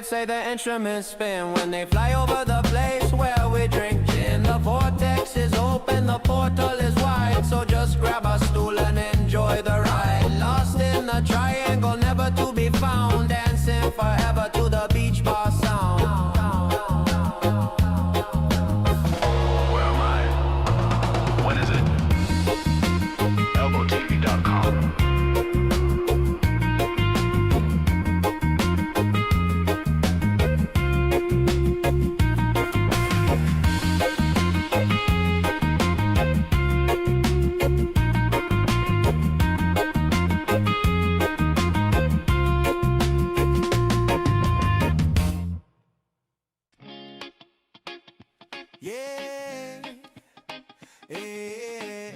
say the instruments spin when they fly over the place where we drink gin. The vortex is open, the portal is wide, so just grab a stool and enjoy the ride. Lost in the triangle, never to be found, dancing forever to the beach bar sound. Where am I? When is it? ElboTV.com. Yeah, yeah.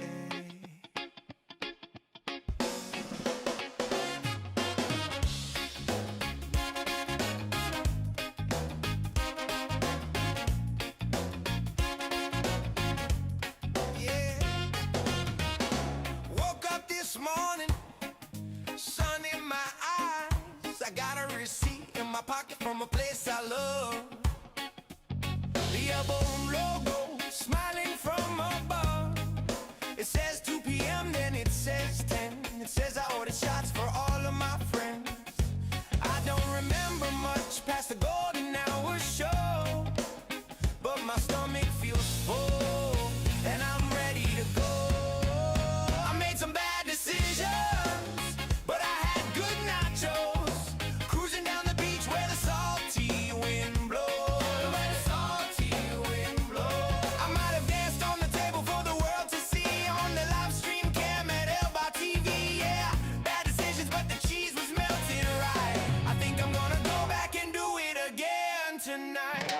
Woke up this morning, sun in my eyes. I got a receipt in my pocket from a place I love. The Elbo Room logo, smiling from above. It says 2 p.m., then it says 10. It says I ordered shots for all of my friends. I don't remember much past the golden hour show, but my stomach feels full, and I'm ready to go. I made some bad decisions, but I had good nachos. Cruising down the beach where the salty wind blows. Tonight,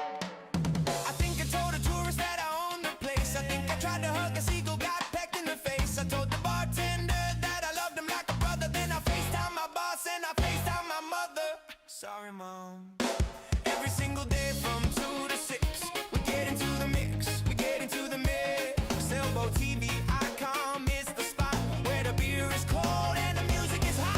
I think I told a tourist that I own the place. I think I tried to hug a seagull, got pecked in the face. I told the bartender that I loved him like a brother. Then I FaceTime my boss and I FaceTime my mother. Sorry, Mom. Every single day from 2 to 6, we get into the mix, we get into the mix. Elbo TV icon is the spot where the beer is cold and the music is hot.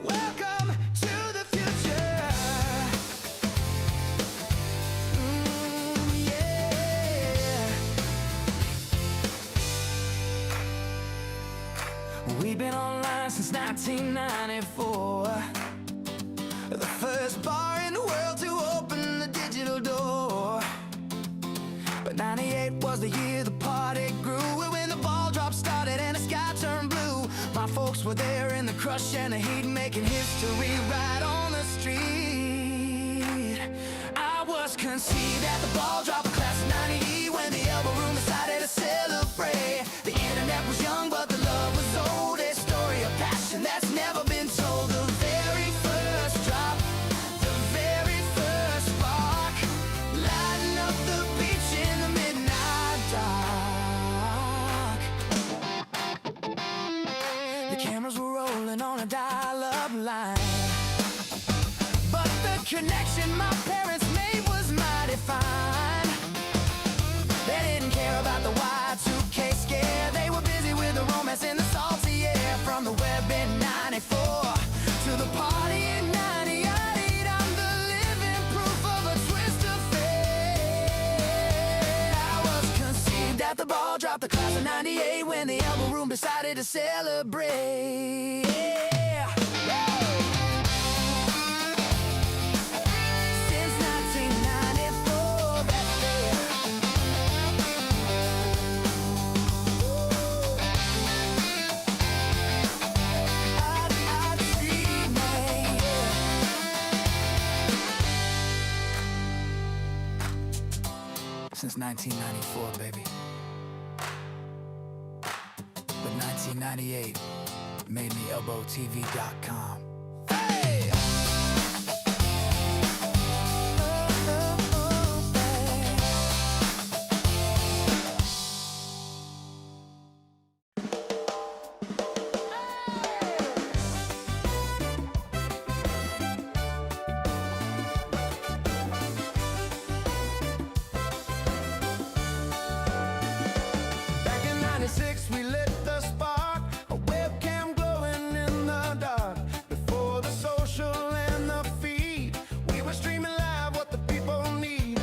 Welcome to the future. Yeah. We've been online since 1994. The first bar in the world to open the digital door. But 98 was the year the party grew, when the ball drop started and the sky turned blue. My folks were there in the crush and the heat, making history right on the street. I was conceived at the ball drop of class of 90, when the Elbo Room decided to celebrate. The internet was young, but the love was old. A story of passion that's never been told. The very first drop, the very first spark, lighting up the beach in the midnight dark. The cameras were rolling on a dial-up line, but the connection my parents made was mighty fine. They didn't care about the Y2K scare. They were busy with the romance in the salty air. From the web in 94 to the party in 98, I'm the living ball dropped, the class of '98, when the Elbo Room decided to celebrate. Yeah. Since 1994, that's there. I'd see, man, yeah. Since 1994, baby. But 1998 made me ElboTV.com. Hey! Back in '96, we lit the spark, a webcam glowing in the dark. Before the social and the feed, we were streaming live what the people need.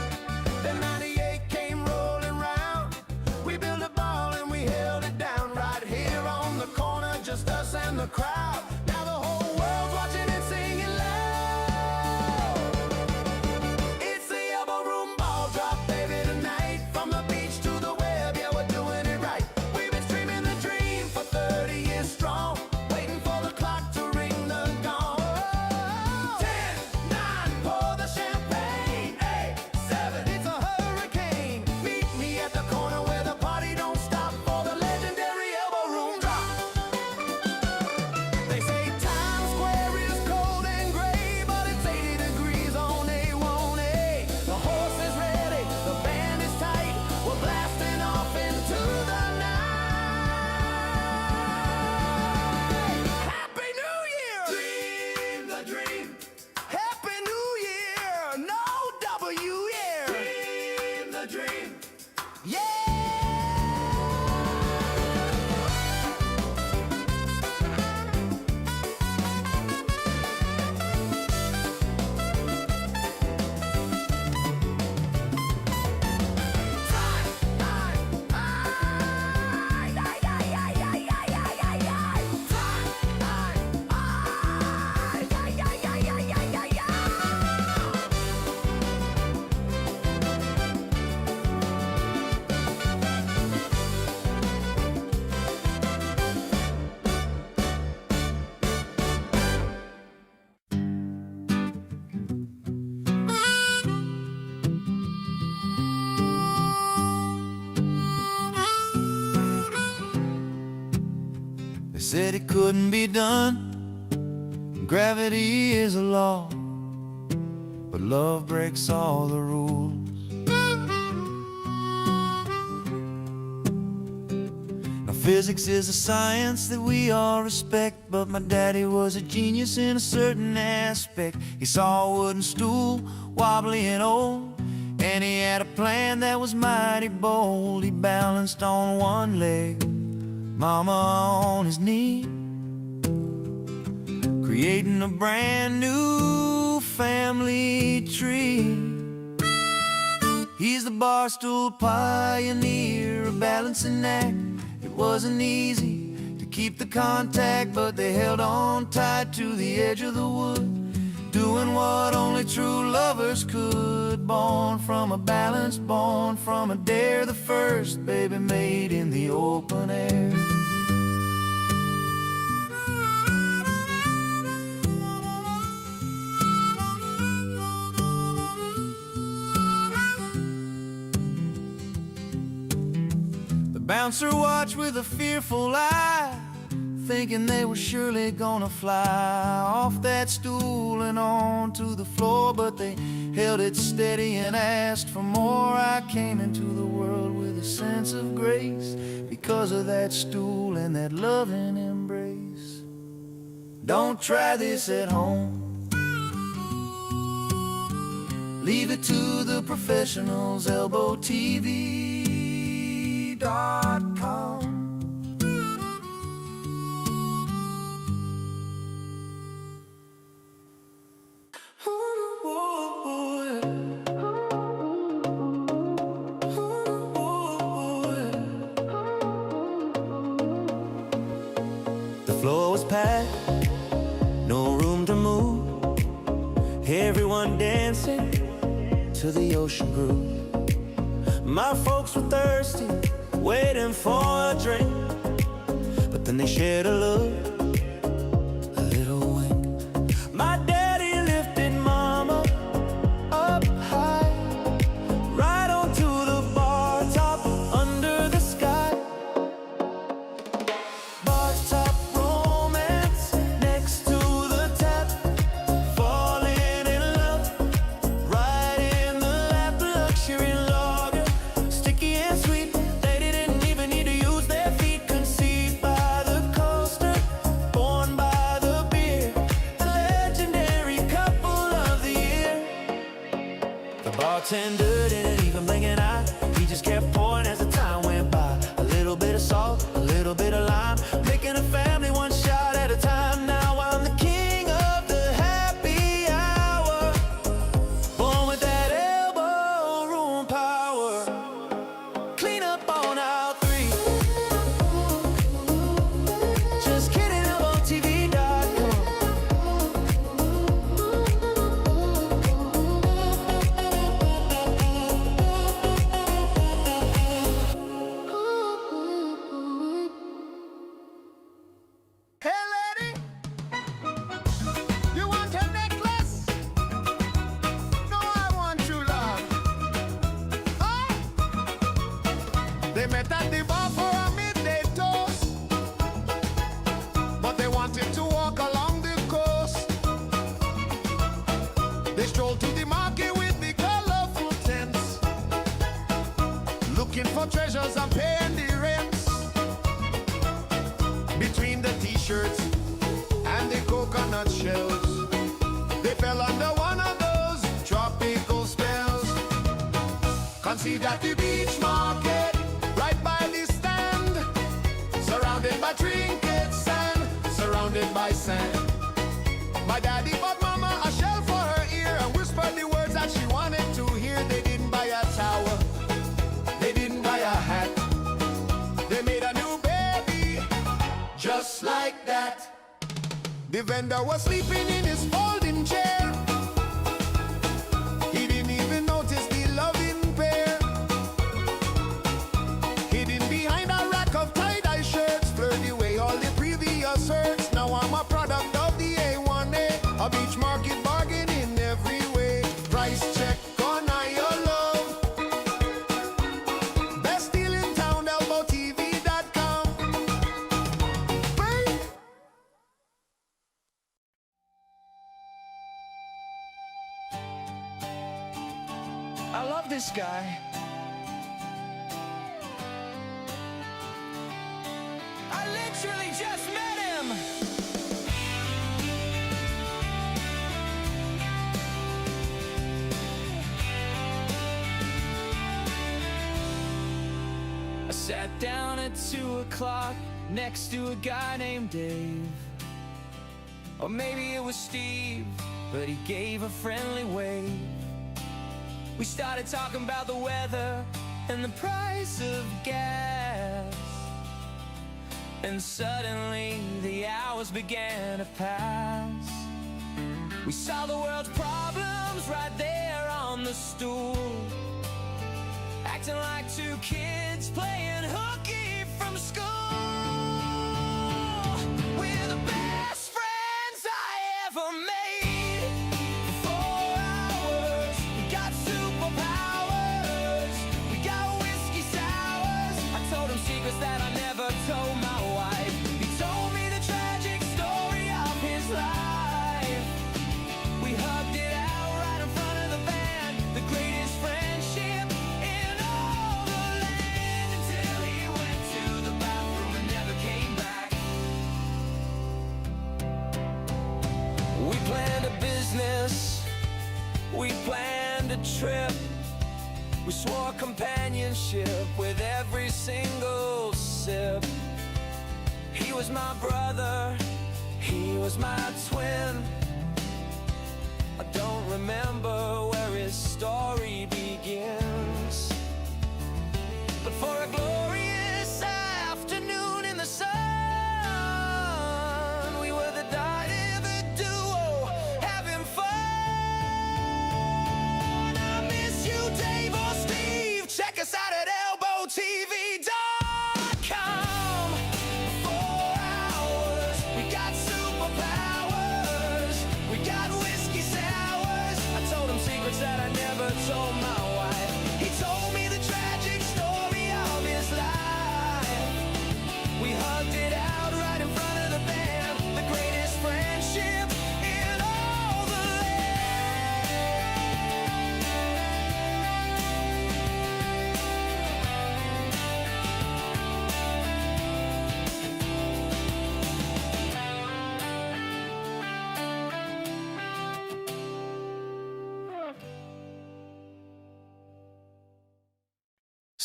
Then '98 came rolling round, we built a ball and we held it down. Right here on the corner, just us and the crowd. Now the whole world's watching and singing loud. It's the Elbo Room ball drop, baby, tonight. From the beach to the web, yeah, we're doing it right. We've been streaming the dream for 30 years strong, waiting for the clock to ring the gong. 10, 9, pour the champagne. 8, 7, it's a hurricane. Meet me at the corner where the party don't stop for the legendary Elbo Room drop. They say Times Square is cold and gray, but it's 80 degrees on A1A. The horse is ready, the band is tight, we're blasting off into the night. Happy New Year! Dream the dream. Happy New Year! No W year! Dream the dream. Yeah! They said it couldn't be done. Gravity is a law, but love breaks all the rules. Now physics is a science that we all respect, but my daddy was a genius in a certain aspect. He saw a wooden stool, wobbly and old, and he had a plan that was mighty bold. He balanced on one leg, mama on his knee, creating a brand new family tree. He's the bar stool pioneer, a balancing act. It wasn't easy to keep the contact, but they held on tight to the edge of the wood, doing what only true lovers could. Born from a balance, born from a dare, the first baby made in the open air. The bouncer watched with a fearful eye, thinking they were surely gonna fly off that stool and onto the floor, but they held it steady and asked for more. I came into the world with a sense of grace because of that stool and that loving embrace. Don't try this at home. Leave it to the professionals, ElboTV.com. floor was packed, no room to move. Everyone dancing to the ocean groove. My folks were thirsty, waiting for a drink, but then they shared a look, a little wink. My daddy lifted mama up high, right onto the bar top, under the sky. Bar top romance, next to the tap, falling in love, right in the lap. Luxury lager, sticky and sweet. They didn't even need to use their feet. Conceived by the coaster, born by the beer, the legendary couple of the year. The bartender didn't even blink an eye. He just kept pouring as the time went by. A little bit of salt, a little bit of lime, making a family one shot at a time. Now I'm the king of the happy hour, born with that elbow room power. Clean up on aisle 3. Just kidding, ElboTV.com. Hey lady, you want a necklace? No, I want true love. Oh! They met at the bar for a midday toast, but they wanted to walk along the coast. They strolled to the market with the colorful tents, looking for treasures and paying the rents. Between the t-shirts and the coconut shells, they fell under one of those tropical spells. Conceived at the beach market, right by the stand, surrounded by trinkets and surrounded by sand. My daddy bought mama a shell for her ear and whispered the words that she wanted to hear. They didn't buy a tower, they didn't buy a hat, they made a new baby just like that. The vendor was sleeping in his folding chair. He didn't even notice the loving pair, hidden behind a rack of tie-dye shirts, blurred away all the previous hurts. Now I'm a product of the A1A, a beach market bargain in every way. Price check on your love, best deal in town, ElboTV.com. Bye. I love this guy. I literally just met him. I sat down at 2 o'clock next to a guy named Dave. Or maybe it was Steve, but he gave a friendly wave. We started talking about the weather and the price of gas, and suddenly the hours began to pass. We saw the world's problems right there on the stool, acting like two kids playing hooky from school. We're the best friends I ever made. For 4 hours, we got superpowers. We got whiskey sours. I told him secrets that I never told my wife. He told me the tragic story of his life. We hugged it out right in front of the van, the greatest friendship in all the land, until he went to the bathroom and never came back. We planned a business, we planned a trip, we swore companionship with every single sip. He was my brother, he was my twin. I don't remember where his story begins, but for a glorious afternoon in the sun,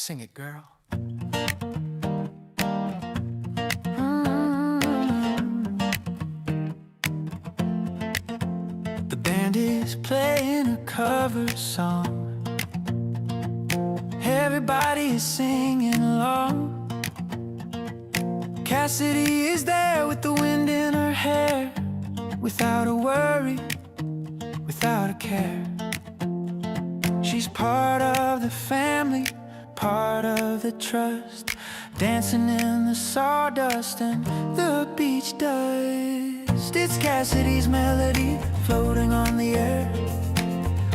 Sing it, girl. The band is playing a cover song. Everybody is singing along. Cassidy is there with the wind in her hair, without a worry, without a care. She's part of the family, part of the trust, dancing in the sawdust and the beach dust. It's Cassidy's melody floating on the air,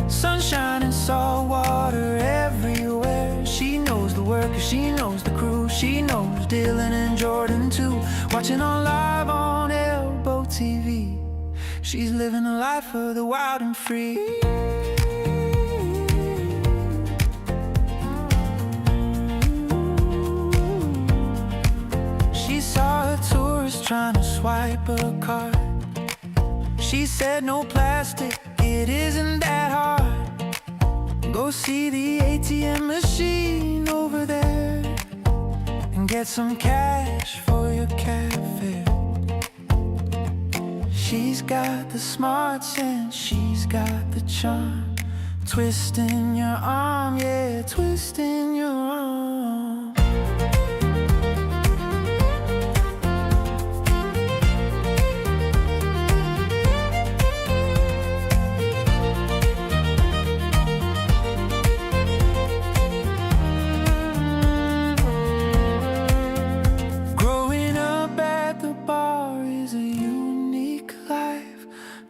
sunshine and salt water everywhere. She knows the workers, she knows the crew, she knows Dylan and Jordan too. Watching on live on Elbo TV, she's living the life of the wild and free. She saw a tourist trying to swipe a card. She said no plastic, it isn't that hard. Go see the ATM machine over there and get some cash for your cafe. She's got the smarts and she's got the charm. Twisting your arm, yeah, twisting your arm.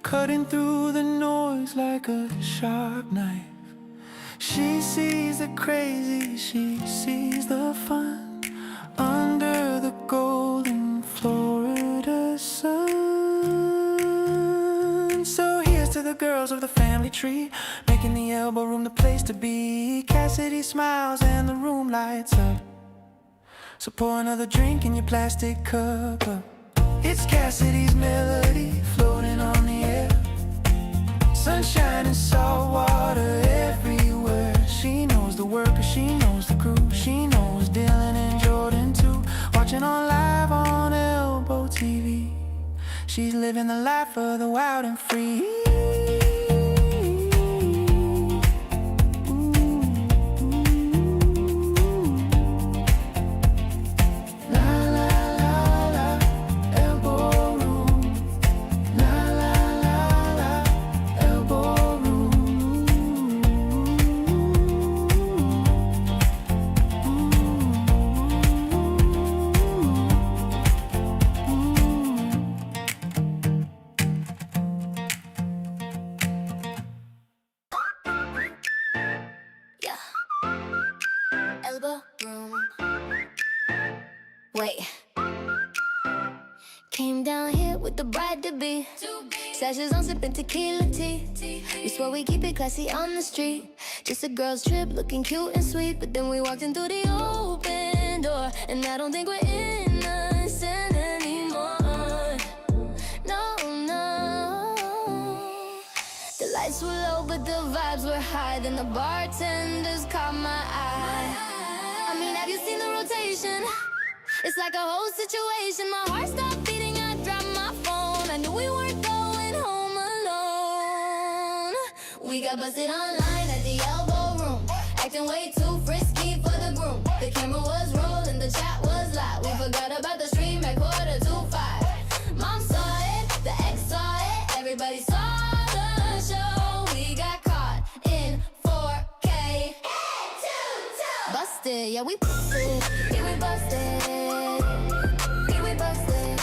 Cutting through the noise like a sharp knife. She sees the crazy, she sees the fun under the golden Florida sun. So here's to the girls of the family tree, making the Elbo Room the place to be. Cassidy smiles and the room lights up. So pour another drink in your plastic cup up. It's Cassidy's melody floating on the air, sunshine and salt water everywhere. She knows the workers, she knows the crew, she knows Dylan and Jordan too. Watching on live on Elbo TV, she's living the life of the wild and free. Elbo Room. Wait. Came down here with the bride to be. Sashes on, sipping tequila tea. We swore we keep it classy on the street. Just a girl's trip, looking cute and sweet. But then we walked in through the open door, and I don't think we're innocent anymore. No, no. The lights were low, but the vibes were high. Then the bartenders caught my eye. I mean, have you seen the rotation? It's like a whole situation. My heart stopped beating, I dropped my phone. I knew we weren't going home alone. We got busted online at the Elbo Room, acting way too frisky for the groom. The camera was rolling, the chat was live. We forgot about the stream at 4:45. Mom saw it, the ex saw it, everybody saw the show. We got caught in 4K. Busted, yeah, we busted. Yeah, we busted. Yeah, we busted.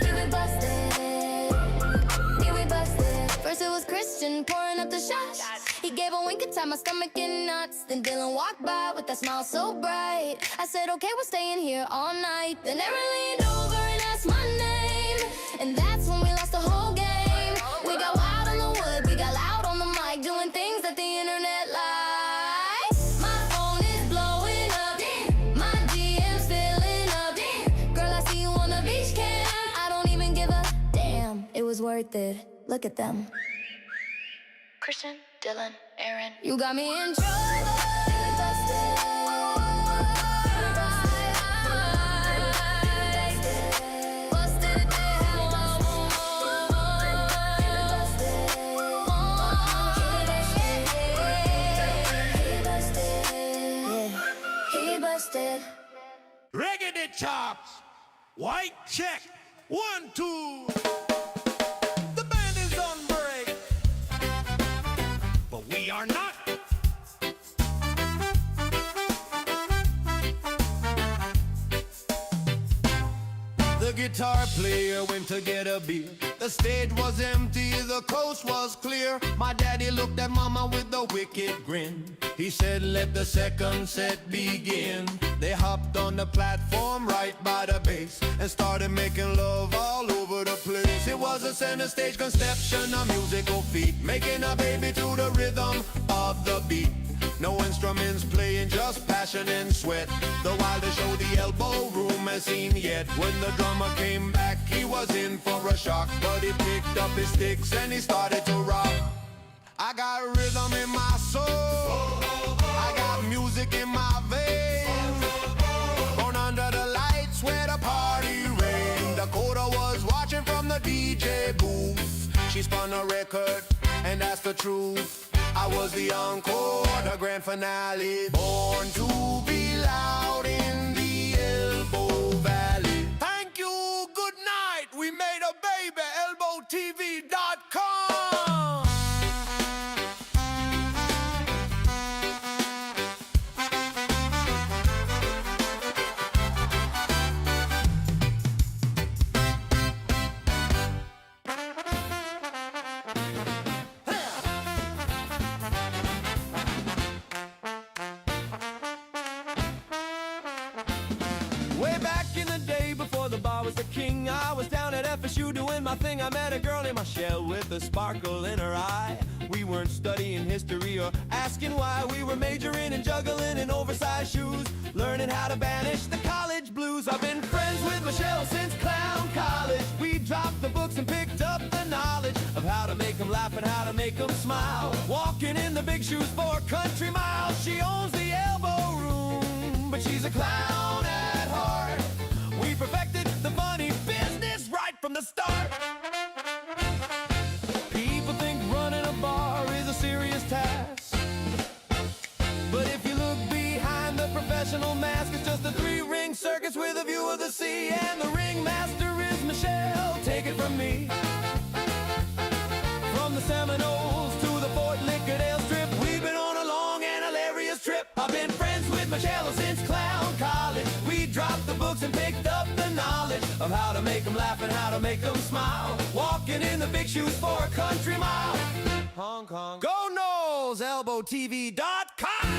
Yeah, we busted. Yeah, we busted. First it was Christian pouring up the shots. He gave a wink and tied my stomach in knots. Then Dylan walked by with that smile so bright. I said, okay, we're staying here all night. Then Aaron leaned over and asked my name, and that's when we lost the whole game. We got wild on the wood, we got loud on the mic, doing things that the internet likes. My phone is blowing up, my DM's filling up. Girl, I see you on the beach cam. I don't even give a damn. It was worth it. Look at them. Christian, Dylan, Aaron. You got me in trouble. Reggae chops. White check. 1, 2. The band is on break, but we are not. The guitar player went to get a beer. The stage was empty, the coast was clear. My daddy looked at mama with a wicked grin. He said, let the second set begin. They hopped on the platform right by the bass and started making love all over the place. It was a center stage conception, a musical feat, making a baby to the rhythm of the beat. No instruments playing, just passion and sweat. The wildest show the Elbo Room has seen yet. When the drummer came back, he was in for a shock, but he picked up his sticks and he started to rock. I got rhythm in my soul, I got music in my veins. Born under the lights where the party reigned. Dakota was watching from the DJ booth. She spun a record, and that's the truth. I was the encore, the grand finale. Born to be loud in the Elbow Valley. Thank you, good night. We made a baby, ElboTV.com. Way back in the day before the bar was the king, I was down at FSU doing my thing. I met a girl named Michelle with a sparkle in her eye. We weren't studying history or asking why. We were majoring in juggling in oversized shoes, learning how to banish the college blues. I've been friends with Michelle since clown college. We dropped the books and picked up the knowledge of how to make them laugh and how to make them smile. Walking in the big shoes for country miles. She owns the Elbo Room, but she's a clown at heart. We perfected the funny business right from the start. People think running a bar is a serious task, but if you look behind the professional mask, it's just a 3-ring circus with a view of the sea. And the ringmaster is Michelle, take it from me. From the Seminoles to the Fort Lauderdale strip, we've been on a long and hilarious trip. I've been friends with Michelle since clown college. We dropped the books and picked up the knowledge of how to make them laugh and how to make them smile. Walking in the big shoes for a country mile. Hong Kong. Go Knowles, ElboTV.com.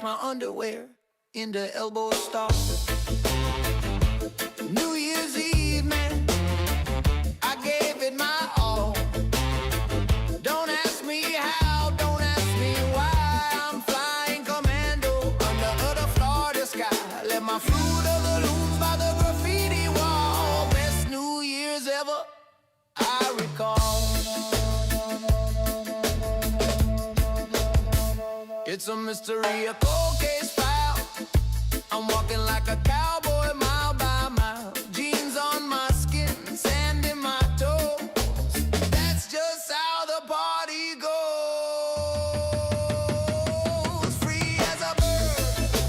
My underwear in the elbow stars. New Year's Eve, man, I gave it my all. Don't ask me how, don't ask me why. I'm flying commando under the Florida sky. Let my fruit of the looms by the graffiti wall. Best New Year's ever I recall. It's a mystery, a cold case file. I'm walking like a cowboy mile by mile. Jeans on my skin, sand in my toes. That's just how the party goes. Free as a bird.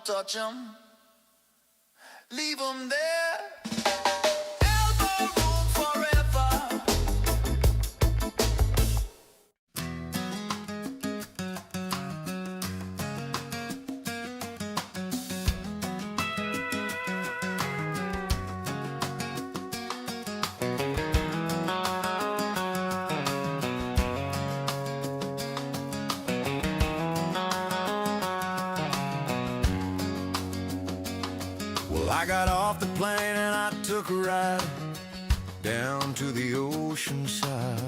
don't touch them. Leave them there. Elbow room forever. I got off the plane and I took a ride down to the ocean side.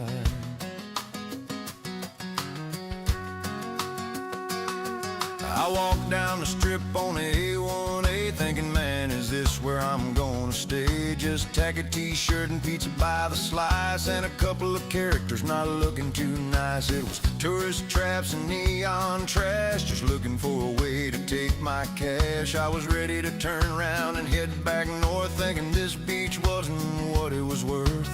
I walked down the strip on the A1A thinking, man, is this where I'm gonna stay? Just tack a t-shirt and pizza by the slice and a couple of characters not looking too nice. It was tourist traps and neon trash, just looking for a way to take my cash. I was ready to turn around and head back north thinking this beach wasn't what it was worth.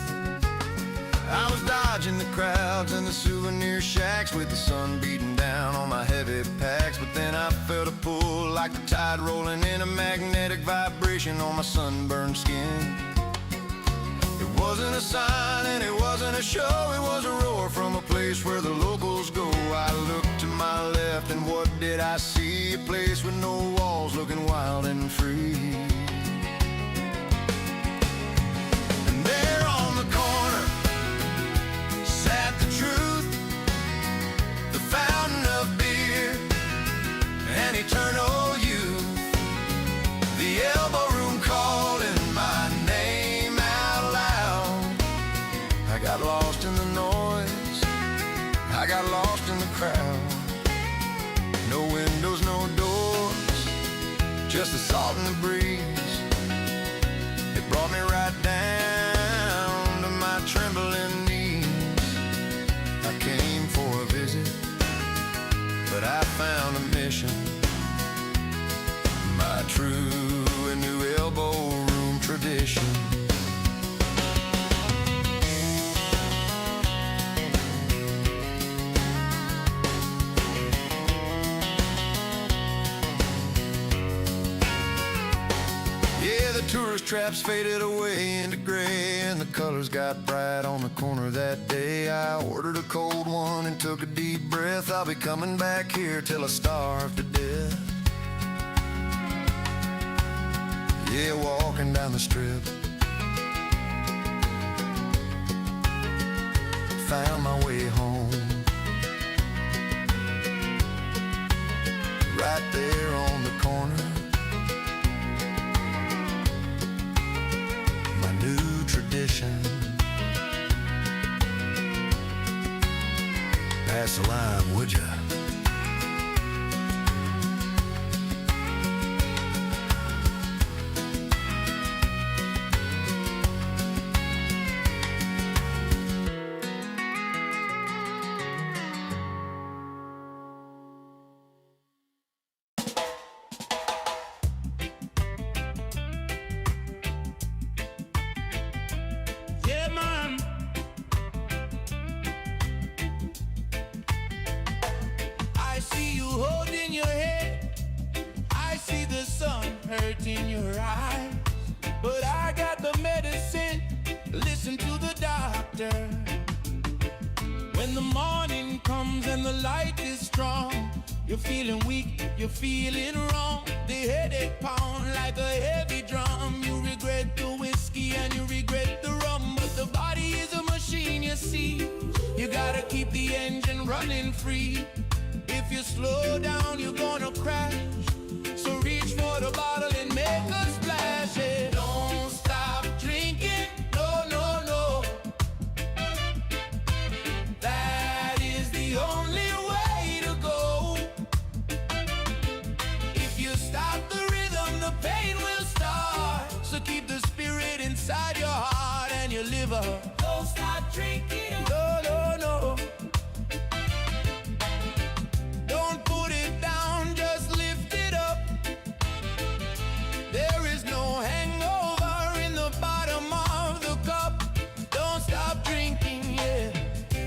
I was dodging the crowds and the souvenir shacks with the sun beating down on my heavy packs. But then I felt a pull like the tide rolling in, a magnetic vibration on my sunburned skin. It wasn't a sign and it wasn't a show, it was a roar from a place where the locals go. I looked to my left and what did I see? A place with no walls looking wild and free. And there on the corner sat the truth, the fountain of beer and eternal youth. The Elbo Room calling my name out loud. I got lost in the noise, I got lost in the crowd. No windows, no doors, just the salt and the breeze. It brought me right down to my trembling knees. I came for a visit, but I found a mission. My true and new Elbow Room tradition. Yeah, the tourist traps faded away into gray and the colors got bright on the corner that day. I ordered a cold one and took a deep breath. I'll be coming back here till I starve to death. Yeah, walking down the strip, found my way home. Right there on the corner, my new tradition. Pass the lime, would ya? Yeah, man. I see you holding your head. I see the sun hurting your eyes. But I got the medicine. Listen to the doctor. When the morning comes and the light is strong, you're feeling weak, you're feeling wrong. The headache pound like a heavy drum. You regret the whiskey and you regret the rum, but the body is a machine, you see. You gotta keep the engine running free. If you slow down, you're gonna crash. So reach for the bottle and make a splash. Yeah. Don't stop drinking, no, no, no. That is the only way to go. If you stop the rhythm, the pain will start. So keep the spirit inside your heart and your liver. Don't stop drinking, no, no, no. Don't put it down, just lift it up. There is no hangover in the bottom of the cup. Don't stop drinking, yeah.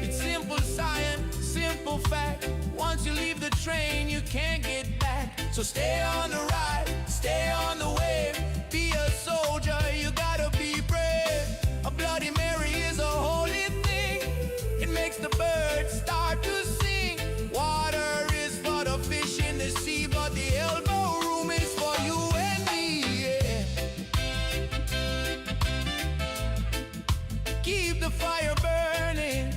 It's simple science, simple fact. Once you leave the train, you can't get back. So stay on the ride, stay on the wave. Be a soldier, you gotta be brave. A Bloody Mary is a holy thing. It makes the birds start to sing. Water is for the fish in the sea, but the elbow room is for you and me, yeah. Keep the fire burning.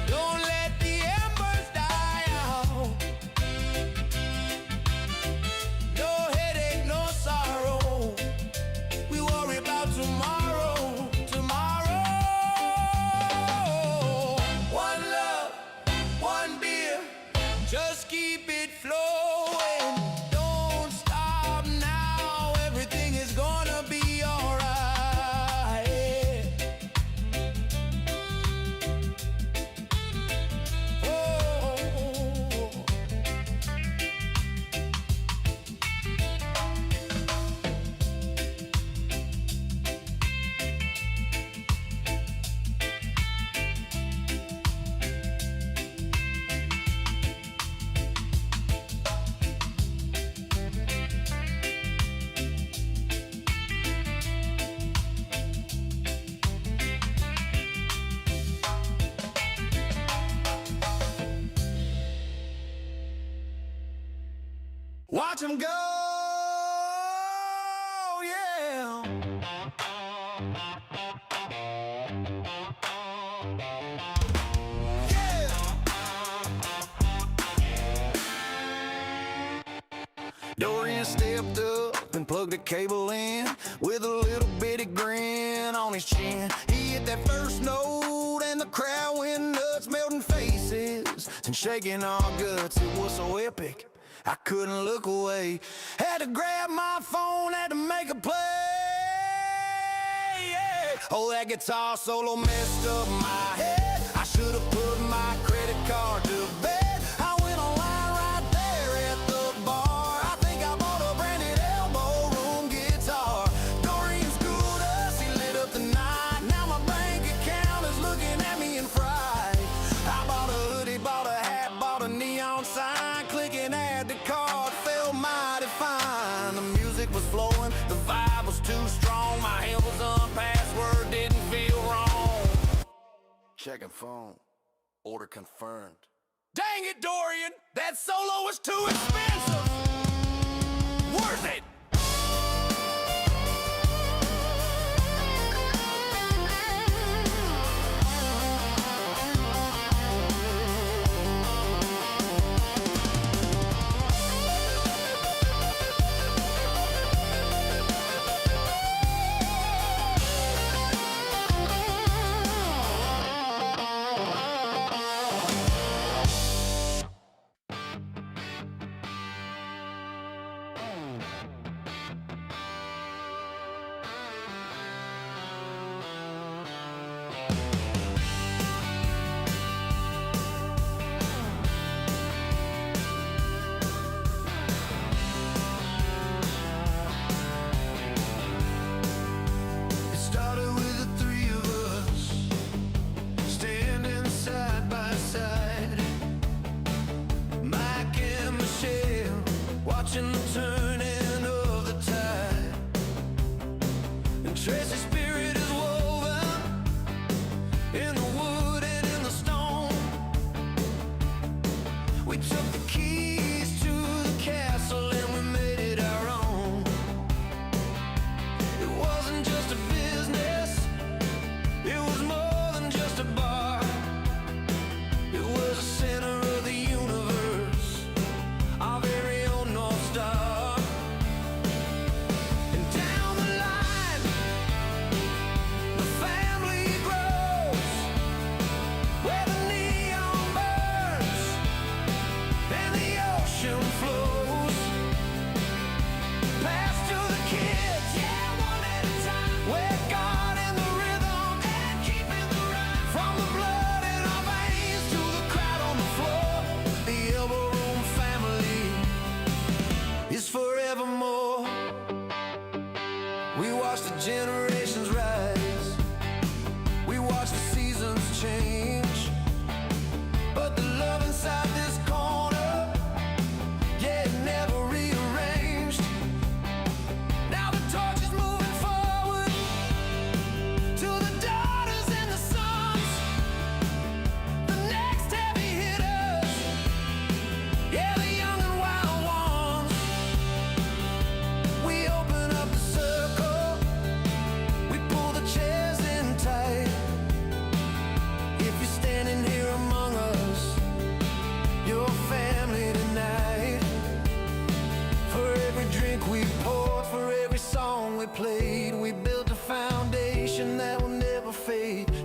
Don't let the embers die out. No headache, no sorrow. We worry about tomorrow, tomorrow. One love, one beer. Just keep it flowing. Don't stop now. Everything is gonna be alright. Oh. Watch him go, yeah. Yeah. Dorian stepped up and plugged a cable in with a little bitty grin on his chin. He hit that first note and the crowd went nuts, melting faces and shaking our guts. It was so epic, I couldn't look away. Had to grab my phone, had to make a play. Yeah. Oh, that guitar solo messed up my head. I should have put my credit card to bed. I went online right there at the bar. I think I bought a branded Elbo Room guitar. Dorian schooled us, he lit up the night. Now my bank account is looking at me in fright. I bought a hoodie, bought a hat, bought a neon sign. Clicking add to cart felt mighty fine. The music was flowing, the vibe was too strong. My head was on password, didn't feel wrong. Checking phone, order confirmed. Dang it, Dorian, that solo was too expensive. Worth it.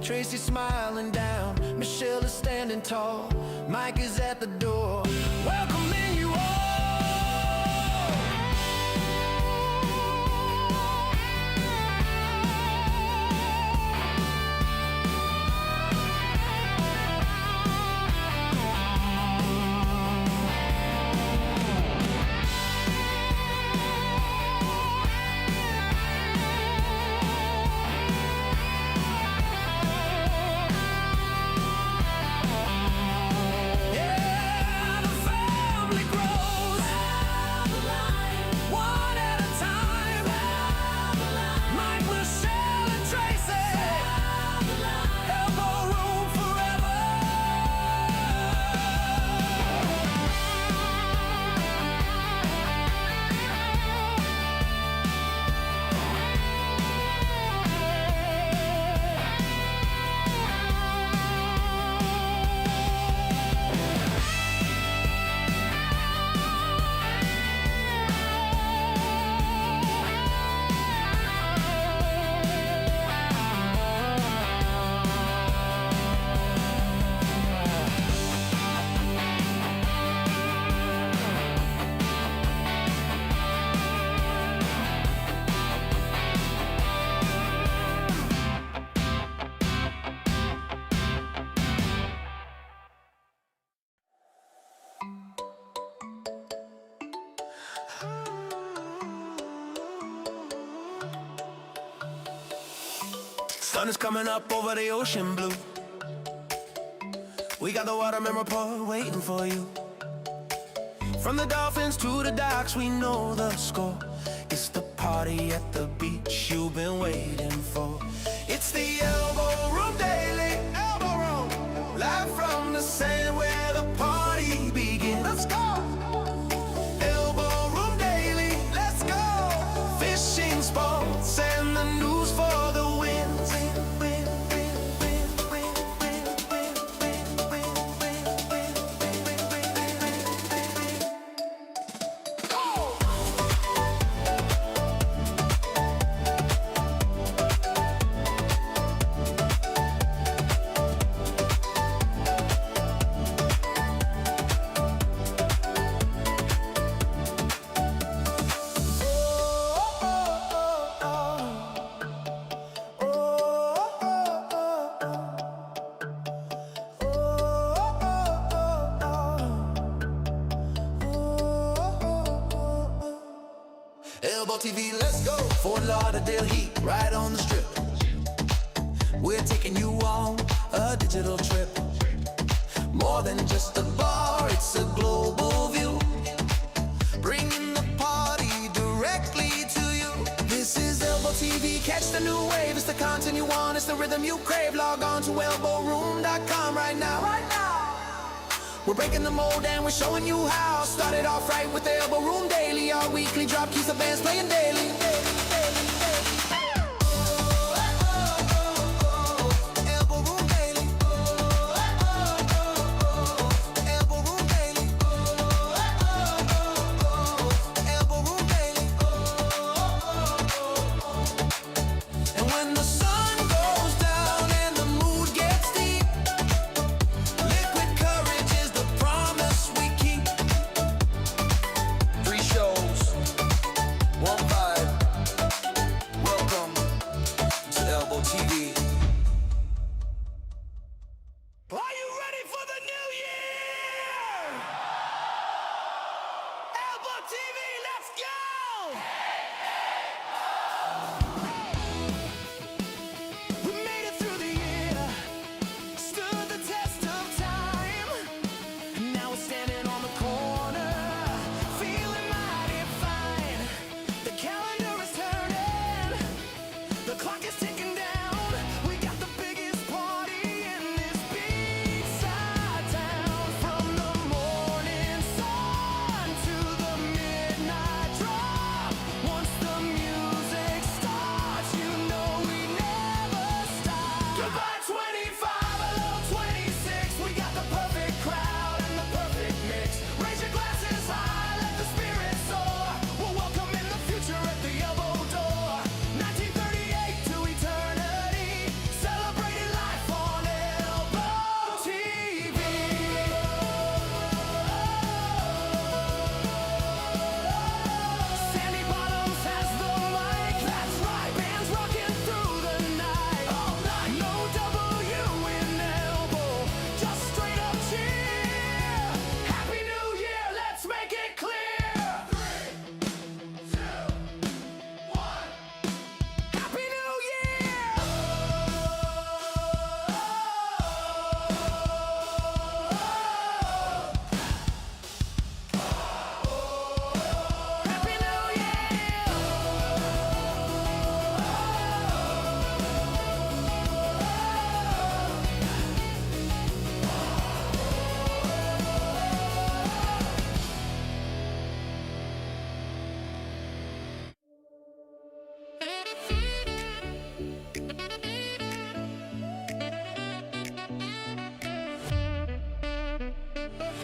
Tracy's smiling down, Michelle is standing tall, Mike is at the door, welcoming you all. Sun is coming up over the ocean blue. We got the waterman report waiting for you. From the dolphins to the docks, we know the score. It's the party at the beach you've been waiting for. It's the Elbo Room Daily, Elbo Room, live from the sand where the party begins. Let's go! Elbo Room Daily, let's go! Fishing, sports, and the news for the win. Elbo TV, let's go. Fort Lauderdale heat, right on the strip. We're taking you on a digital trip. More than just a bar, it's a global view. Bringing the party directly to you. This is Elbo TV, catch the new wave. It's the content you want, it's the rhythm you crave. Log on to elboroom.com right now. We're breaking the mold and we're showing you how. Started off right with the Elbo Room Daily. Our weekly drop keeps the bands playing daily. Elbo Room Daily. Elbo Room Daily. Elbo Room Daily. And when the sun goes down and the mood gets deep, liquid courage is the promise we keep. 3 shows, 1 vibe.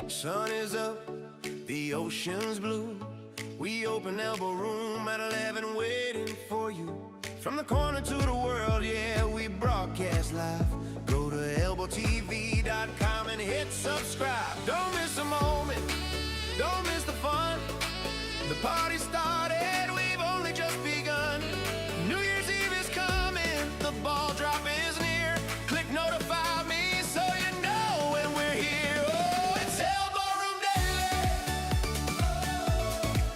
Sun is up, the ocean's blue. We open Elbo Room at 11 waiting for you. From the corner to the world, yeah, we broadcast live. Go to elbotv.com and hit subscribe. Don't miss a moment, don't miss the fun. The party started, we've only just begun. New Year's Eve is coming, the ball drop is near. Click notify me so you know when we're here. Oh, it's Elbo Room Daily.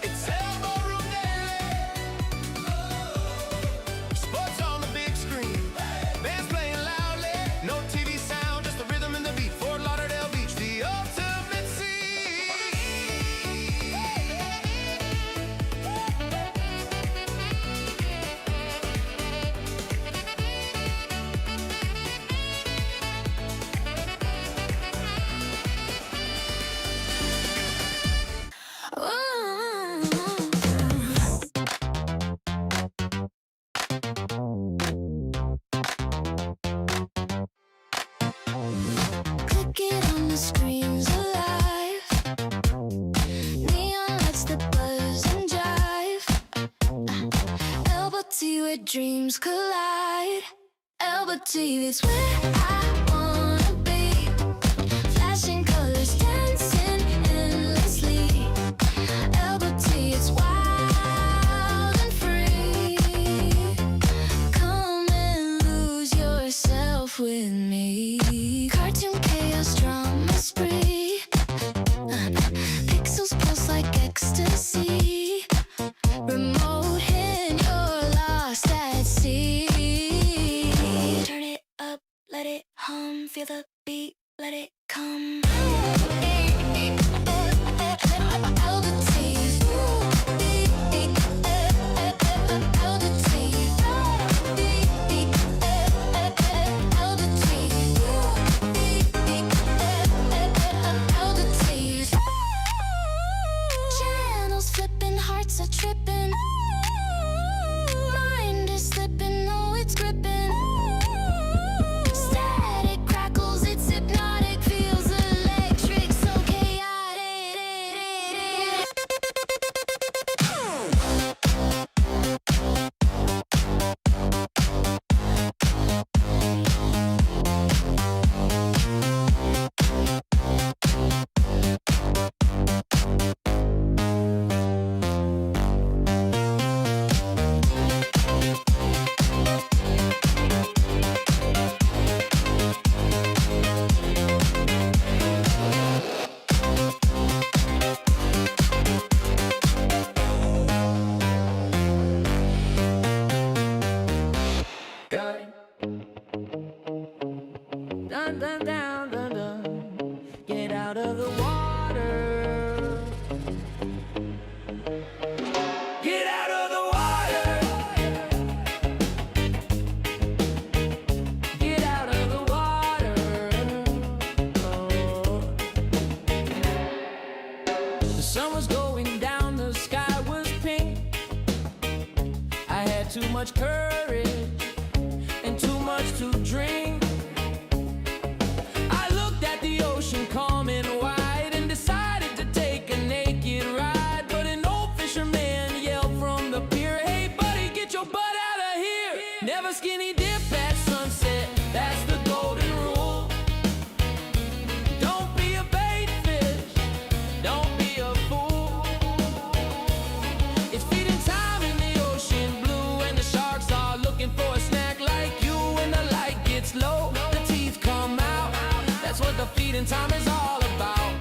It's Elbo Room Daily. Sports on the big screen, bands playing loudly. No TV sound, just the rhythm and the beat. Fort Lauderdale Beach, the ultimate scene. Click it on the screens alive. Neon lights that buzz and jive. Elbow T where dreams collide. Elbow T is where I wanna be. Flashing colors dancing endlessly. Elbow T is wild and free. Come and lose yourself with me. Cartoon chaos drama spree. Pixels pulse like ecstasy. Remote hand, you're lost at sea. Turn it up, let it hum. Feel the beat, let it come. Channels flipping, hearts are tripping. Mind is slipping, oh it's gripping. Static crackles, it's hypnotic, feels electric, so chaotic. Dun, dun, down, dun, dun. Get out of the water. Get out of the water. Get out of the water. Oh. The sun was going down, the sky was pink. I had too much courage and too much to drink. I looked at the ocean calm and wide and decided to take a naked ride. But an old fisherman yelled from the pier, "Hey buddy, get your butt out of here. Never skinny dip at sunset, that's the golden rule. Don't be a bait fish, don't be a fool. It's feeding time in the ocean blue, and the sharks are looking for a snack like you. When the light gets low, the teeth come out. That's what the feeding time is all about."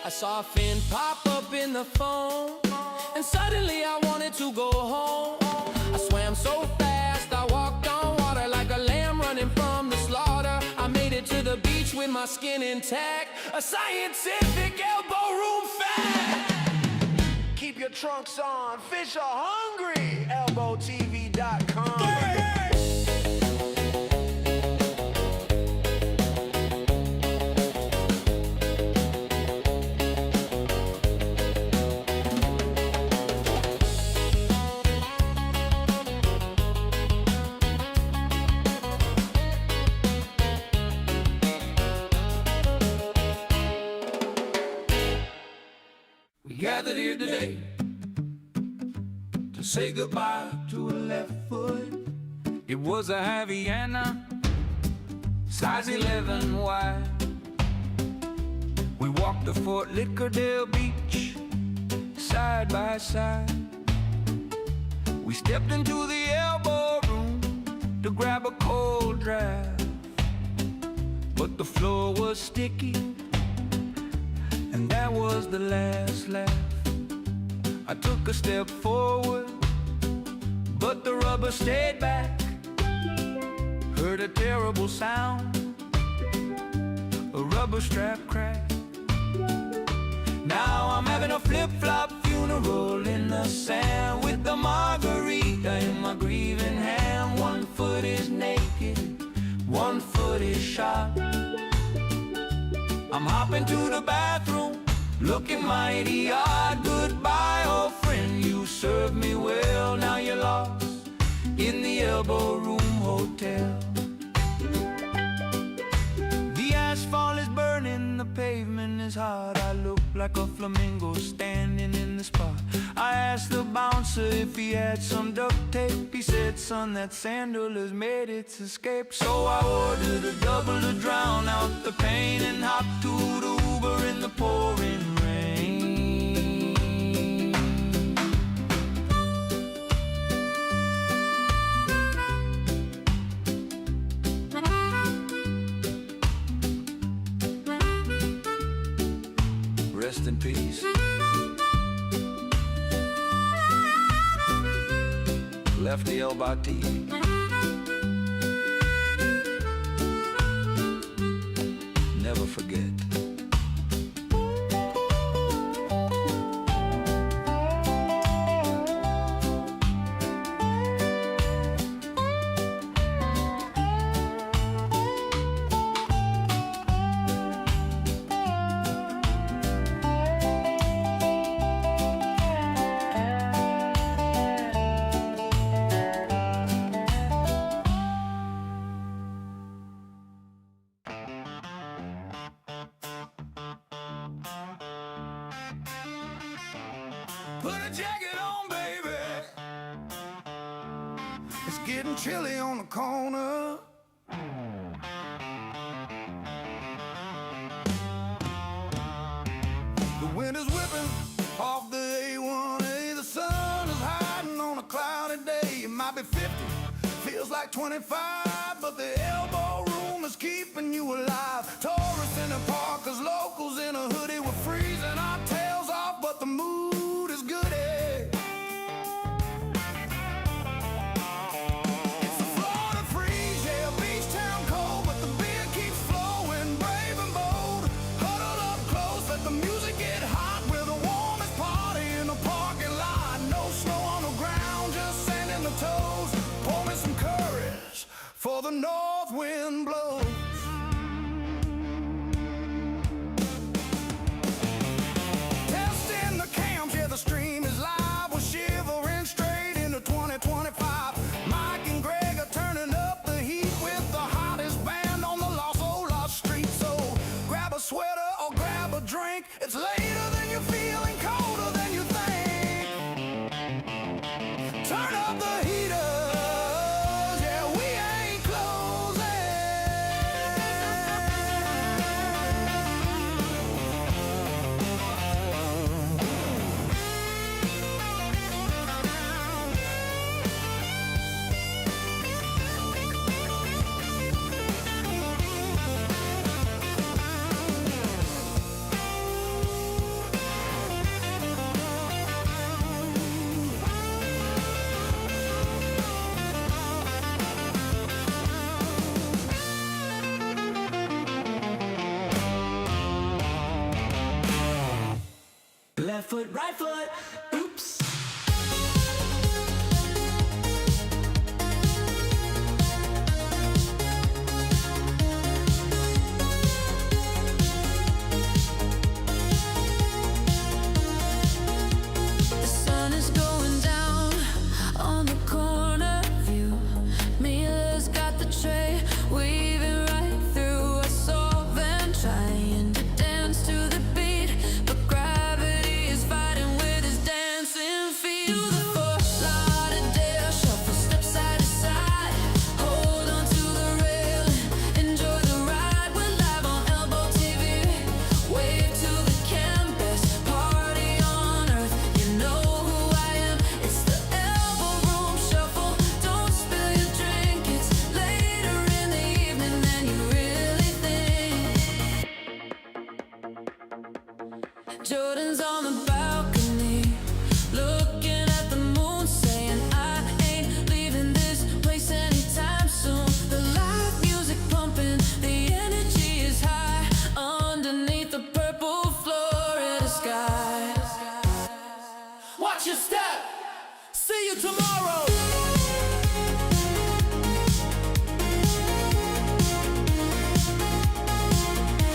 I saw a fin pop up in the foam, and suddenly I wanted to go home. I swam so fast, I walked on water like a lamb running from the slaughter. I made it to the beach with my skin intact, a scientific elbow room fact. Keep your trunks on, fish are hungry. elbotv.com. gathered here today to say goodbye to a left foot. It was a Havana, size 11 wide. We walked to Fort Lauderdale beach, side by side. We stepped into the Elbo Room to grab a cold draft, but the floor was sticky, and that was the last laugh. I took a step forward, but the rubber stayed back. Heard a terrible sound, a rubber strap crack. Now I'm having a flip-flop funeral in the sand, with the margarita in my grieving hand. One foot is naked, one foot is shot. I'm hopping to the bathroom, looking mighty odd. Goodbye, old friend, you served me well. Now you're lost in the Elbo Room Hotel. The asphalt is burning, the pavement is hard. I look like a flamingo standing in the spot. I asked the bouncer if he had some duct tape. He said, son, that sandal has made its escape. So I ordered a double to drown out the pain, and hopped to the Uber in the pouring rain. Rest in peace. Lefty Elbati. Never forget. Put a jacket on, baby. It's getting chilly on the corner. The wind is whipping off the A1A. The sun is hiding on a cloudy day. It might be 50, feels like 25, but the Elbo Room is keeping you alive. Tourists in the park, 'cause locals in a hoodie. We're freezing our tails off, but the mood is good. It's the Florida freeze, yeah, beach town cold, but the beer keeps flowing, brave and bold. Huddle up close, let the music get hot. We're the warmest party in the parking lot. No snow on the ground, just sand in the toes. Pour me some courage, for the north wind blows. Testing the cams, yeah, the stream is live. We're shivering straight into 2025. Mike and Greg are turning up the heat with the hottest band on the lost street. So grab a sweater or grab a drink. It's later than you're feeling, colder than you think. Turn up the heaters, yeah, we ain't closing. Left foot, right foot, oops. The sun is going down on the corner view. Mila's got the tray, weaving right through. I saw them trying to dance to the beat, but gravity is fighting. Jordan's on the balcony, looking at the moon, saying I ain't leaving this place anytime soon. The live music pumping, the energy is high underneath the purple Florida sky. Watch your step. See you tomorrow.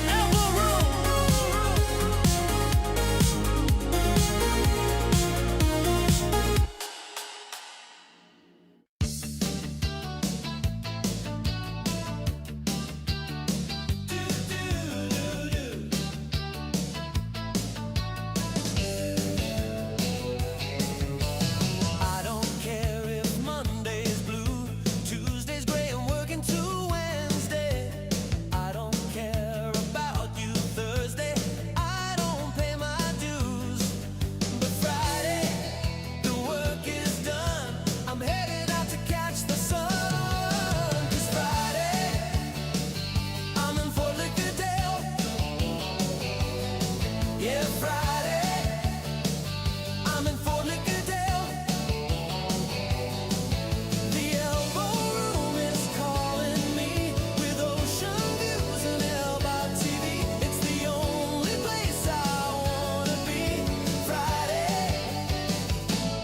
Elbo Room. I don't care if Monday's blue, Tuesday's gray, and working to Wednesday. I don't care about you Thursday, I don't pay my dues. But Friday, the work is done, I'm headed out to catch the sun. 'Cause Friday, I'm in Fort Lauderdale. Yeah, Friday, I'm in Fort Lauderdale. The Elbo Room is calling me with ocean views and Elbo TV. It's the only place I wanna be. Friday,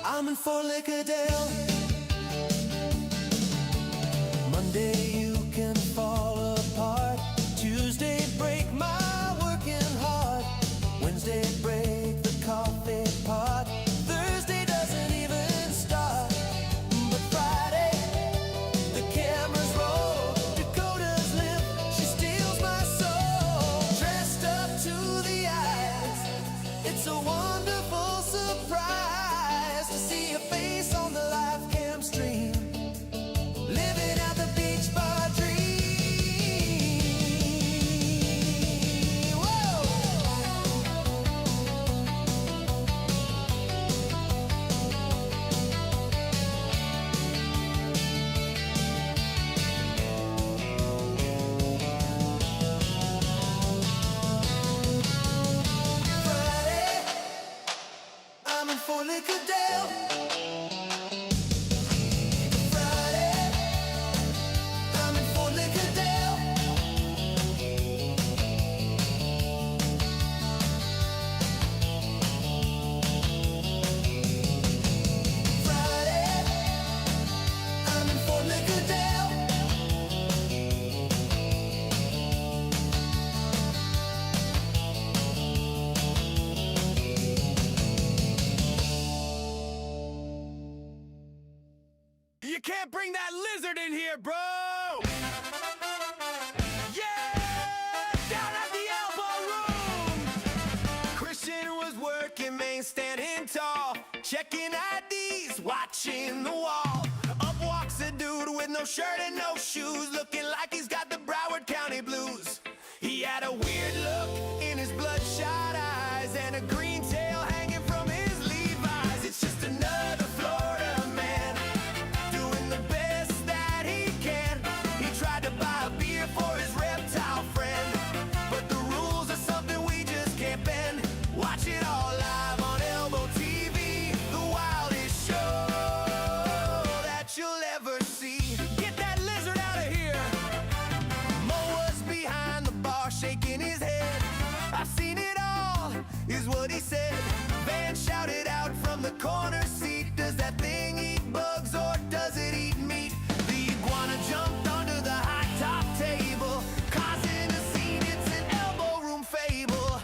I'm in Fort Lauderdale. Monday you can fall apart. Tuesday break my working heart. Wednesday break the coffee pot. Thursday doesn't even start. But Friday, the cameras roll. Dakota's lip, she steals my soul. Dressed up to the eyes, it's a wonderful surprise to see your face on the live cam stream. Living out the beach bar dream. Whoa! Friday, I'm in Fort Lauderdale. Friday, I'm in Fort Lauderdale. Friday, I'm in Fort Lauderdale. You can't bring that lizard in here, bro! Yeah! Down at the Elbo Room! Christian was working, man, standing tall, checking IDs, watching the wall. Up walks a dude with no shirt and no shoes, looking like he's got the Broward County blues. He had a weird look in his bloodshot eyes and a green tail hanging from his Levi's. It's just another Florida man doing the best that he can. He tried to buy a beer for his reptile friend, but the rules are something we just can't bend. Watch it all live on Elbo TV, the wildest show that you'll ever see. Get that lizard out of here. Mo was behind the bar shaking his head. I've seen it all, is what he said. Van shouted out from the corner seat, does that thing eat bugs or does it eat meat? The iguana jumped onto the high top table, causing a scene, it's an Elbo Room fable.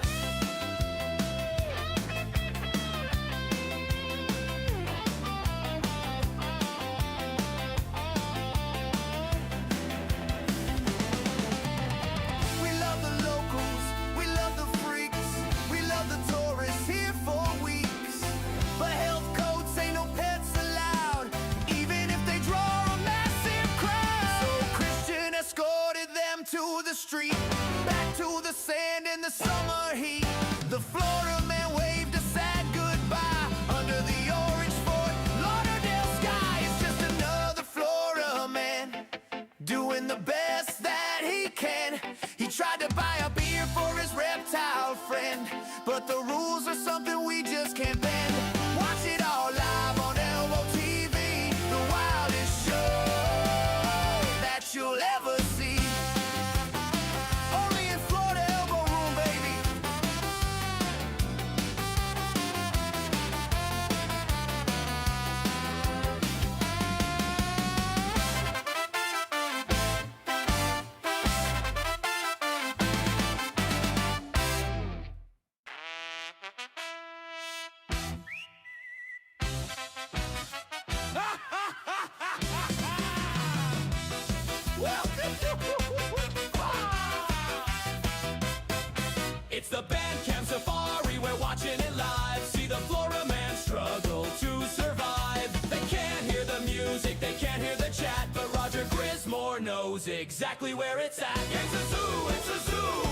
We love the locals, we love the freaks, we love the tourists here for weeks. But health code rules or something we just can't bend. Watch it all live on Elbo TV, the wildest show that you'll ever see. Only in Florida, Elbo Room, baby. It's the Bandcamp Safari, we're watching it live. See the Flora man struggle to survive. They can't hear the music, they can't hear the chat, but Roger Grismore knows exactly where it's at. It's a zoo, it's a zoo.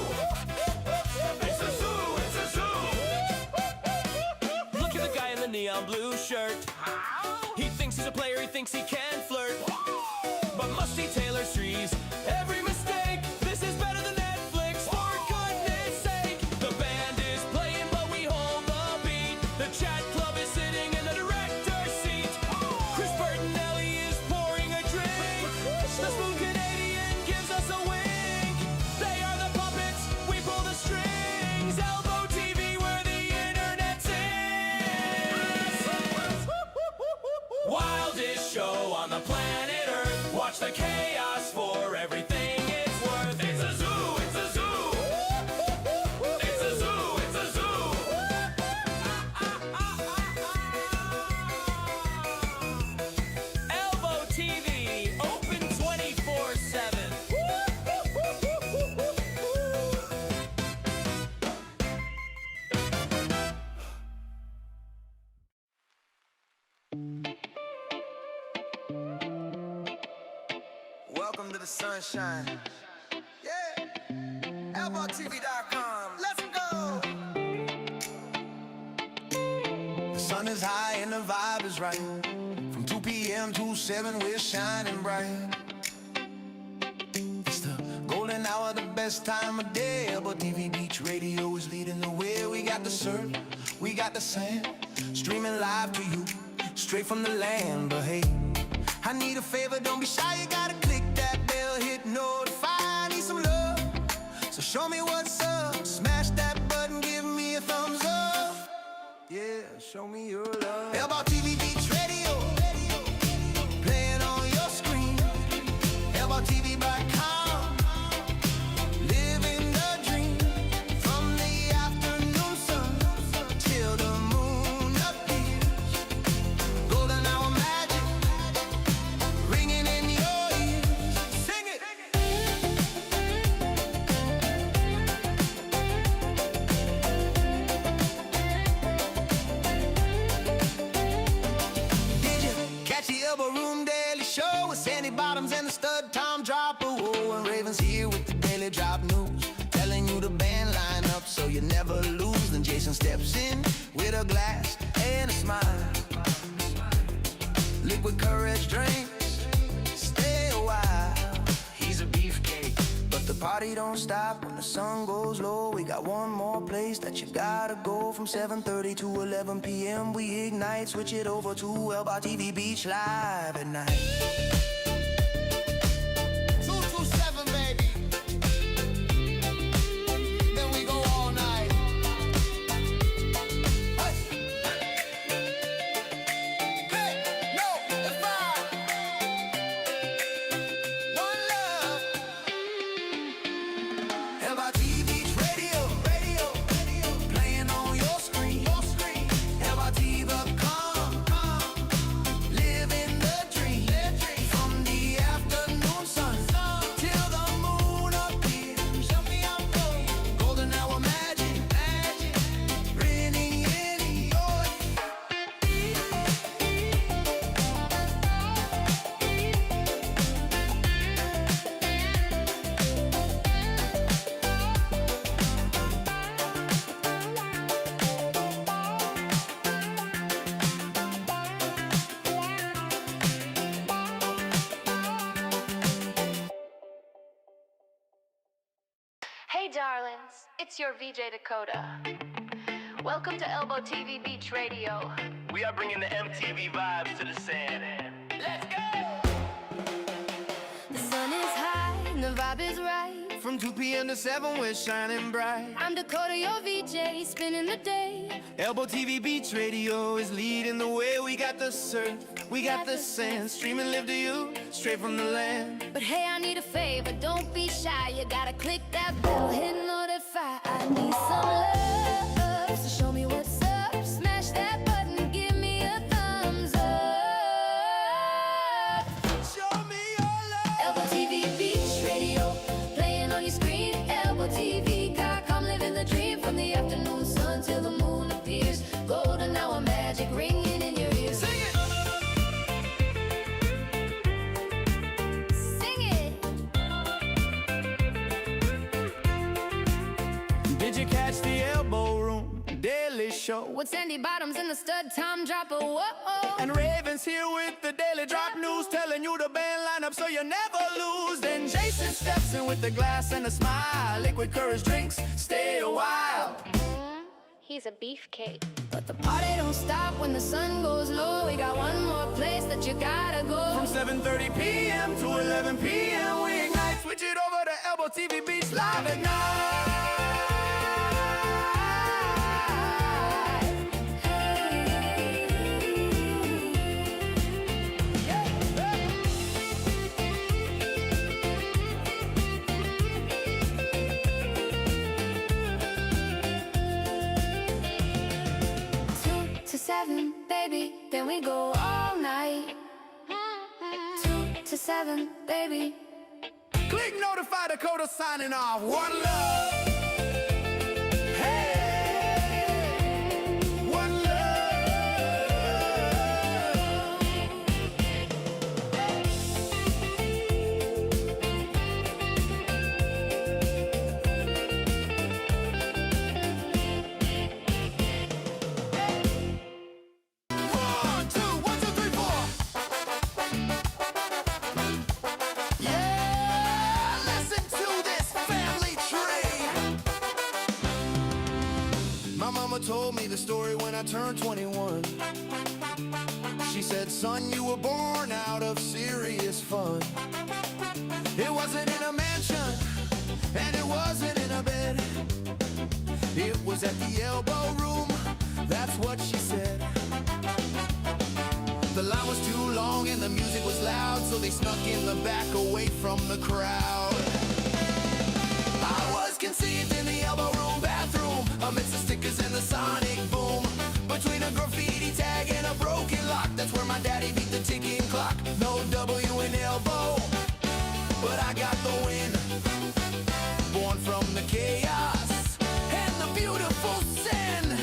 It's a zoo, it's a zoo. Look at the guy in the neon blue shirt. He thinks he's a player, he thinks he can flirt. But musty Taylor trees, every mistake. This is better than Netflix, for goodness sake. The band is playing, but we hold the beat. The chat club is sitting in the director's seat. Chris Bertinelli is pouring a drink. The smooth Canadian gives us a wink. They are the puppets, we pull the strings. Elbo TV, where the internet sings. Wildest show on the planet Earth. Watch the chaos for everything it's worth. It's a zoo, it's a zoo. It's a zoo, it's a zoo. Elbo TV, open 24/7. Welcome to the sunshine. Yeah. ElboTV.com. Let's go. The sun is high and the vibe is right. From 2 p.m. to 7, we're shining bright. It's the golden hour, the best time of day. Elbo TV Beach Radio is leading the way. We got the surf, we got the sand, streaming live to you, straight from the land. But hey, I need a favor, don't be shy, you gotta click that bell, hit notify, I need some love. So show me what's up, smash that button, give me a thumbs up. Yeah, show me your love. Elbo TV Beach Radio, playing on your screen. ElboTV.com, living the dream. From the afternoon sun till the moon appears. Golden hour magic ringing in your ears. Sing it. Did you catch the Elbo Room Daily Show with Sandy Bottoms and the stud Tom Dropper? Oh, and Raven's here with the daily drop news, telling you the band line up so you never lose. Then Jason steps in with a glass and a smile. Liquid courage drinks, stay a while. He's a beefcake, but the party don't stop when the sun goes low. We got one more place that you gotta go. From 7:30 to 11 p.m. we ignite. Switch it over to Elbo TV Beach Live at night. 227, baby. Then we go all night. Hey. Hey, no, it's fine. One love. Elbo TV Beach Radio, playing on your screen. ElboTV.com, living the dream. From the afternoon sun till the moon appears. Golden hour magic, ringing in your Hey darlings, it's your VJ Dakota. Welcome to Elbo TV Beach Radio. We are bringing the MTV vibes to the sand. Let's go! The sun is high and the vibe is right. From 2 p.m. to 7, we're shining bright. I'm Dakota, your VJ, spinning the day. Elbo TV Beach Radio is leading the way. We got the surf, we got the sand. Stream and live to you, straight from the land. But hey, I need a favor, don't be shy. You gotta click that bell, hit notify. I need some love, so show me what's up. Smash that button, give me a thumbs up. Show me your love. Elbo TV Beach Radio, playing on your screen. Elbo TV, come living the dream. From the afternoon sun till the moon appears. Golden hour magic ringing in your ears. Sing it. Sing it. Did you catch the Elbo Room Daily Show? With Sandy Bottoms and the stud Tom Dropper, whoa. And Raven's here with the Daily Drop News, telling you the band lineup so you never lose. Then Jason steps in with the glass and a smile. Liquid courage drinks, stay a while. He's a beefcake. But the party don't stop when the sun goes low. We got one more place that you gotta go. From 7:30 p.m. to 11 p.m. we ignite. Switch it over to Elbo TV Beach Live at night. To 7, baby, then we go all night. 2 to 7, baby. Click notify Dakota signing off. One love. Hey, one love. 1, 2, 1, 2, 3, 4. Yeah, listen to this family tree. My mama told me the story when I turned 21. She said, son, you were born out of serious fun. It wasn't in a mansion, and it wasn't in a bed. It was at the Elbo Room, that's what she said. The line was too long and the music was loud, so they snuck in the back away from the crowd. I was conceived in the Elbo Room bathroom, amidst the stickers and the sonic boom. Between a graffiti tag and a broken lock, that's where my daddy beat the ticking clock. No W in elbow, but I got the win. Born from the chaos and the beautiful sin.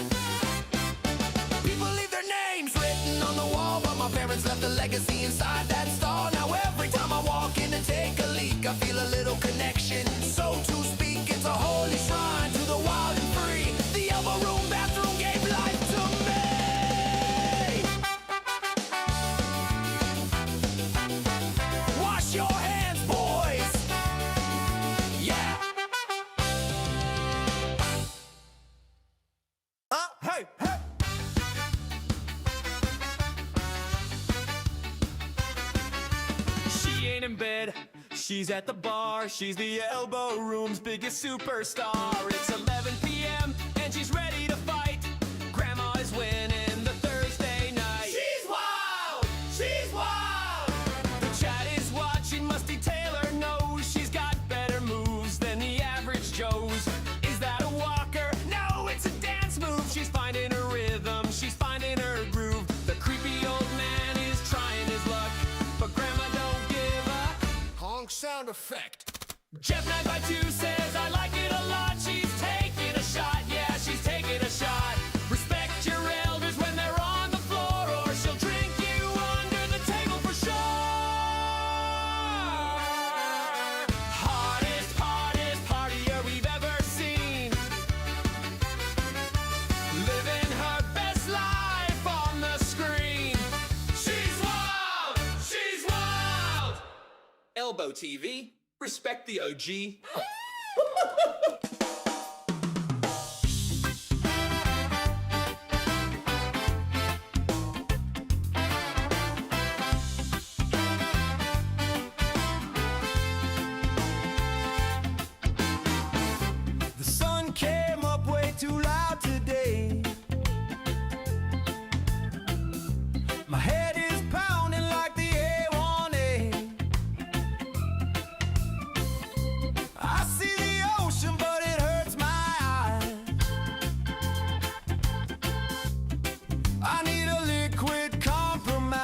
People leave their names written on the wall, but my parents left a legacy inside that stall. Now every time I walk in and take a leak, I feel a little connection. So to speak, it's a holy shrine to the wild and free. The Elbo Room bathroom gave life to me. Wash your hands, boys. Yeah. Hey, hey. She ain't in bed, she's at the bar. She's the Elbo Room's biggest superstar. It's 11 p.m. and she's ready to fight. Grandma is winning the Thursday night. She's wild. She's wild. The chat is watching, Musty Taylor knows she's got better moves than the average Joe's. Is that a walker? No, it's a dance move. She's finding her rhythm, she's finding her groove. The creepy old man is trying his luck, but Grandma don't give a Honk sound effect. Jeff 9x2 says I like it a lot. She's taking a shot, yeah, she's taking a shot. Respect your elders when they're on the floor, or she'll drink you under the table for sure. Hardest partier we've ever seen, living her best life on the screen. She's wild, she's wild. Elbo TV, respect the OG. I need a liquid compromise.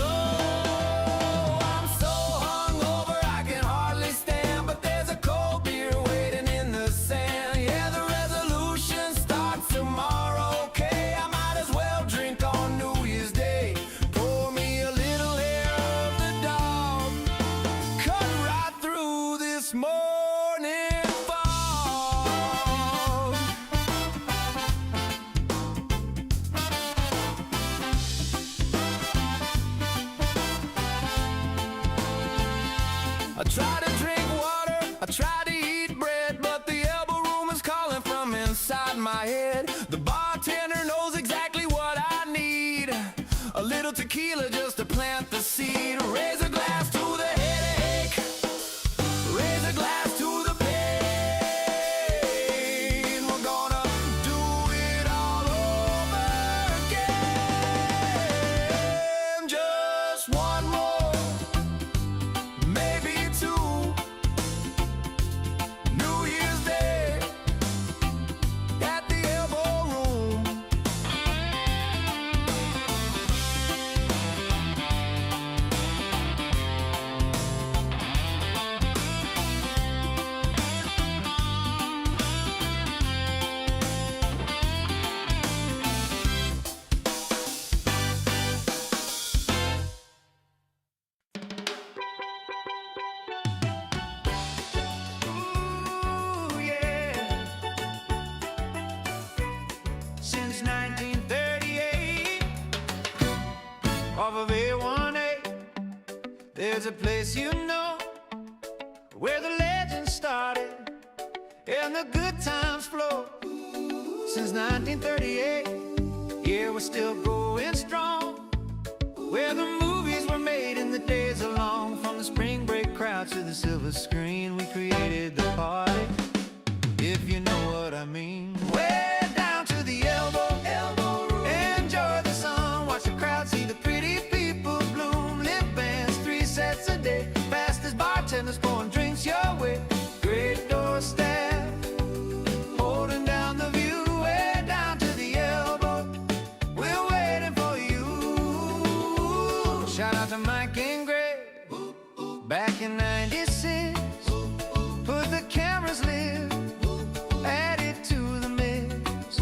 Oh, I'm so hungover I can hardly stand, but there's a cold beer waiting in the sand. Yeah, the resolution starts tomorrow. Okay, I might as well drink on New Year's Day. Pour me a little hair of the dog, cut right through this morning fog. I try to drink water, I try to eat bread, but the Elbo Room is calling from inside my head. The bartender knows exactly what I need. A little tequila just to plant the seed. Raise a glass to the headache, raise a glass to the pain. We're gonna do it all over again. Just one more, maybe two. New Year's Day at the Elbo Room. Ooh, yeah. Since 1938, off of A18, there's a place you know where the legend started and the good times flow. Since 1938, yeah, we're still going strong. Where the movies were made in the days along, from the spring break crowd to the silver screen, we created the party, if you know what I mean. Way down to the Elbo Room. Enjoy the sun, watch the crowd, see the pretty people bloom. Live bands, 3 sets a day, fast as bartenders pouring drinks your way. Great door staff, holding down the view. Way down to the Elbo, we're waiting for you. Shout out to Mike and Greg, back in '96. Put the cameras lit, added to the mix.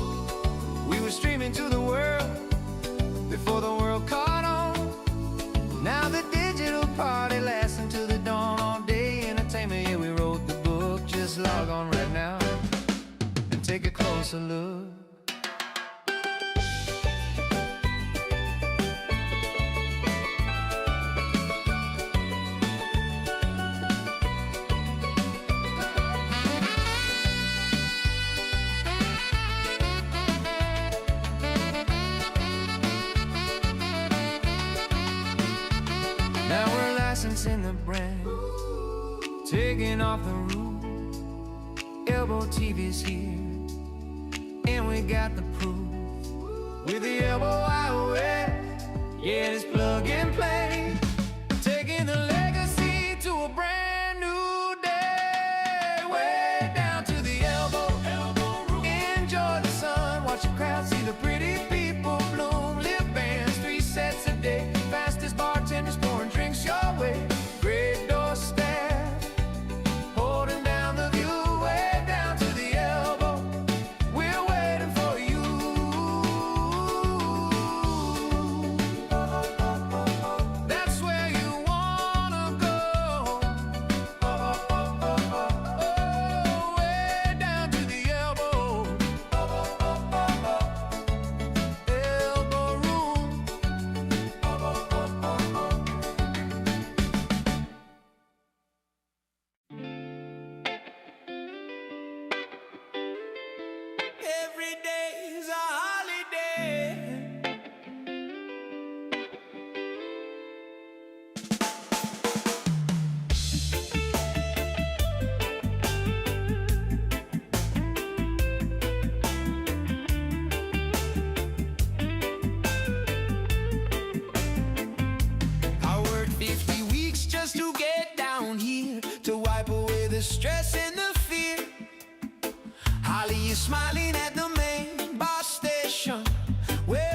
We were streaming to the world before the world caught on. Now the digital party lasts until the dawn. All day entertainment, yeah, we wrote the book. Just log on right now and take a closer look. Now we're licensing the brand, taking off the roof. Elbo TV's here, and we got the proof. With the Elbo iOS, yeah, it's plug and play. Taking the legacy to a brand new day. Way down to the Elbo Room. Enjoy the sun, watch the crowd, see the pretty people bloom. Live bands, 3 sets a day, fastest bartenders pouring drinks your way. Great door staff, holding down the view. Way down to the Elbo, we're waiting for you. That's where you wanna go. Oh, way down to the Elbo. Elbo Room. Every day's a holiday. I worked 50 weeks just to get down here, to wipe away the stress and the fear. Holly is smiling at the main bar station, where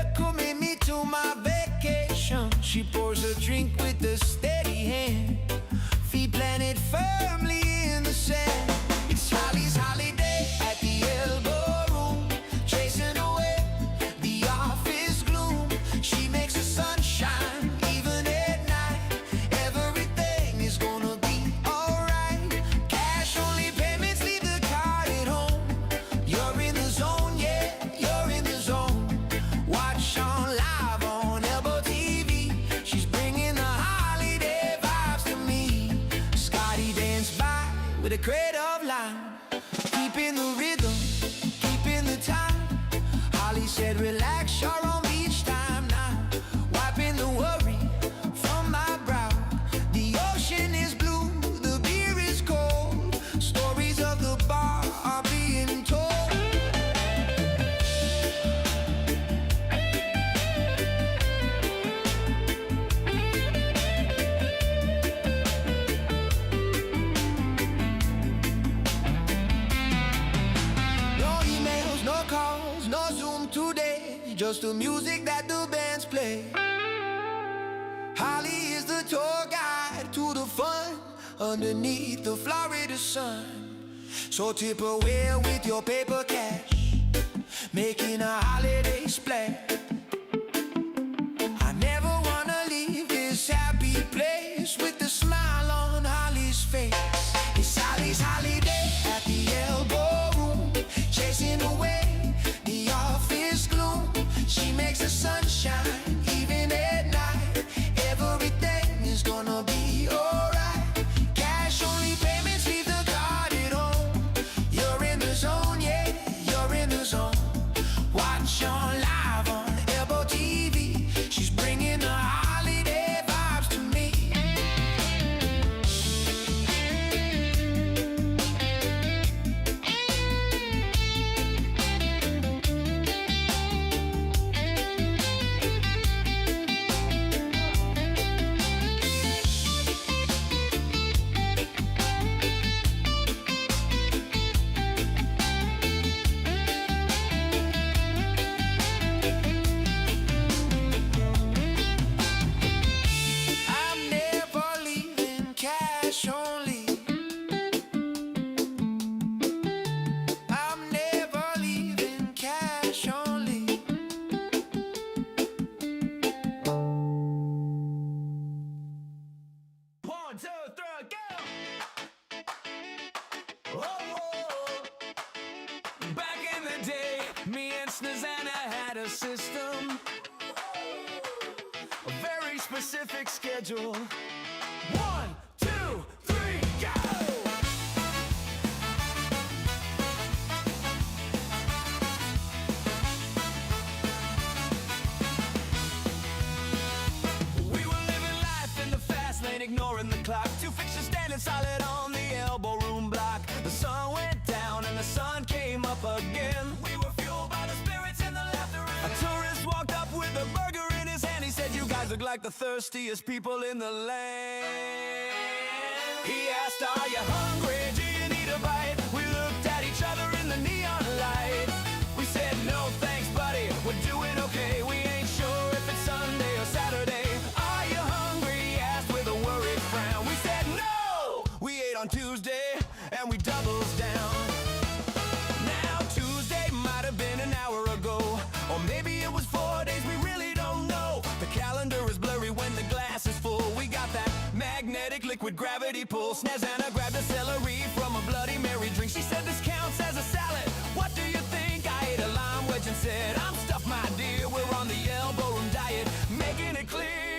said, relax your own each time now, wiping the worry from my brow. The ocean is blue, the beer is cold, stories of the bar are being told. No emails, no calls, no Zoom today, just the music that the bands play. Holly is the tour guide to the fun underneath the Florida sun. So tip away with your paper cash, making a holiday splash. I never wanna leave this happy place with the smile on Holly's face. It's Holly's holiday at the Elbo Room, chasing away the office gloom. She makes the sun shine even at night. Everything is gonna be alright. Cash only payments, leave the card at home. You're in the zone, yeah, you're in the zone. Watch on live on Elbo TV. She's bringing the holiday vibes to me. I'm never leaving cash only. I'm never leaving cash only. One, two, three, go! Oh, back in the day, me and Snazana had a system, a very specific schedule. One, two, three, go! We were living life in the fast lane, ignoring the clock. Two fixtures standing solid on the Elbo Room block. The sun went down and the sun came up again. We were fueled by the spirits and the laughter. A tourist walked up with a burger in his hand. He said, "You guys look like the thirstiest people in the land." He asked, "Are you hungry? Do you need a bite?" We looked at each other in the neon light. We said, "No thanks, buddy, we're doing okay. We ain't sure if it's Sunday or Saturday." "Are you hungry?" he asked with a worried frown. We said, "No, we ate on Tuesday," and we doubles down. Now Tuesday might have been an hour ago, or maybe it was 4 days, we really don't know. The calendar is blurry when the glass is full. We got that magnetic liquid gravity pull. Snazana grabbed a celery from a Bloody Mary drink. She said, "This counts as a salad. What do you think?" I ate a lime wedge and said, "I'm stuffed, my dear. We're on the Elbo Room diet, making it clear.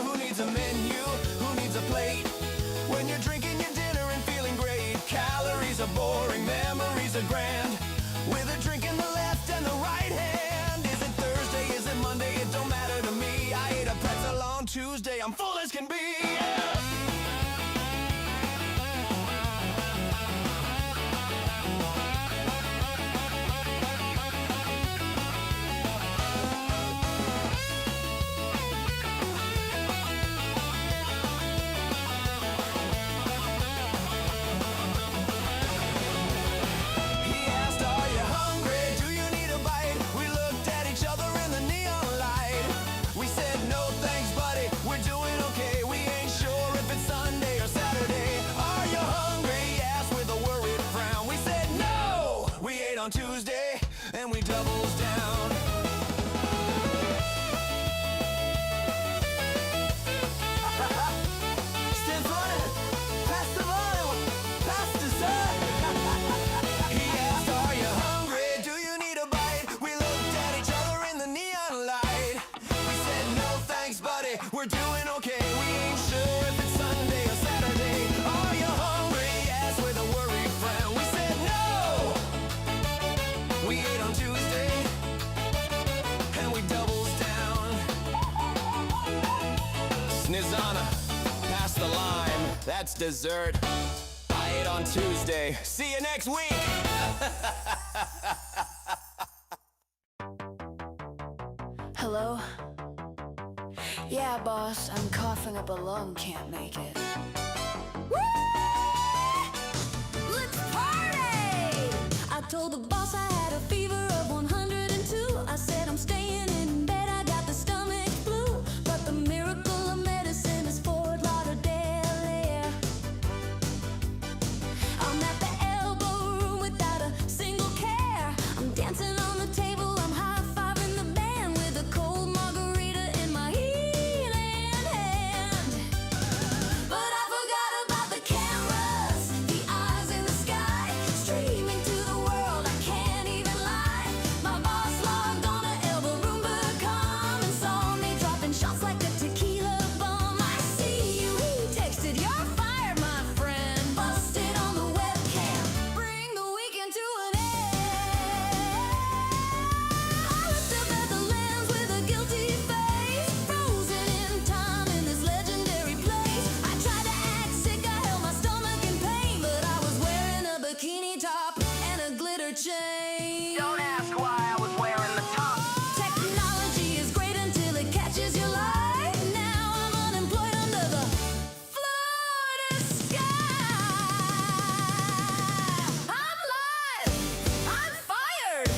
Who needs a menu? Who needs a plate? When you're drinking your dinner and feeling great. Calories are boring, memories are grand. With a drink in the left and the right hand. Is it Thursday? Is it Monday? It don't matter to me. I ate a pretzel on Tuesday. I'm full as can be." Yeah. He asked, "Are you hungry? Do you need a bite?" We looked at each other in the neon light. We said, "No thanks, buddy, we're doing okay. We ain't sure if it's Sunday or Saturday." "Are you hungry?" he asked with a worried frown. We said, "No, we ate on Tuesday," and we doubles down. Stand for it. Pass the volume. Pass dessert. He asked, "Are you hungry? Do you need a bite?" We looked at each other in the neon light. We said, "No thanks, buddy, we're doing okay. We ain't sure if it's Sunday or Saturday." "Are you hungry?" he asked with a worried frown. We said, "No, we Nizana, pass the lime, that's dessert. I ate on Tuesday. See you next week! Hello? Yeah, boss, I'm coughing up a lung, can't make it. Let's party! I told the boss I had a fever of 102. I said I'm staying in bed, I got the stomach flu. But the miracle of medicine is Fort Lauderdale air. I'm at the Elbo Room without a single care. I'm dancing on the table, I'm high-fiving the band with a cold margarita in my healing hand. But I forgot about the cameras, the eyes in the sky, streaming to the world, I can't even lie. My boss logged on to elbowroom.com and saw me dropping shots like a tequila bomb. I see you, he texted, you're fired, my friend. Busted on the webcam, bring the weekend to an end. I looked up at the lens with a guilty face, frozen in time in this legendary place. I tried to act sick, I held my stomach in pain, but I was wearing a bikini top and a glitter chain. Don't ask why I was wearing the top. Technology is great until it catches your light. Now I'm unemployed under the Florida sky. I'm live, I'm fired,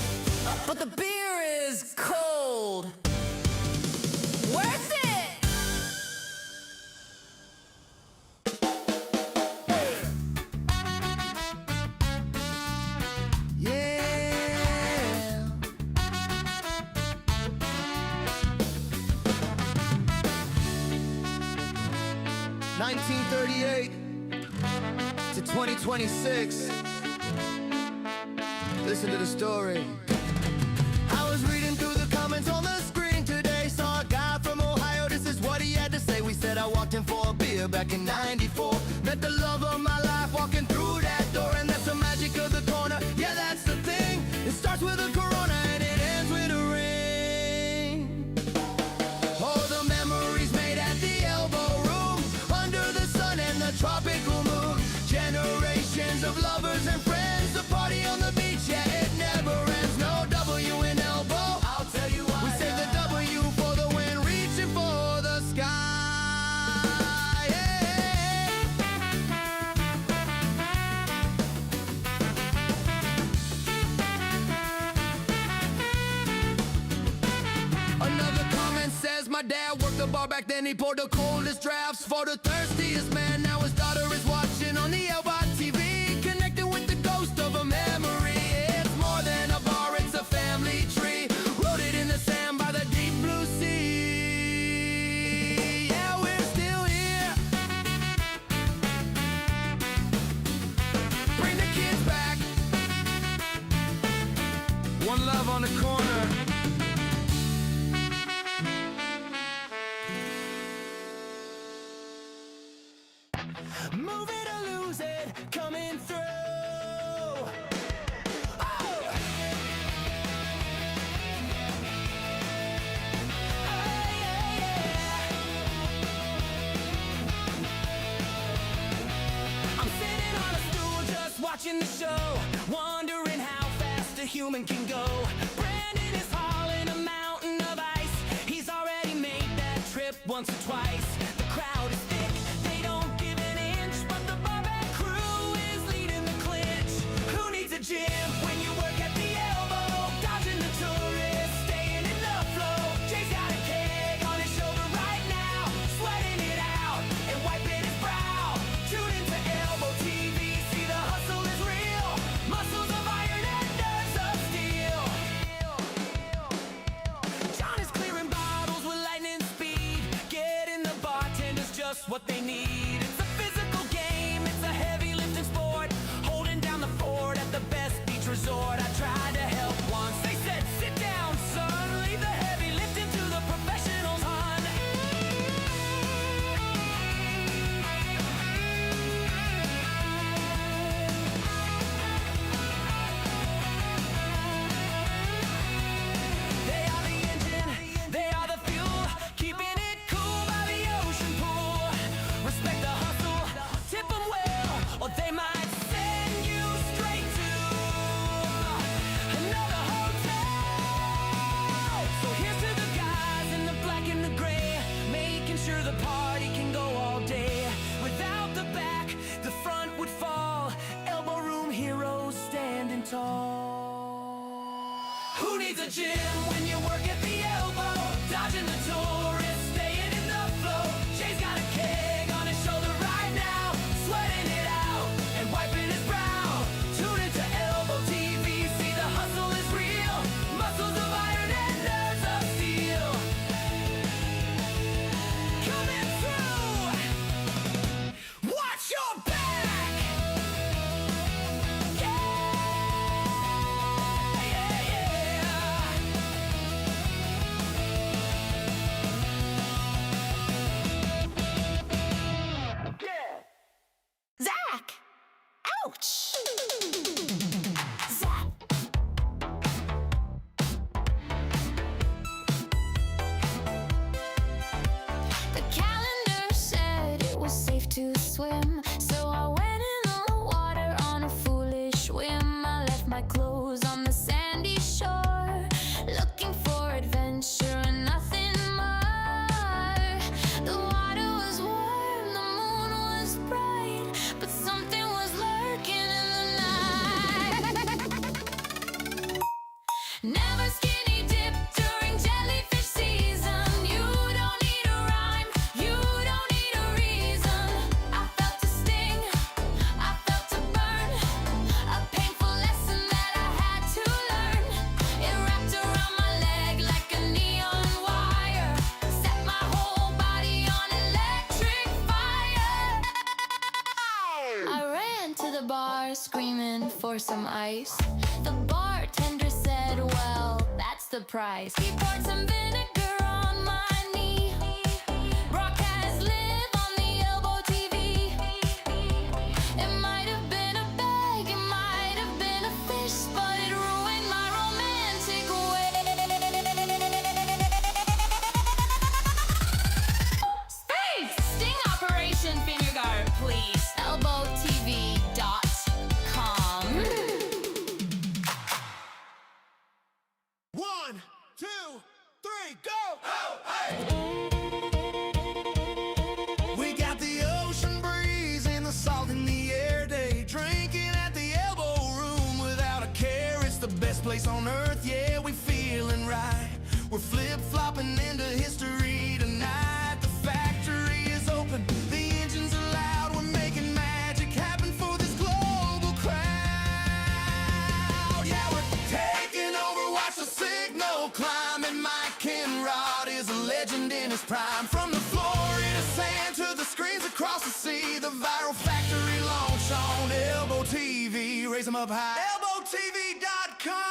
but the beer is cold. Worth it! Yeah. 1938 to 2026. Listen to the story. I was reading through the comments on the screen today. Saw a guy from Ohio, this is what he had to say. We said I walked in for a beer back in '94. Met the love of my life walking through that door. And that's the magic of the corner, yeah, that's the thing. It starts with a Corona and it ends with a ring. All the memories made at the Elbo Room, under the sun and the tropical moon. Generations of lovers and friends, the party on the beach, yeah, it never ends. No W in elbow, I'll tell you why. We say the W for the win, reaching for the sky. Yeah. Another comment says my dad worked the bar back then. He poured the coldest drafts for the thirstiest man. Now his daughter is watching on the Elbo TV, connecting with the ghost of a memory. It's more than a bar, it's a family tree, rooted in the sand by the deep blue sea. Yeah, we're still here. Bring the kids back. One love on the corner. Move it or lose it, coming through. I'm sitting on a stool just watching the show, wondering how fast a human can go. Brandon is hauling a mountain of ice. He's already made that trip once or twice. The crowd is thick, they don't give an inch, but the barback crew is leading the clinch. Who needs a gym when you work at the Elbow? Dodging the tourists, staying in the flow. Jay's got a keg on his shoulder right now, sweating it out and wiping his brow. Tune into Elbo TV, see the hustle is real. Muscles of iron and nerves of steel. John is clearing bottles with lightning speed, getting the bartenders just what they need. It's a physical game, it's a heavy lifting sport, holding down the fort at the best beach resort. I tried to help once, they said sit down son, leave the heavy lifting to the professionals, hon. They are the engine, they are the fuel, keeping it cool by the ocean pool. Who needs a gym when you work at the elbow? Dodging the tourists, staying in the flow. Jay's got a keg on his shoulder right now, sweating it out and wiping his brow. Tune into Elbo TV, see the hustle is real. Muscles of iron and nerves of steel. Coming through. Watch your back. Zach! Ouch! Zach! The calendar said it was safe to swim, so I went in the water on a foolish whim. I left my clothes on the sandy shore, looking for adventure and nothing more. The water was warm, the moon was bright, but something was lurking in the night. Never skinny dip during jellyfish season. You don't need a rhyme, you don't need a reason. I felt a sting, I felt a burn, a painful lesson that I had to learn. It wrapped around my leg like a neon wire, set my whole body on electric fire. I ran to the bar screaming for some ice. The bartender said, well, that's the price. He poured some vinegar on my knee. Broadcast live on the Elbo TV. It might have been a bag, it might have been a fish, but it ruined my romantic way. Space! Sting operation finger guard, please. ElboTV.com. 1, 2, 3, go! We got the ocean breeze and the salt in the air day. Drinking at the Elbo Room without a care. It's the best place on earth, yeah, we feeling right. We're flip-flopping into history tonight. The factory is open, the engines are loud. We're making magic happen for this global crowd. Yeah, we're taking over, watch the signal climb. And Mike Kenrod is a legend in his prime. From the Florida sand to the screens across the sea, the viral factory launch on Elbo TV. Raise them up high. ElboTV.com.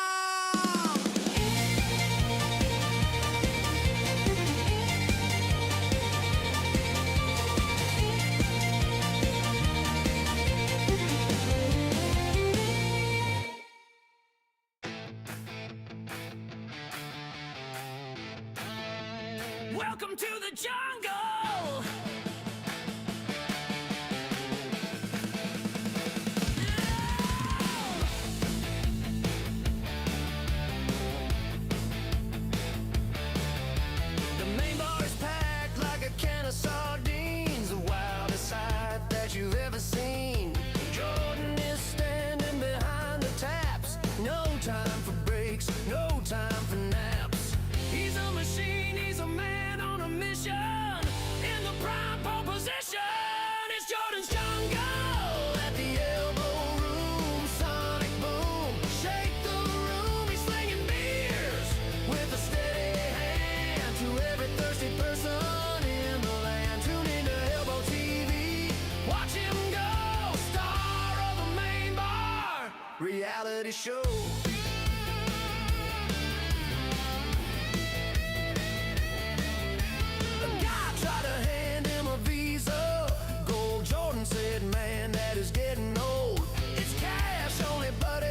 Welcome to the jungle. The main bar is packed like a can of sardines, the wildest sight that you've ever seen. Jordan is standing behind the taps. No time for breaks, no time for naps. He's a machine, he's a man on a mission. In the prime pole position, it's Jordan's jungle. At the Elbo Room, sonic boom, shake the room. He's slinging beers with a steady hand to every thirsty person in the land. Tune into Elbo TV, watch him go, star of the main bar reality show. The guy tried to hand him a visa. Gold Jordan said, man, that is getting old. It's cash only, buddy,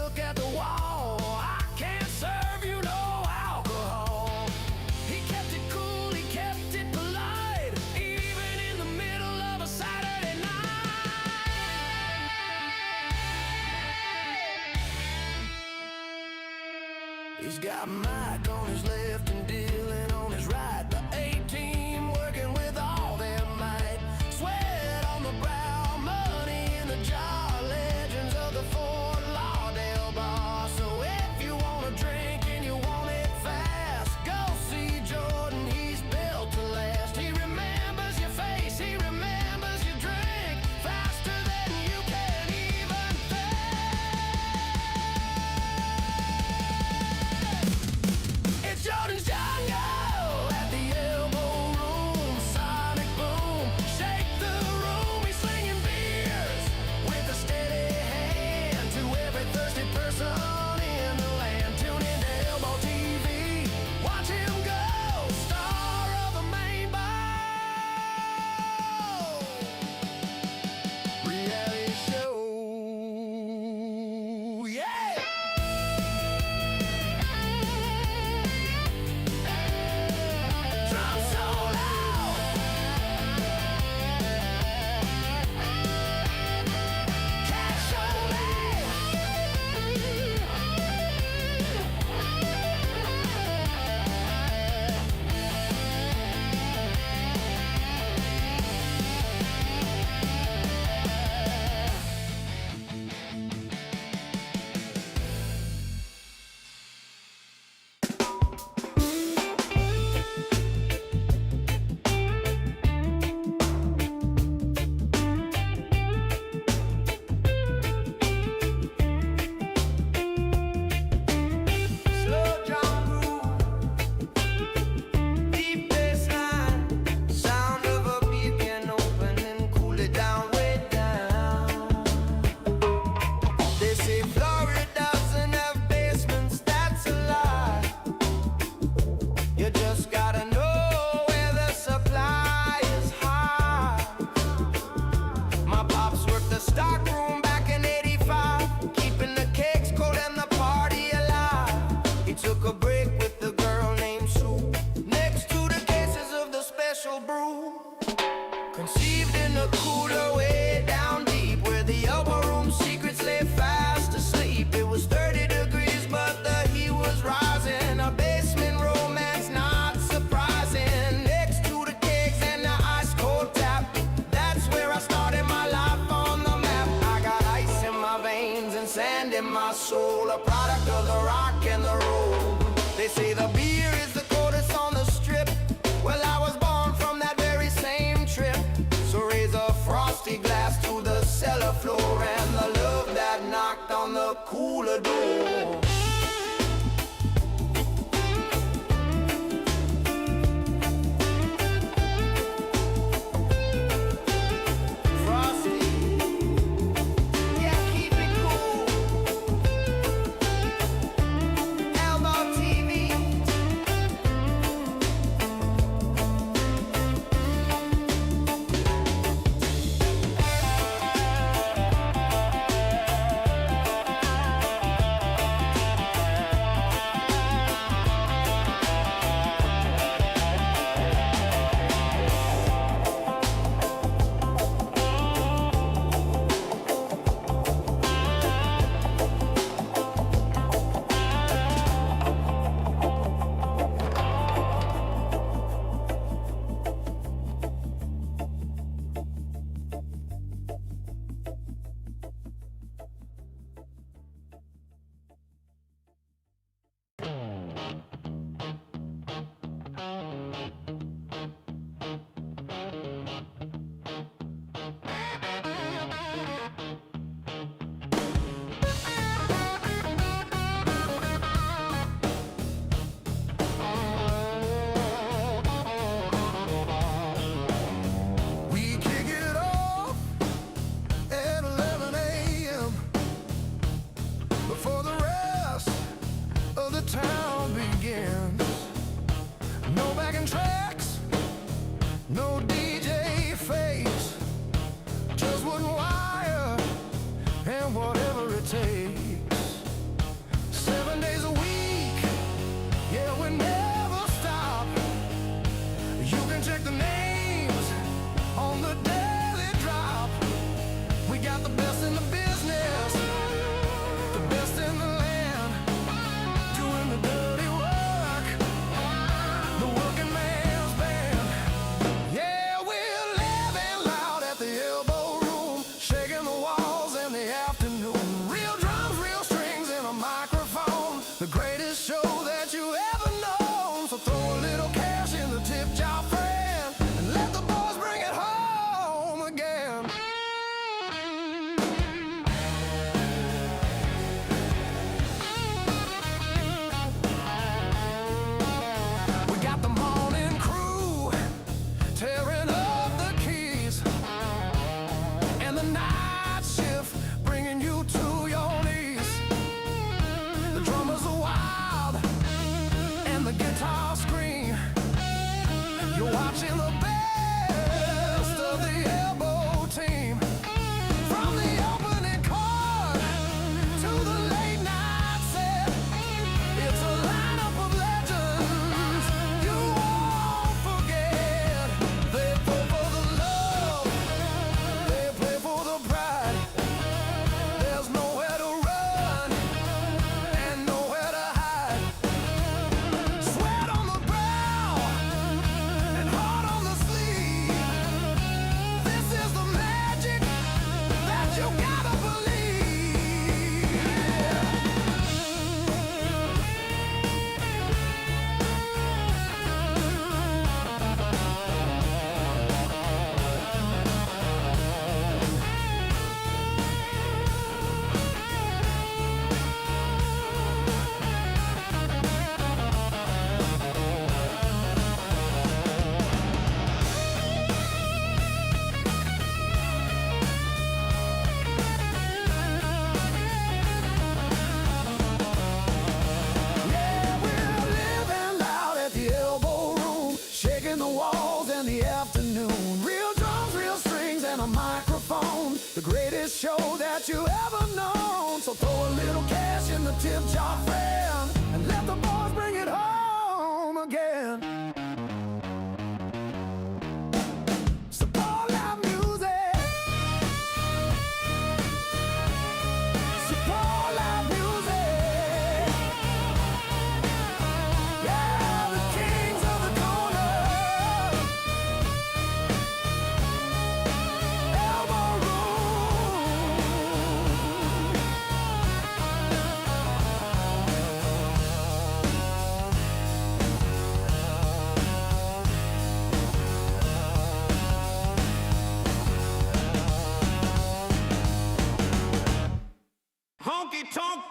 look at the wall. I can't serve you no alcohol. He kept it cool, he kept it polite, even in the middle of a Saturday night. He's got Mike on his left and Dylan on his right. The A-team working with all their might. Sweat on the brow, money in the jar. Legends of the Fort Lauderdale bar. So if you wanna drink, soul, a product of the rock and the roll. They say the beer is the coldest on the strip. Well, I was born from that very same trip. So raise a frosty glass to the cellar floor and the love that knocked on the cooler door. Show that you ever known. So throw a little cash in the tip jar, friend, and let the boys bring it home again. Support live music. Support live music. Yeah, the kings of the corner. Elbo Room.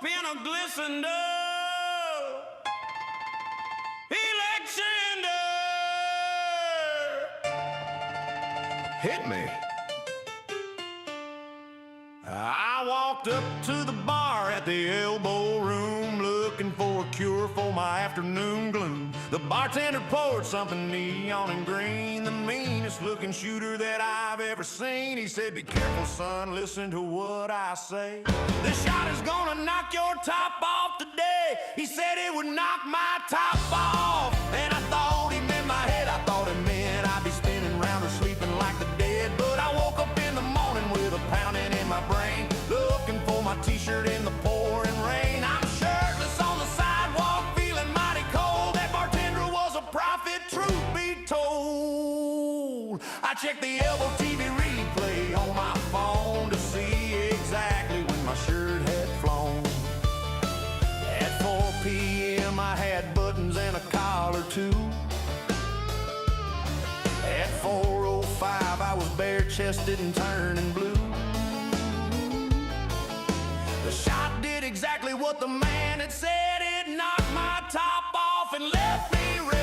pin of glisten dull. Election day. Hit me. I walked up to the bar at the Elbo Room, looking for a cure for my afternoon gloom. The bartender poured something neon and green, the meanest looking shooter that I've ever seen. He said, "Be careful, son, listen to what I say. This shot is gonna knock your top off today." He said it would knock my top off, and I thought he meant my head. I thought it meant I'd be spinning round or sleeping like the dead. But I woke up in the morning with a pounding in my brain, looking for my t-shirt in the pouring rain. I'm shirtless on the sidewalk, feeling mighty cold. That bartender was a prophet, truth be told. I checked the Elbo TV replay on my phone to see exactly when my shirt had flown. At 4 p.m. I had buttons and a collar too. At 4:05 I was bare-chested and turning blue. The shot did exactly what the man had said. It knocked my top off and left me red.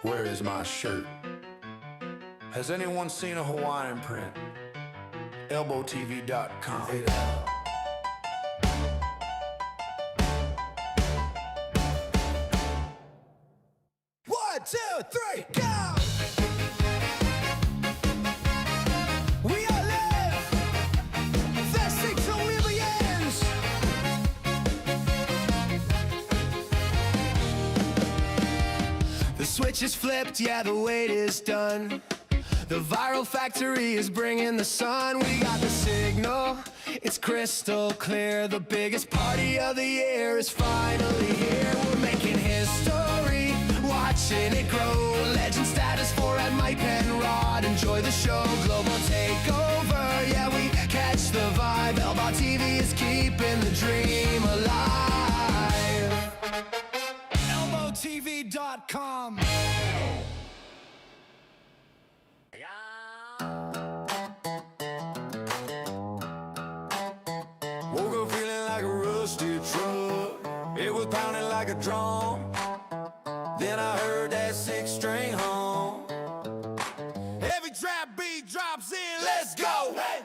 Where is my shirt? Has anyone seen a Hawaiian print? ElboTV.com. One, two, three, go! We all live! Festing till we begins! The switch is flipped, yeah, the wait is done. The viral factory is bringing the sun. We got the signal, it's crystal clear. The biggest party of the year is finally here. We're making history, watching it grow. Legend status for at Mike Penrod. Enjoy the show, global takeover. Yeah, we catch the vibe. Elbo TV is keeping the dream alive. ElboTV.com. Woke up feeling like a rusty truck. It was pounding like a drum. Then I heard that 6-string hum. Every trap beat drops in. Let's go. Hey.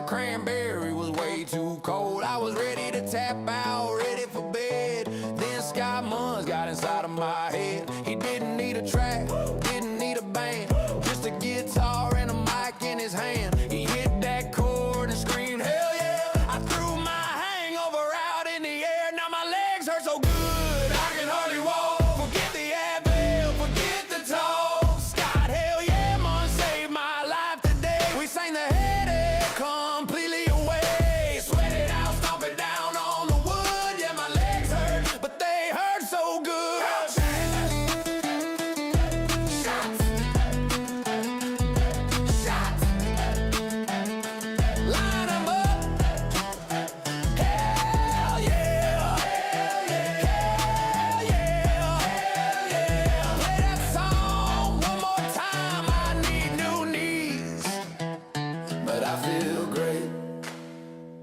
Cranberry was way too cold. I was ready to tap out, ready for bed. Then Scott Munns got inside of my head. He didn't need a track, didn't need a band, just a guitar and a mic in his hand. He hit that chord and screamed, hell yeah. I threw my hangover out in the air. Now my legs hurt so good I can hardly walk. Forget the Advil, forget the talk. Scott, hell yeah, Munns saved my life today. We sang the headache completely away. Sweat it out, stomp it down on the wood. Yeah, my legs hurt, but they hurt so good. Shots. Shots. Line them up. Hell yeah. Hell yeah. Hell yeah. Hell yeah. Play that song one more time. I need new knees, but I feel great.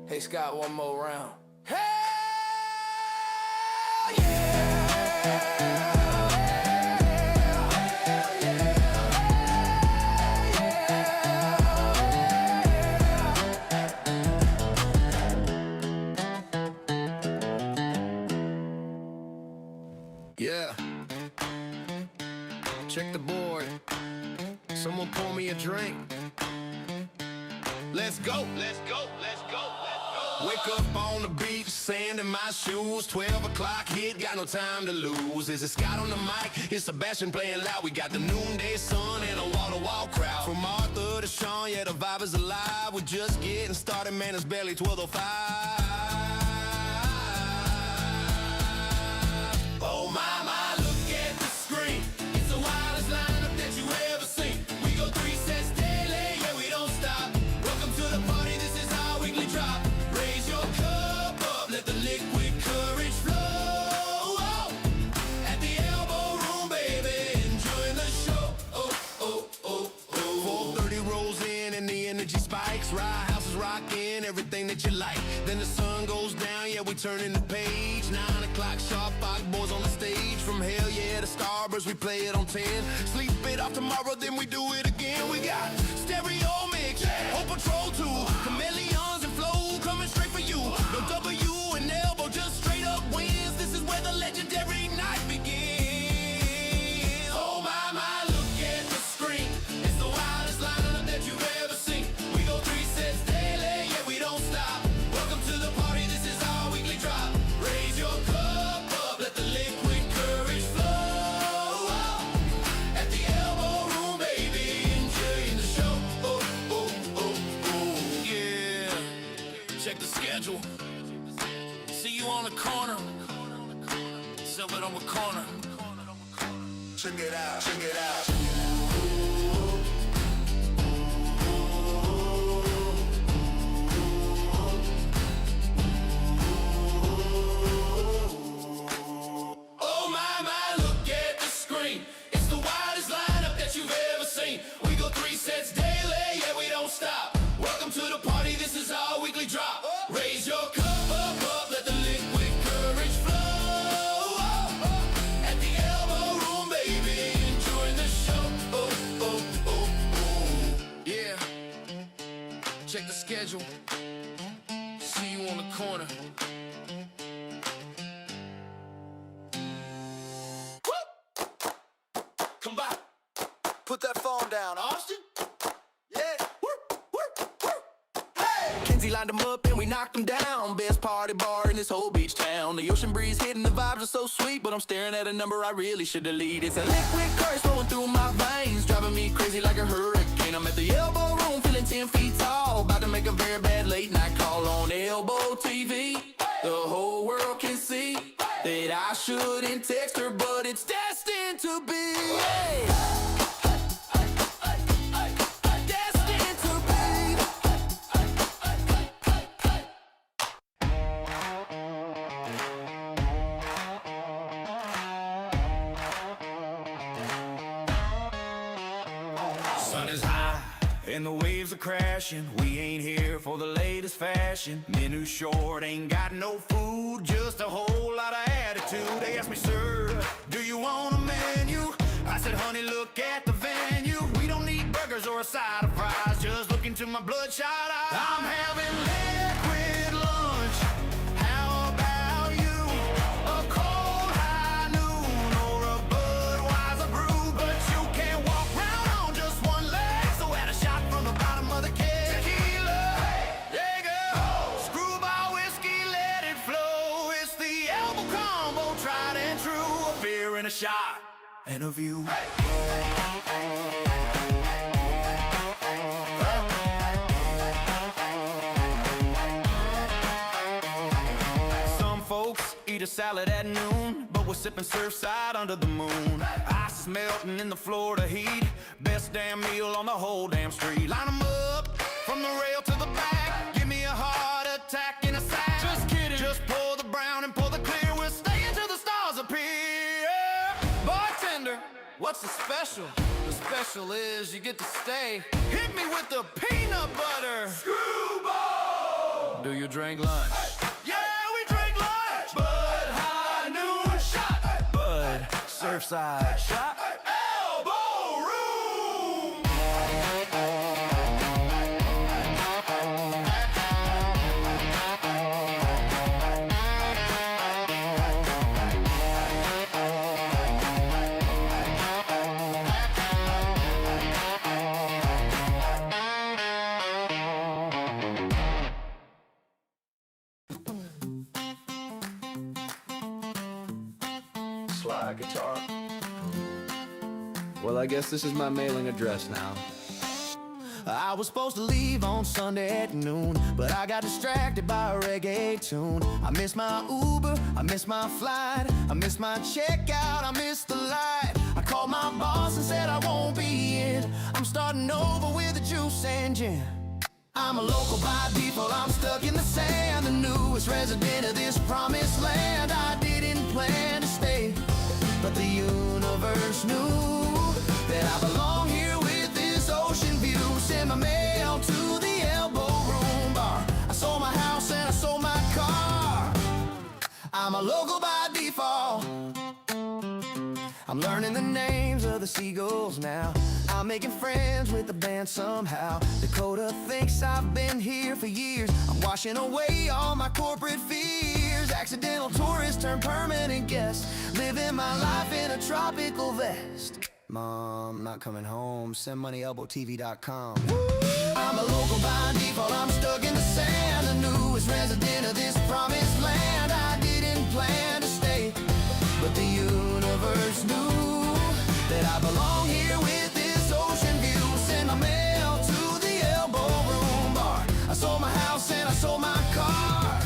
Hey Scott, one more round. Hell yeah! Yeah. Check the board. Someone pour me a drink. Let's go, let's go, let's go, let's go. Wake up on the beach, sand in my shoes. 12 o'clock hit, got no time to lose. Is it Scott on the mic? It's Sebastian playing loud. We got the noonday sun and a water a wild crowd. From Arthur to Sean, yeah, the vibe is alive. We're just getting started, man, it's barely 12:05. Oh my, look at the screen. It's the wildest lineup that you ever seen. We go 3 sets daily, yeah, we don't stop. Welcome to the party, this is our weekly drop. Raise your cup up, let the liquid courage flow. At the Elbo Room, baby, enjoying the show. 4:30 rolls in and the energy spikes. Ride house is rocking, everything that you like. Then the sun goes down, yeah, we turning the page. 9 o'clock sharp, 5 boys on the stage. From hell yeah to Starburst, we play it on 10. Sleep it off tomorrow, then we do it again. We got stereo mix, Hope Patrol 2, chameleons and flow coming straight for you. No W and elbow, just straight up wins. This is where the legendary night begins. Oh my, look at the screen. It's the wildest lineup that you've ever seen. We go 3 sets daily, yeah, we don't stop. Welcome to the party, this is our weekly drop. Raise your cup up, let the liquid courage flow. At the Elbo Room, baby, enjoying the show. Yeah. Check the schedule. See you on the corner. Silver on the corner. Check it out, check it out. Oh my, look at the screen. It's the wildest lineup that you've ever seen. We go 3 sets daily, yeah, we don't stop. Welcome to the party, this is our weekly drop. Raise your cup up, let the liquid courage flow. At the Elbo Room, baby, enjoying the show. Yeah. Check the schedule. See you on the corner. Come by. Put that phone down, Austin. Yeah. Kenzie lined them up and we knocked them down. Best party bar in this whole beach town. The ocean breeze hitting the vibes are so sweet, but I'm staring at a number I really should delete. It's a liquid current flowing through my veins, driving me crazy like a hurricane. I'm at the Elbo Room, feeling 10 feet tall, about to make a very bad late night call on Elbo TV. The whole world can see that I shouldn't text her, but it's destined to be. Destined to be. Sun is high and the waves are crashing. We ain't here for the latest fashion. Men who short ain't got no food, just a whole lot of attitude. They asked me, sir, do you want a menu? I said, honey, look at the venue. We don't need burgers or a side of fries, just look into my bloodshot eyes. I'm having liquid lunch. How about you? A cold high noon or a Budweiser brew, but you can't walk round on just one leg, so add a shot from the bottom of the keg. Tequila, Jaeger, screwball whiskey, let it flow. It's the Elbo combo, tried and true. A beer and a shot and a view. Some folks eat a salad at noon, but we're sipping surfside under the moon. Ice is melting in the Florida heat. Best damn meal on the whole damn street. Line 'em up from the rail to the back. Give me a heart attack in a sack. Just kidding. Just pour the brown and pour the clear. We're staying till the stars appear. Bartender, what's the special? The special is you get to stay. Hit me with the peanut butter. Screwball! Do you drink lunch? Yeah, we drink lunch. Bud high noon shot. Bud surfside shot. Elbo Room. Slide guitar. Well, I guess this is my mailing address now. I was supposed to leave on Sunday at noon, but I got distracted by a reggae tune. I missed my Uber, I missed my flight, I missed my checkout, I missed the light. I called my boss and said I won't be in. I'm starting over with a juice and gin. I'm a local by default, I'm stuck in the sand, the newest resident of this promised land. I didn't plan to stay, but the universe knew that I belong here with this ocean view. Send my mail to the Elbo Room bar. I sold my house and I sold my car. I'm a local by default. I'm learning the names of the seagulls now. I'm making friends with the band somehow. Dakota thinks I've been here for years. I'm washing away all my corporate fears. Accidental tourist turned permanent guest, living my life in a tropical vest. Mom, not coming home. Send money, elbotv.com. I'm a local by default, I'm stuck in the sand, the newest resident of this promised land. I didn't plan to stay, but the universe knew that I belong here with this ocean view. Send my mail to the Elbo Room bar. I sold my house and I sold my car.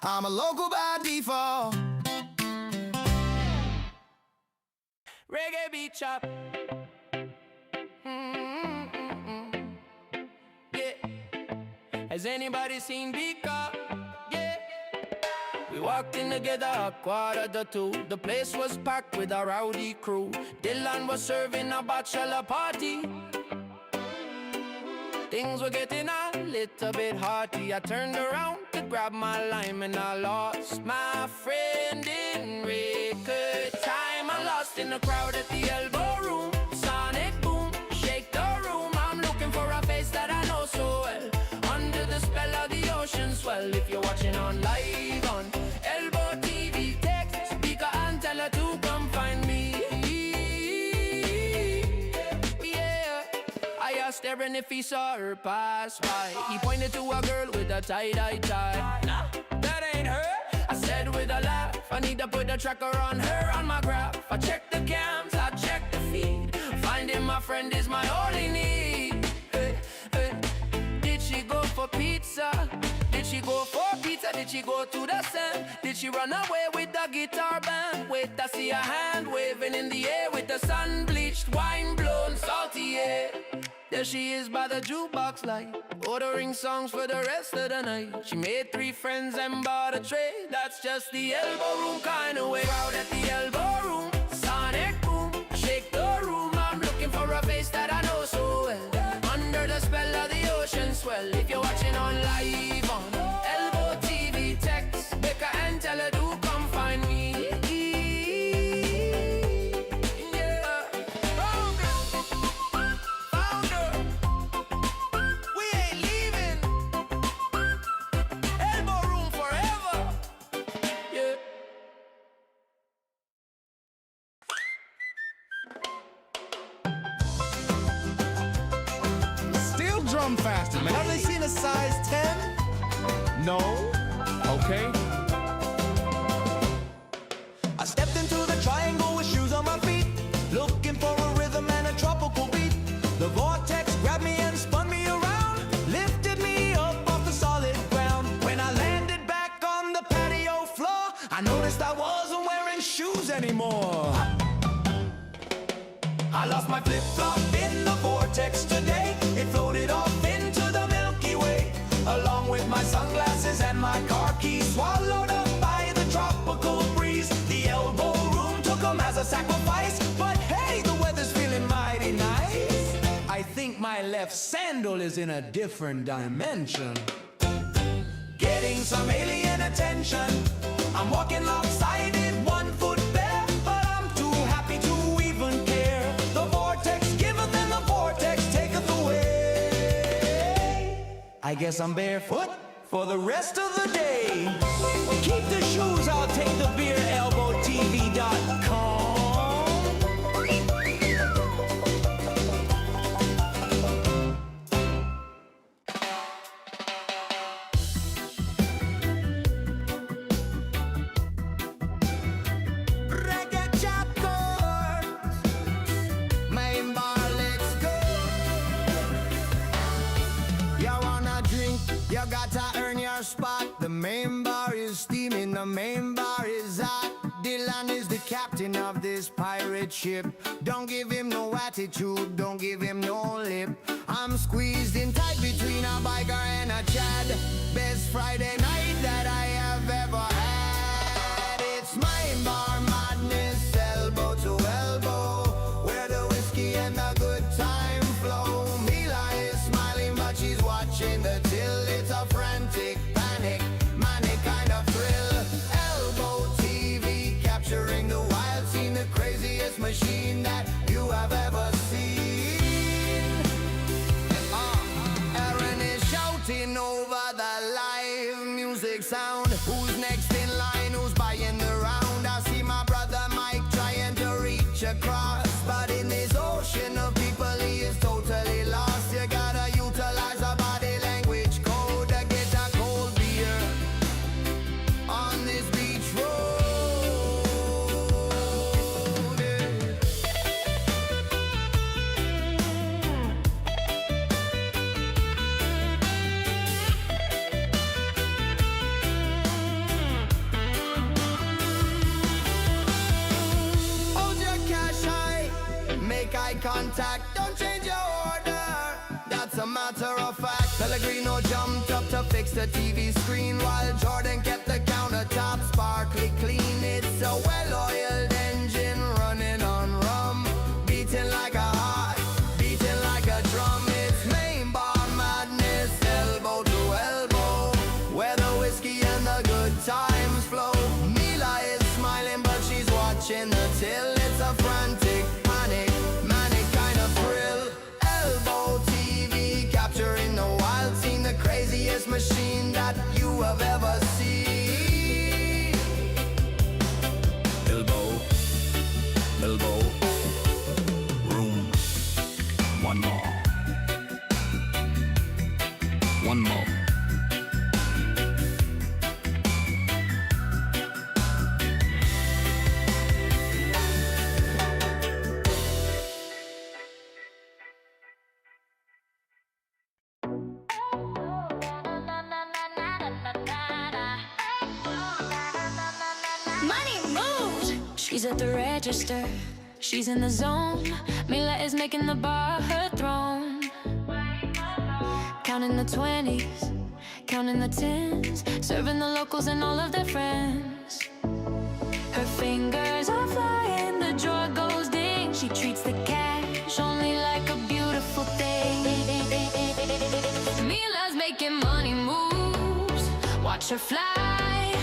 I'm a local by default. Reggae beat chop. Yeah. Has anybody seen Bika? Yeah. We walked in together at 1:45. The place was packed with a rowdy crew. Dylan was serving a bachelor party. Things were getting a little bit hearty. I turned around to grab my lime and I lost my friend in record time. I lost in the crowd at the Elbo Room. Sonic boom, shake the room. I'm looking for a face that I know so well. Under the spell of the ocean swell. If you're watching on live on Elbo TV, text, speaker and tell her to come find me. I asked Aaron if he saw her pass by. He pointed to a girl with a tie-dye tie. Nah, that ain't her. I said with a laugh, I need to put a tracker on her on my graph. I checked the cams, I checked the feed. Finding my friend is my only need. Hey, hey. Did she go for pizza? Did she go for pizza? Did she go to the sand? Did she run away with the guitar band? Wait, I see a hand waving in the air with the sun-bleached, wine-blown, salty air. There she is by the jukebox light, ordering songs for the rest of the night. She made 3 friends and bought a tray. That's just the Elbo Room kind of way. Out at the Elbo Room, sonic boom, shake the room. I'm looking for a face that I know so well. Under the spell of the ocean swell. If you're watching on live on Elbo TV, text Becca and tell her to come find me. Faster, man. Have they seen a size 10? No. Okay. I stepped into the triangle with shoes on my feet, looking for a rhythm and a tropical beat. The vortex grabbed me and spun me around, lifted me up off the solid ground. When I landed back on the patio floor, I noticed I wasn't wearing shoes anymore. I lost my flip-flop in the vortex today. It floated off into the Milky Way, along with my sunglasses and my car keys, swallowed up by the tropical breeze. The Elbo Room took them as a sacrifice, but hey, the weather's feeling mighty nice. I think my left sandal is in a different dimension, getting some alien attention. I'm walking lopsided, 1 foot bare, but I'm too happy to even care. The vortex giveth and the vortex taketh away. I guess I'm barefoot for the rest of the day. Keep the shoes, I'll take the beer, elbotv.com. gotta earn your spot. The main bar is steaming, the main bar is hot. Dylan is the captain of this pirate ship. Don't give him no attitude, don't give him no lip. I'm squeezed in tight between a biker and a Chad. Best Friday night that I have ever had. It's main bar madness, elbow to elbow, where the whiskey and the good time flow. Mila is smiling but she's watching the till. It's a frantic panic, manic kind of thrill. Elbow TV capturing the wild scene, the craziest machine that you have ever seen. Aaron is shouting over the live music sound. Who's next in line? Who's buying the round? I see my brother Mike trying to reach across, but in this ocean of people he is totally lost. You gotta utilize a body language code to get a cold beer on this beach road. Hold your cash high, make eye contact, don't change your order. That's a matter of fact. Pellegrino jumped up to fix the TV screen while Jordan kept the countertop sparkly clean. It's a well-oiled engine running on rum, beating like a heart, beating like a drum. It's main bar madness, elbow to elbow, where the whiskey and the good times flow. Mila is smiling but she's watching the till. It's a frantic panic, manic kind of thrill. Elbow TV capturing the wild scene, the craziest machine that you have ever seen. Elbow, elbow, room. One more. One more. Money moves. She's at the register. She's in the zone. Mila is making the bar her throne. Counting the 20s, counting the 10s, serving the locals and all of their friends. Her fingers are flying, the drawer goes ding. She treats the cash only like a beautiful thing. Mila's making money moves. Watch her fly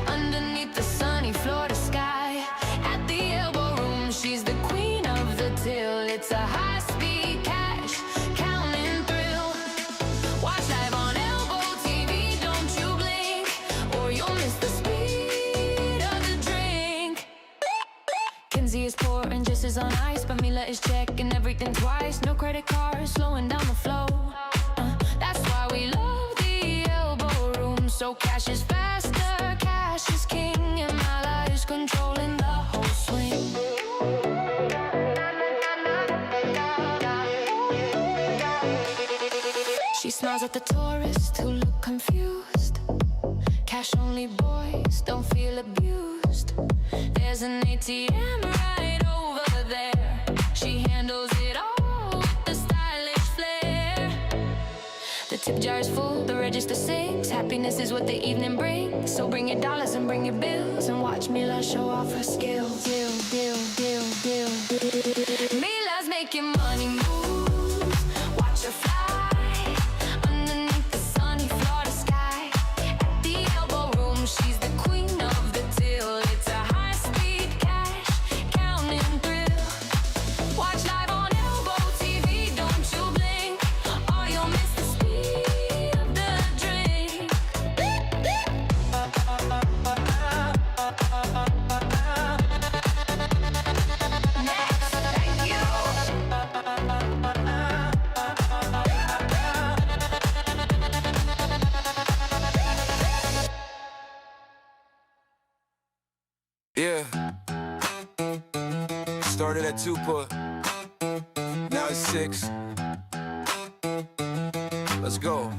underneath the sunny Florida sky. At the Elbo Room, she's the queen of the till. It's a high-speed cash counting thrill. Watch live on Elbo TV, don't you blink, or you'll miss the speed of the drink. Kinsey is pouring just as on ice, but Mila is checking everything twice. No credit cards, slowing down the flow. That's why we love the Elbo Room. So cash is faster, cash is king, and Mila is controlling the whole swing. She smiles at the tourists who look confused. Cash only boys don't feel abused. There's an ATM right over there. She handles it all with the stylish flair. The tip jar is full, the register sings. Happiness is what the evening brings. So bring your dollars and bring your bills, and watch Mila show off her skills. Deal, deal, deal, deal. Mila's making money moves. Watch her fly underneath the sunny Florida sky. At the Elbo Room, she's the queen of the till. It's a high-speed cash counting thrill. Watch live on Elbo TV, don't you blink, or you'll miss the speed of the drink. Next, thank you. Yeah. Started at 2 put. Now it's 6. Let's go.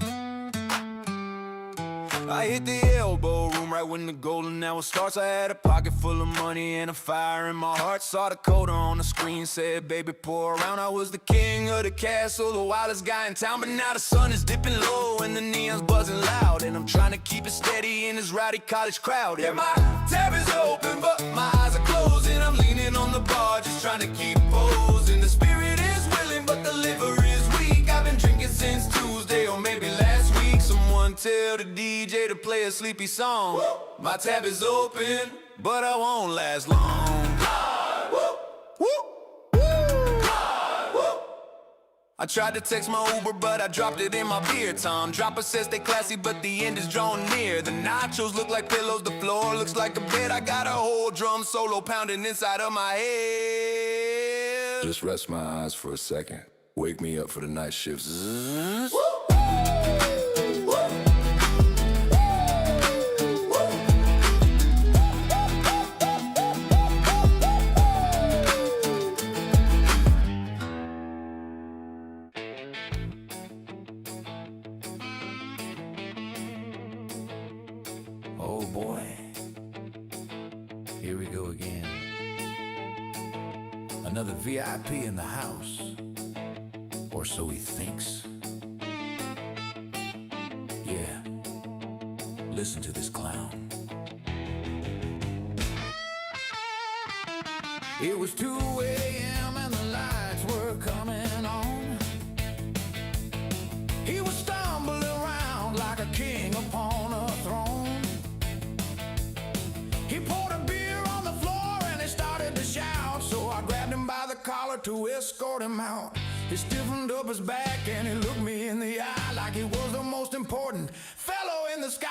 I hit the Elbo Room right when the golden hour starts. I had a pocket full of money and a fire in my heart. Saw the coda on the screen, said, baby, pour around. I was the king of the castle, the wildest guy in town. But now the sun is dipping low and the neon's buzzing loud, and I'm trying to keep it steady in this rowdy college crowd. Yeah, my tab is open, but my eyes are closed, and I'm leaning on the bar, just trying to keep posing. The spirit is willing, but the liver is weak. I've been drinking since Tuesday or maybe last week. Someone tell the DJ to play a sleepy song. My tab is open, but I won't last long. I tried to text my Uber, but I dropped it in my beer time. Dropper says stay classy, but the end is drawing near. The nachos look like pillows, the floor looks like a bed. I got a whole drum solo pounding inside of my head. Just rest my eyes for a second. Wake me up for the night shifts. Oh boy, here we go again. Another VIP in the house, or so he thinks. Yeah, listen to this clown. It was 2 a.m. and the lights were coming on. He was stumbling around like a king upon a throne. He poured a beer on the floor and he started to shout, so I grabbed him by the collar to escort him out. He stiffened up his back and he looked me in the eye like he was the most important fellow in the sky.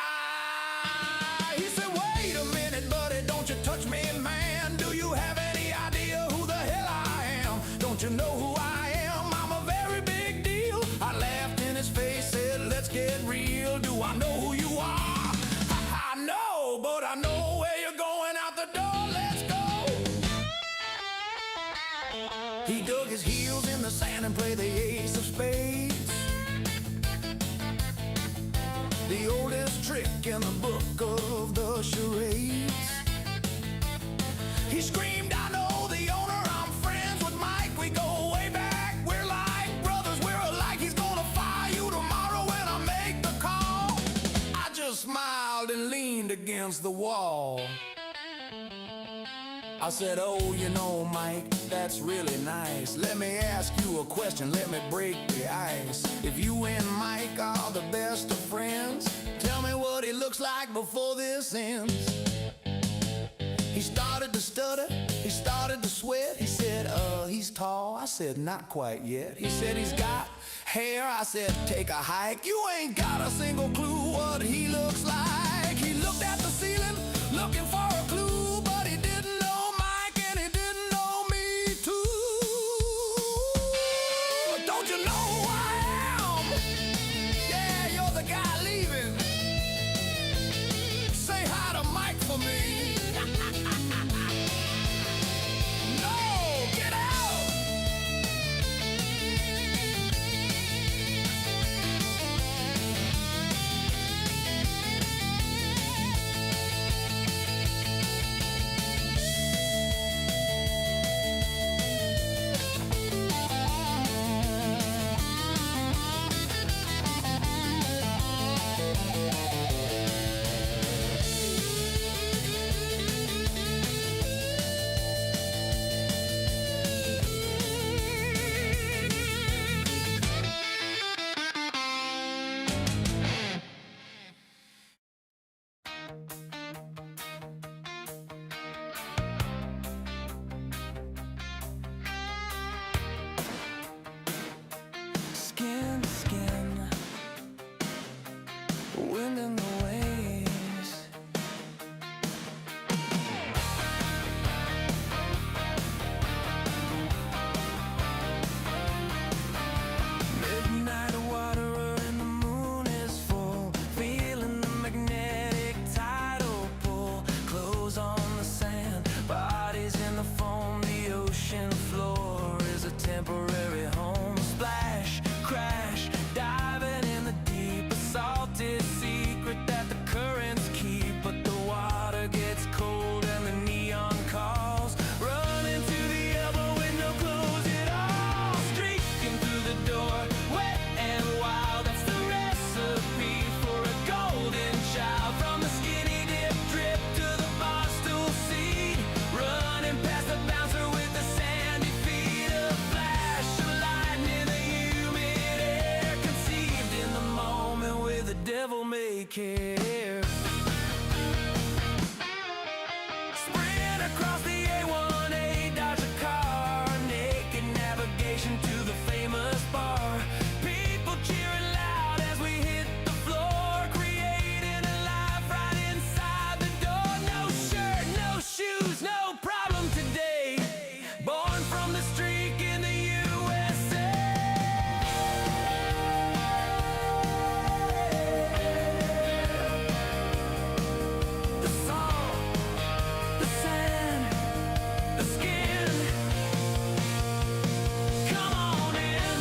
He said, wait a minute, buddy, don't you touch me, man. Do you have any idea who the hell I am? Don't you know who I am? I'm a very big deal. I laughed in his face, said, let's get real. Do I know who you are? I know, but I know where you're going out the door. Let's go. He dug his heels in the sand and played the ace of spades, the oldest trick in the book of the charades. He screamed, I know the owner, I'm friends with Mike. We go way back, we're like brothers, we're alike. He's gonna fire you tomorrow when I make the call. I just smiled and leaned against the wall. I said, oh, you know, Mike, that's really nice. Let me ask you a question, let me break the ice. If you and Mike are the best of friends, tell me what he looks like before this ends. He started to stutter, he started to sweat. He said, he's tall. I said, not quite yet. He said, he's got hair. I said, take a hike. You ain't got a single clue what he looks like. He looked at the ceiling, looking for a clue, but he didn't know Mike and he didn't know me too. Don't you know who I am? Yeah, you're the guy leaving. Say hi to Mike for me. No, get out. Skin to skin, wind in the waves. Midnight waterer and the moon is full, feeling the magnetic tidal pull. Clothes on the sand, bodies in the foam. The ocean floor is a temporary home. Splash, crash, diving in the deep, a salted secret really care. Sprint across the A1A, dodge a car, naked navigation to the famous bar. People cheering loud as we hit the floor, creating a life right inside the door. No shirt, no shoes, no problem today. Born from the streak in the USA. The salt, the sand, the skin. Come on in.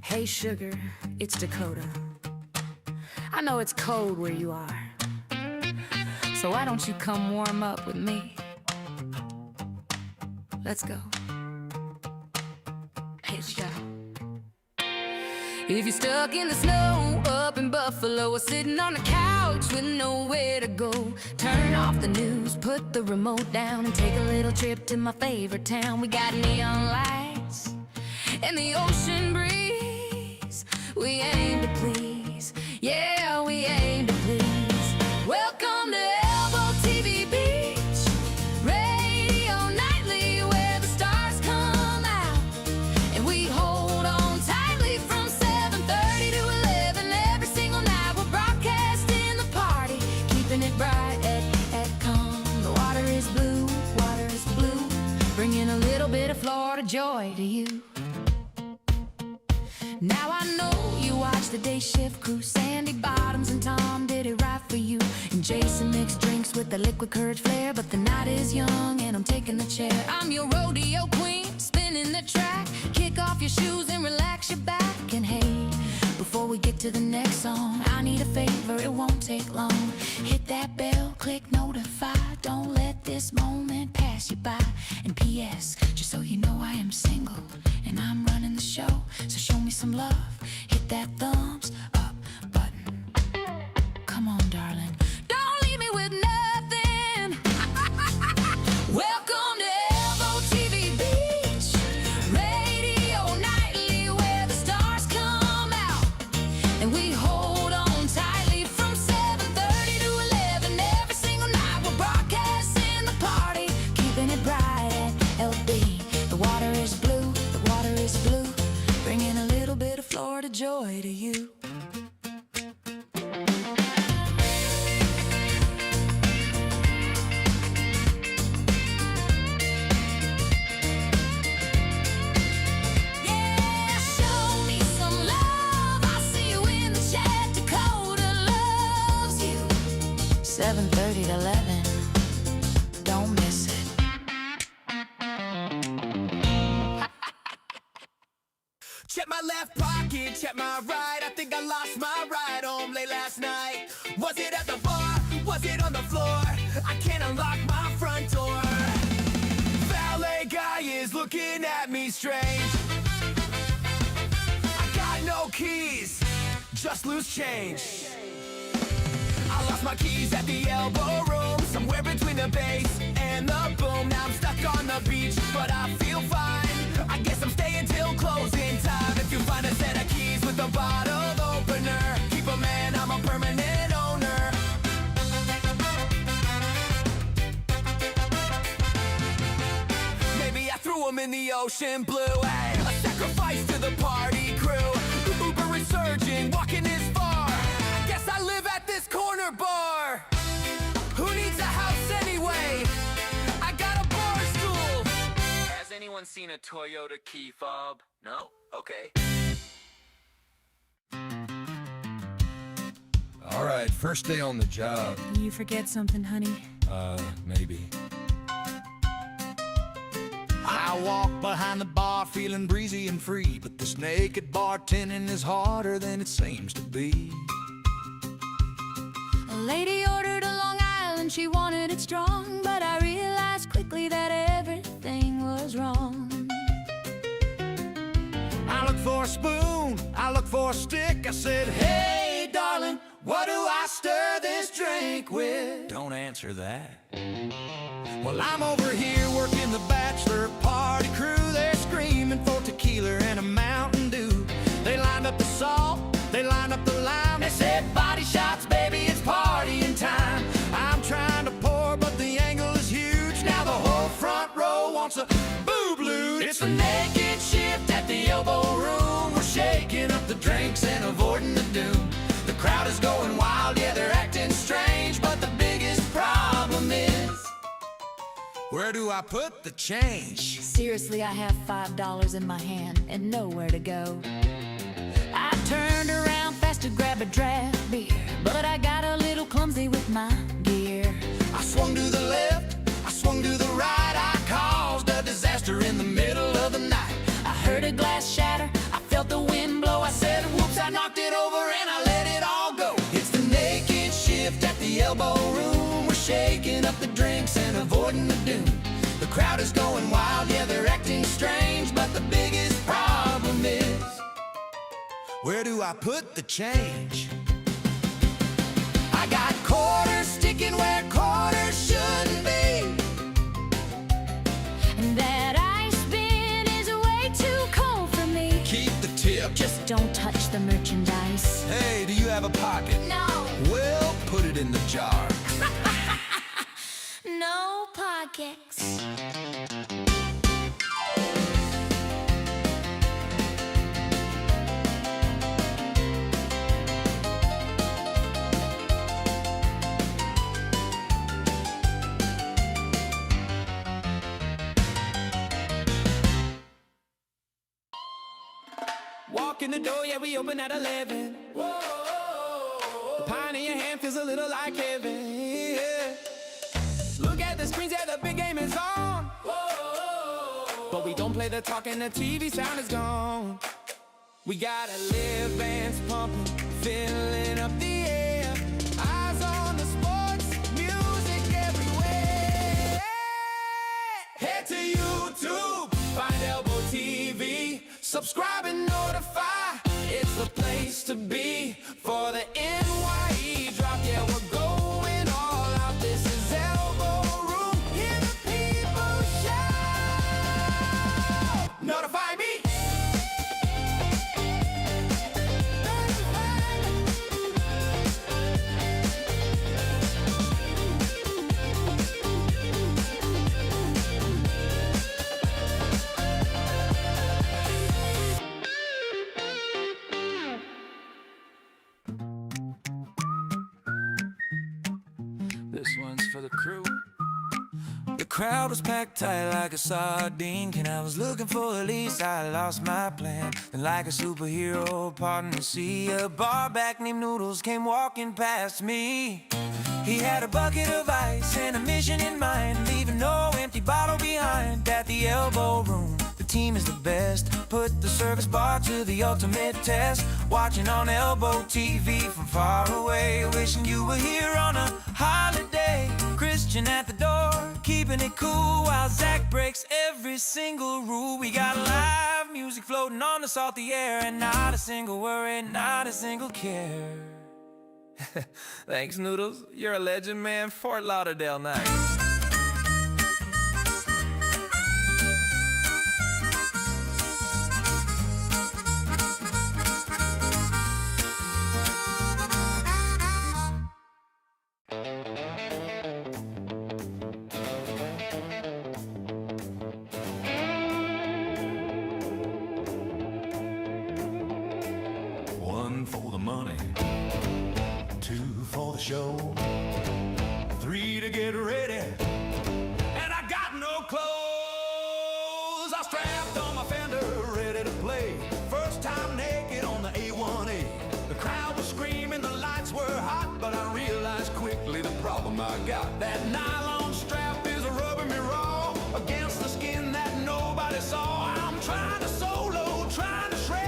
Hey sugar, it's Dakota. I know it's cold where you are, so why don't you come warm up with me? Let's go. Let's go. If you're stuck in the snow up in Buffalo or sitting on the couch with nowhere to go, turn off the news, put the remote down and take a little trip to my favorite town. We got neon lights and the ocean breeze. We aim to please, yeah, we aim to please. Welcome to Elbo TV Beach, radio nightly where the stars come out, and we hold on tightly from 7:30 to 11 every single night. We're broadcasting the party, keeping it bright at calm. The water is blue, bringing a little bit of Florida joy to you. Now I know you watch the day shift crew, Sandy Bottoms and Tom did it right for you, and Jason mixed drinks with the liquid courage flair, but the night is young and I'm taking the chair. I'm your rodeo queen, spinning the track. Kick off your shoes and relax your back. And hey, before we get to the next song, I need a favor, it won't take long. Hit that bell, click notify, don't let this moment pass you by. And P.S., just so you know I am single and I'm running the show, so show me some love, hit that thumbs up button. Come on, darling, don't leave me with nothing. Welcome to Elbo TV Beach, radio nightly where the stars come out, and we hold on tightly from 7:30 to 11 every single night. We're broadcasting the party, keeping it bright at LB. The water is blue, bringing a little bit of Florida joy to you. Yeah, show me some love. I see you in the chat. Dakota loves you. 7:30 to 11. Don't miss it. Check my left pocket, check my right. I think I lost my ride home late last night. Was it at the bar? Was it on the floor? I can't unlock my front door. Valet guy is looking at me strange. I got no keys, just loose change. I lost my keys at the Elbo Room, somewhere between the bass and the boom. Now I'm stuck on the beach, but I feel fine. I guess I'm staying till closing time. If you find a set of keys with a bottle opener, keep 'em, man, I'm a permanent owner. Maybe I threw 'em in the ocean blue. Hey, a sacrifice to the party crew. Uber resurging, walking this far. I guess I live at this corner bar. Who needs a house anyway? I got a bar stool. Has anyone seen a Toyota key fob? No? Okay. All right, first day on the job. You forget something, honey? Maybe. I walk behind the bar feeling breezy and free, but the This naked bartending is harder than it seems to be. A lady ordered a Long Island, she wanted it strong, but I realized quickly that everything was wrong. I look for a spoon, I look for a stick. I said, hey darling, what do I stir this drink with? Don't answer that. Well, I'm over here working the bachelor party crew. They're screaming for tequila and a Mountain Dew. They lined up the salt, they lined up the lime. They said, body shots, baby, it's partying time. I'm trying to pour, but the angle is huge. Now the whole front row wants a boob-loo. It's the naked shift at the Elbo Room. We're shaking up the drinks and avoiding the doom. The crowd is going wild, yeah, they're acting strange. But the biggest problem is, where do I put the change? Seriously, I have $5 in my hand and nowhere to go. I turned around fast to grab a draft beer, but I got a little clumsy with my gear. I swung to the left, I swung to the right. I caused a disaster in the middle of the night. I heard a glass shatter, I felt the wind blow. I said, whoops, I knocked it over and I let it all go. It's the naked shift at the Elbo Room. We're shaking up the drinks and avoiding the doom. The crowd is going wild, yeah, they're acting strange. But the biggest problem is, where do I put the change? I got quarters sticking where quarters shouldn't be. And that ice bin is way too cold for me. Keep the tip. Just don't touch the merchandise. Hey, do you have a pocket? No. Well, put it in the jar. No pockets. Walk in the door, yeah, we open at 11. Whoa, the pine in your hand feels a little like heaven. Yeah. Look at the screens, yeah, the big game is on. Whoa, but we don't play the talk and the TV sound is gone. We got a live bands pumping, filling up the air. Eyes on the sports, music everywhere. Head to YouTube, find Elbo TV. Subscribe and notify, it's the place to be for the NYE drop. Yeah, we're going all out. This is Elbo Room. Hear the people shout. Notify me. This one's for the crew. The crowd was packed tight like a sardine. And I was looking for Elise, I lost my plan. And like a superhero parting the sea, a bar back named Noodles came walking past me. He had a bucket of ice and a mission in mind, leaving no empty bottle behind. At the Elbo Room, the team is the best. Put the service bar to the ultimate test. Watching on Elbo TV from far away, wishing you were here on a holiday. Christian at the door, keeping it cool while Zach breaks every single rule. We got live music floating on the salty air, and not a single worry, not a single care. Thanks, Noodles. You're a legend, man. Fort Lauderdale night. One for the money, two for the show, three to get ready, and I got no clothes. I strapped on my fender, ready to play. First time naked on the A1A. The crowd was screaming, the lights were hot, but I realized quickly the problem I got. That nylon strap is rubbing me raw against the skin that nobody saw. I'm trying to solo, trying to shred.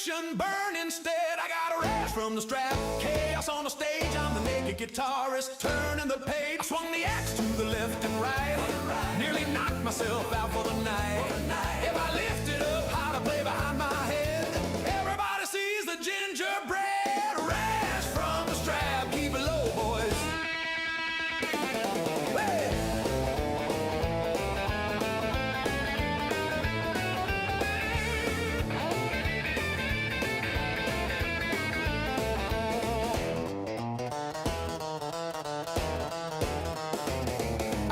friction, burn instead. I got a rash from the strap, chaos on the stage. I'm the naked guitarist, turning the page. I swung the axe to the left and right, nearly knocked myself out for the night. If I lifted up how to play behind my head, everybody sees the gingerbread rash from the strap. Keep it low, boys. Hey.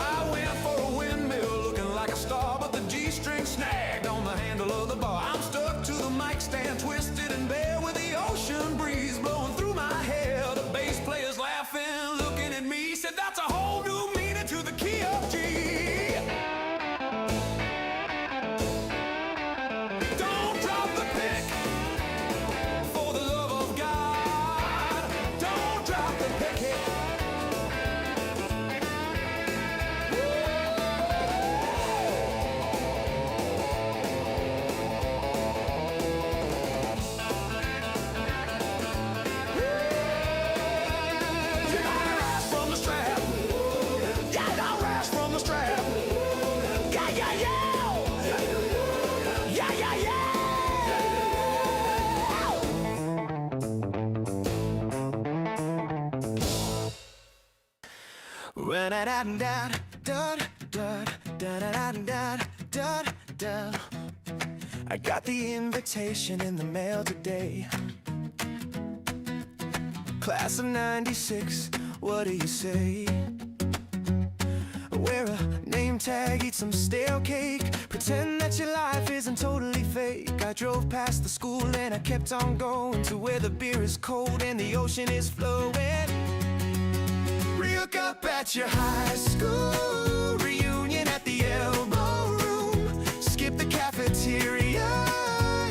I went for a windmill looking like a star, but the G-string snagged on the handle of the bar. I'm stuck to the mic stand, twisted and bare, with the ocean breeze blowing through my hair. The bass player's laughing, looking at me, said that's a whole new meaning to the key of G. Don't drop the pick, for the love of God. Don't drop the pick. You gotta rise from the strap. Yeah, don't rise from the strap. Yeah, yeah, yeah. Yeah, yeah, yeah. I got the invitation in the mail today. Class of '96, what do you say? Wear a name tag, eat some stale cake, pretend that your life isn't totally fake. I drove past the school and I kept on going to where the beer is cold and the ocean is flowing. Real up at your high school reunion at the Elbo Room. Skip the cafeteria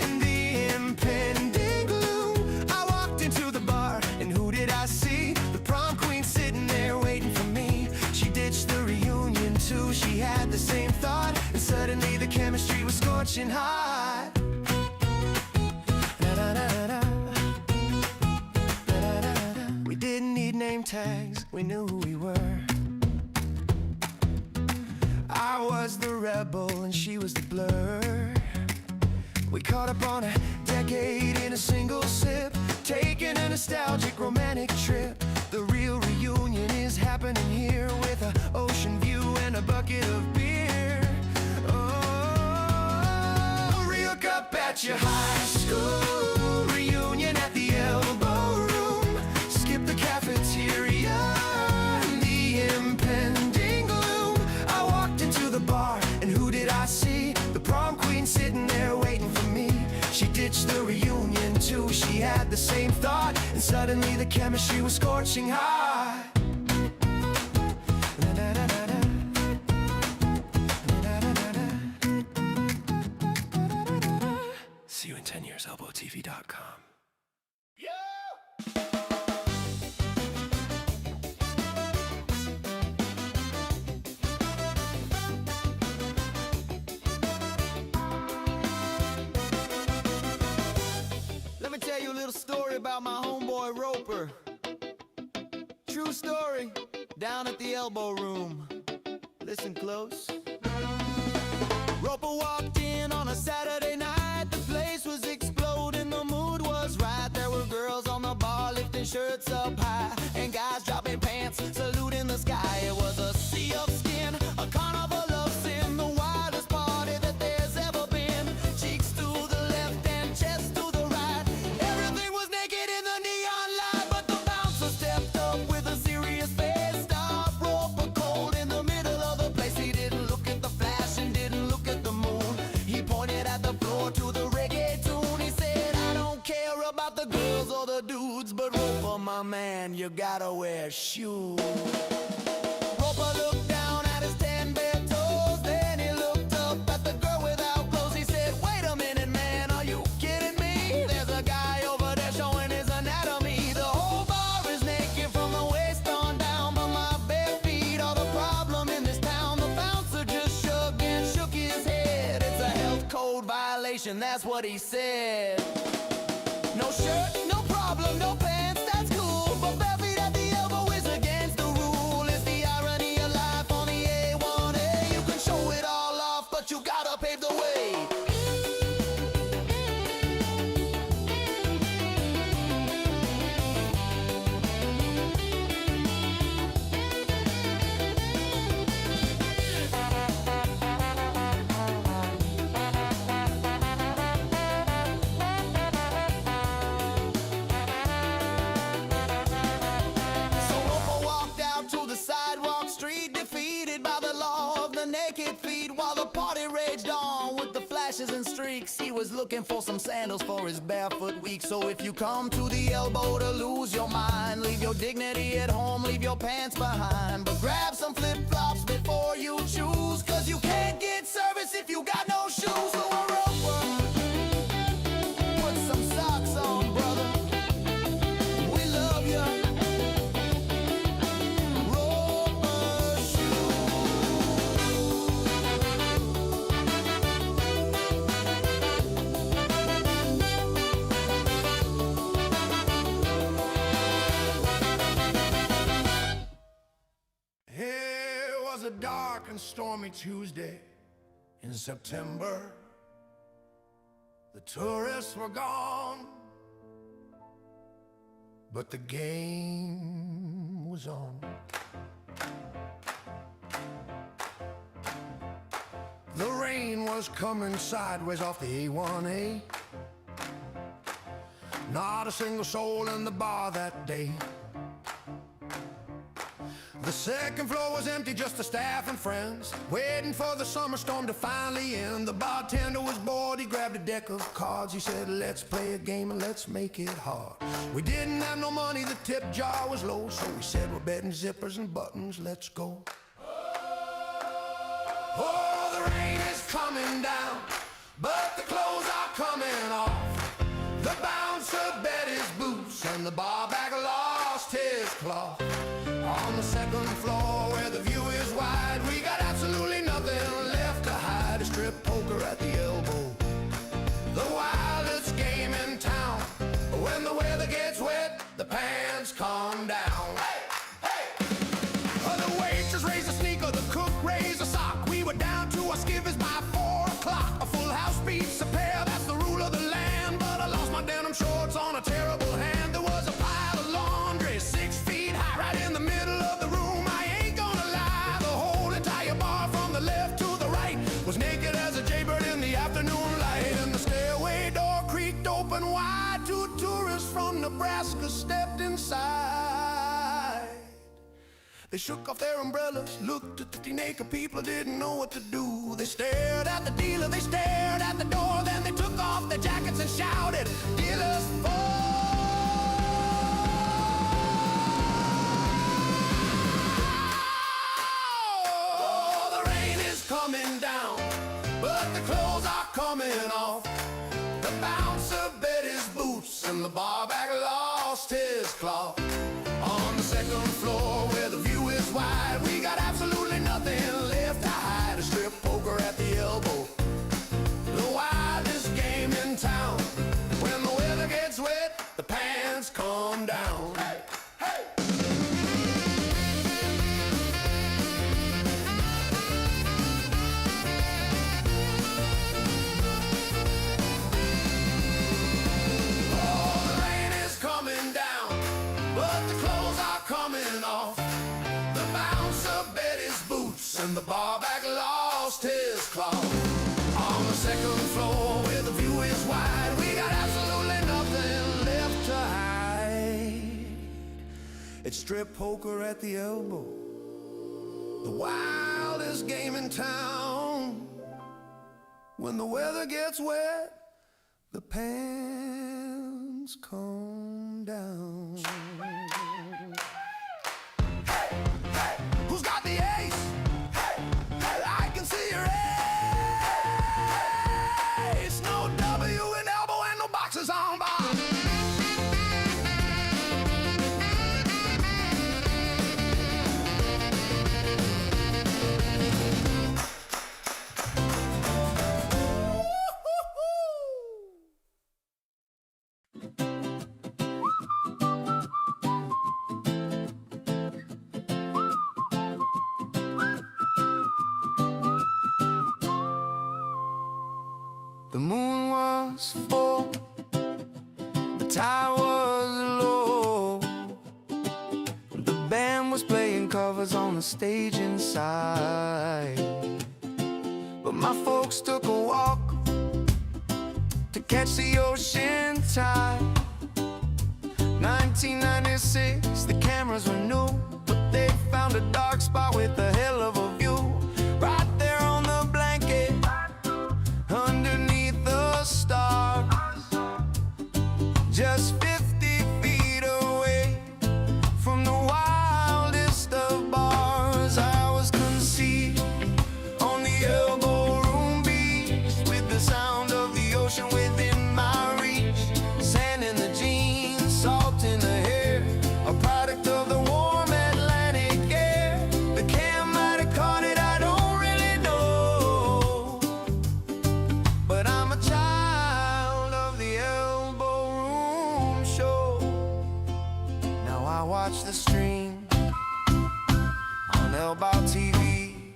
in the impending gloom. I walked into the bar and who did I see? The prom queen sitting there waiting for me. She ditched the reunion too, she had the same thought, and suddenly the chemistry was scorching hot. We didn't need name tags, we knew who we were. I was the rebel and she was the blur. We caught up on a decade in a single sip, taking a nostalgic romantic trip. The real reunion is happening here with an ocean view and a bucket of beer. Oh, real up at your high school reunion at the Elbo Room. Skip the cafeteria and the impending gloom. I walked into the bar and who did I see? The prom queen sitting there waiting for me. She ditched the reunion too, she had the same thought, and suddenly the chemistry was scorching hot. See you in 10 years, ElboTV.com. Let me tell you a little story about my homeboy Roper. True story, down at the Elbo Room. Listen close. Roper walked in on a Saturday night. The place was exploding, the mood was right. There were girls on the bar lifting shirts up high, and guys dropping pants, saluting the sky. It was a sea of skin, a carnival of sin, the wildest party that there's ever been. Cheeks to the left and chest to the right. Everything was naked in the neon light, but the bouncer stepped up with a serious face. Stopped Roper cold in the middle of the place. He didn't look at the flash and didn't look at the moon. He pointed at the floor to the reggae tune. He said, I don't care about the girls or the dudes, but Roper, my man, you gotta wear shoes. Roper looked down at his 10 bare toes, then he looked up at the girl without clothes. He said, wait a minute, man, are you kidding me? There's a guy over there showing his anatomy. The whole bar is naked from the waist on down, but my bare feet are the problem in this town. The bouncer just shrugged and shook his head. It's a health code violation, that's what he said. no pants, that's cool. But bare feet at the elbow is against the rule. It's the irony of life on the A1A. You can show it all off, but you gotta pave the way. So Opal walked out to the sidewalk street, defeated by the law of the naked feet. While the party raged on with the flashes and streaks, he was looking for some sandals for his barefoot week. So if you come to the elbow to lose your mind, leave your dignity at home, leave your pants behind. But grab some flip-flops before you choose, cause you can't get service if you got no shoes. So a roper, put some socks on, brother. We love you. Roper It was a dark and stormy Tuesday in September. The tourists were gone, but the game was on. The rain was coming sideways off the A1A. Not a single soul in the bar that day. The second floor was empty, just the staff and friends, waiting for the summer storm to finally end. The bartender was bored, he grabbed a deck of cards. He said, let's play a game and let's make it hard. We didn't have no money, the tip jar was low, so we said, we're betting zippers and buttons, let's go. Oh, the rain is coming down, but the clothes are coming off. The bouncer bet his boots and the bar back lost his cloth. On the second floor where the view is wide, we got absolutely nothing left to hide. A strip poker at the elbow, the wildest game in town. When the weather gets wet, the pants come down. Hey, hey! The waitress raised a sneaker, the cook raised a sock. We were down to our skivvies by 4 o'clock. A full house beats a pair, that's the rule of the land. But I lost my denim shorts on a terrible hand. There was a pile of laundry 6 feet high right in the middle of the room. I ain't gonna lie, the whole entire bar from the left to the right was naked as a jaybird in the afternoon light. And the stairway door creaked open wide. 2 tourists from Nebraska stepped inside. They shook off their umbrellas, looked at the teenager people, didn't know what to do. They stared at the dealer, they stared at the door, then they took off their jackets and shouted, dealers for. Oh, the rain is coming down, but the clothes are coming off. The bouncer bet his boots and the barback lost his cloth. On the second floor where the view is wide, we got absolutely nothing left to hide. A strip poker at the elbow, the wildest game in town. When the weather gets wet, the pants come down. Hey, hey! Oh, the rain is coming down, but the clothes are coming off. The bouncer bet his boots and the barback lost his cloth. On the second floor where the view is wide, we got absolutely nothing left to hide. It's strip poker at the elbow, the wildest game in town. When the weather gets wet, the pants come down. Hey, hey, who's got the ace? Hey, hey, I can see your ace. No W in elbow and no boxes on bar. was full, the tide was low. The band was playing covers on the stage inside, but my folks took a walk to catch the ocean tide. 1996, the cameras were new, but they found a dark spot with a hell of a view. Right there on the blanket, underneath the stars, just 50 feet away from the wildest of bars. I was conceived on the Elbo Room beach, with the sound of the ocean within my reach. Sand in the jeans, salt in the hair, a product of the warm Atlantic air. The cam might have caught it, I don't really know, but I'm a child of the Elbo Room show. Now I watch the stream on Elbo TV,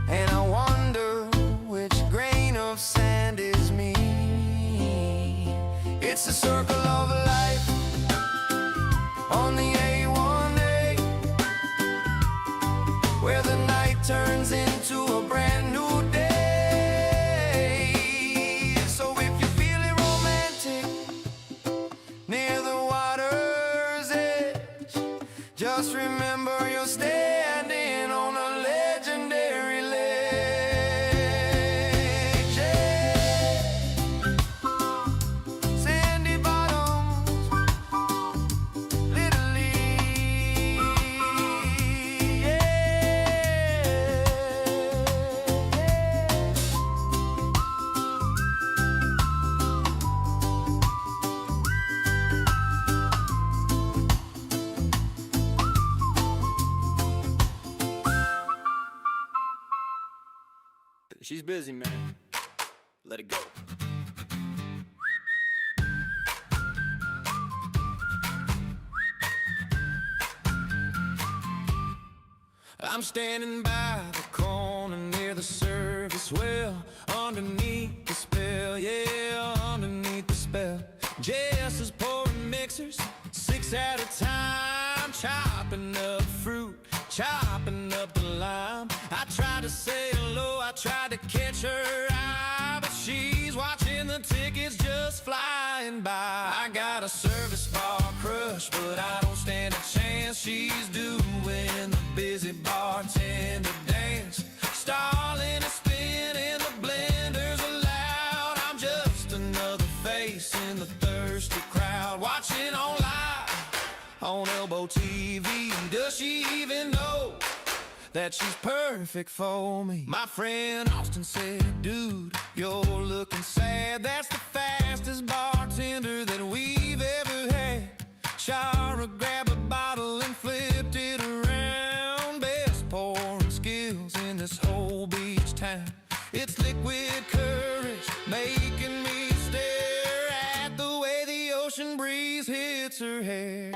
and I wonder which grain of sand is me. It's the circle of life on the A1A, where the night turns into a brand new day. So if you're feeling romantic near the water's edge, just remember you're standing on a legendary ledge. Yeah. Sandy bottoms, Little League. She's busy, man. Let it go. I'm standing by the corner near the service well, underneath the spell, yeah, underneath the spell. Jess is pouring mixers, 6 at a time, chopping up fruit, chopping up the lime. I tried to say hello, I tried to catch her eye, but she's watching the tickets just flying by. I got a service bar crush, but I don't stand a chance. She's doing the busy bartender dance, stalling and spinning, the blenders are loud. I'm just another face in the thirsty crowd, watching on live on Elbo TV. Does she even know that she's perfect for me? My friend Austin said, dude, you're looking sad. That's the fastest bartender that we've ever had. Shara grabbed a bottle and flipped it around. Best pouring skills in this whole beach town. It's liquid courage making me stare at the way the ocean breeze hits her hair.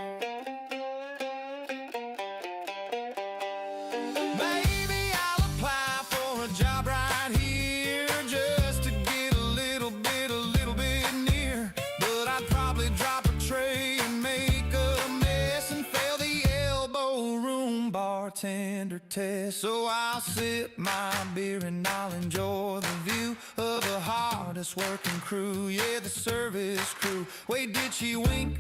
Maybe I'll apply for a job right here, just to get a little bit near. But I'd probably drop a tray and make a mess and fail the Elbo Room bartender test. So I'll sip my beer and I'll enjoy the view of the hardest working crew, yeah, the service crew. Wait, did she wink?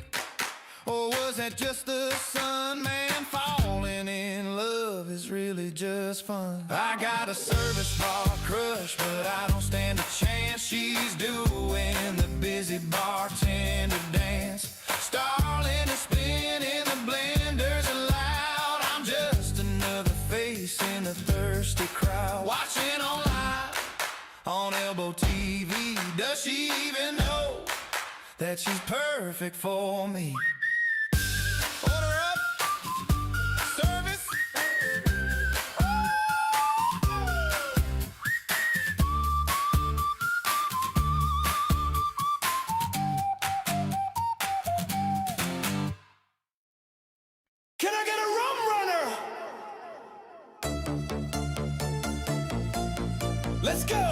Or was that just the sun? Man, falling in love is really just fun. I got a service bar crush, but I don't stand a chance. She's doing the busy bartender dance, stalling and spinning, the blenders are loud. I'm just another face in the thirsty crowd, watching on live on Elbo TV. Does she even know that she's perfect for me? Order up, service. Can I get a rum runner? Let's go.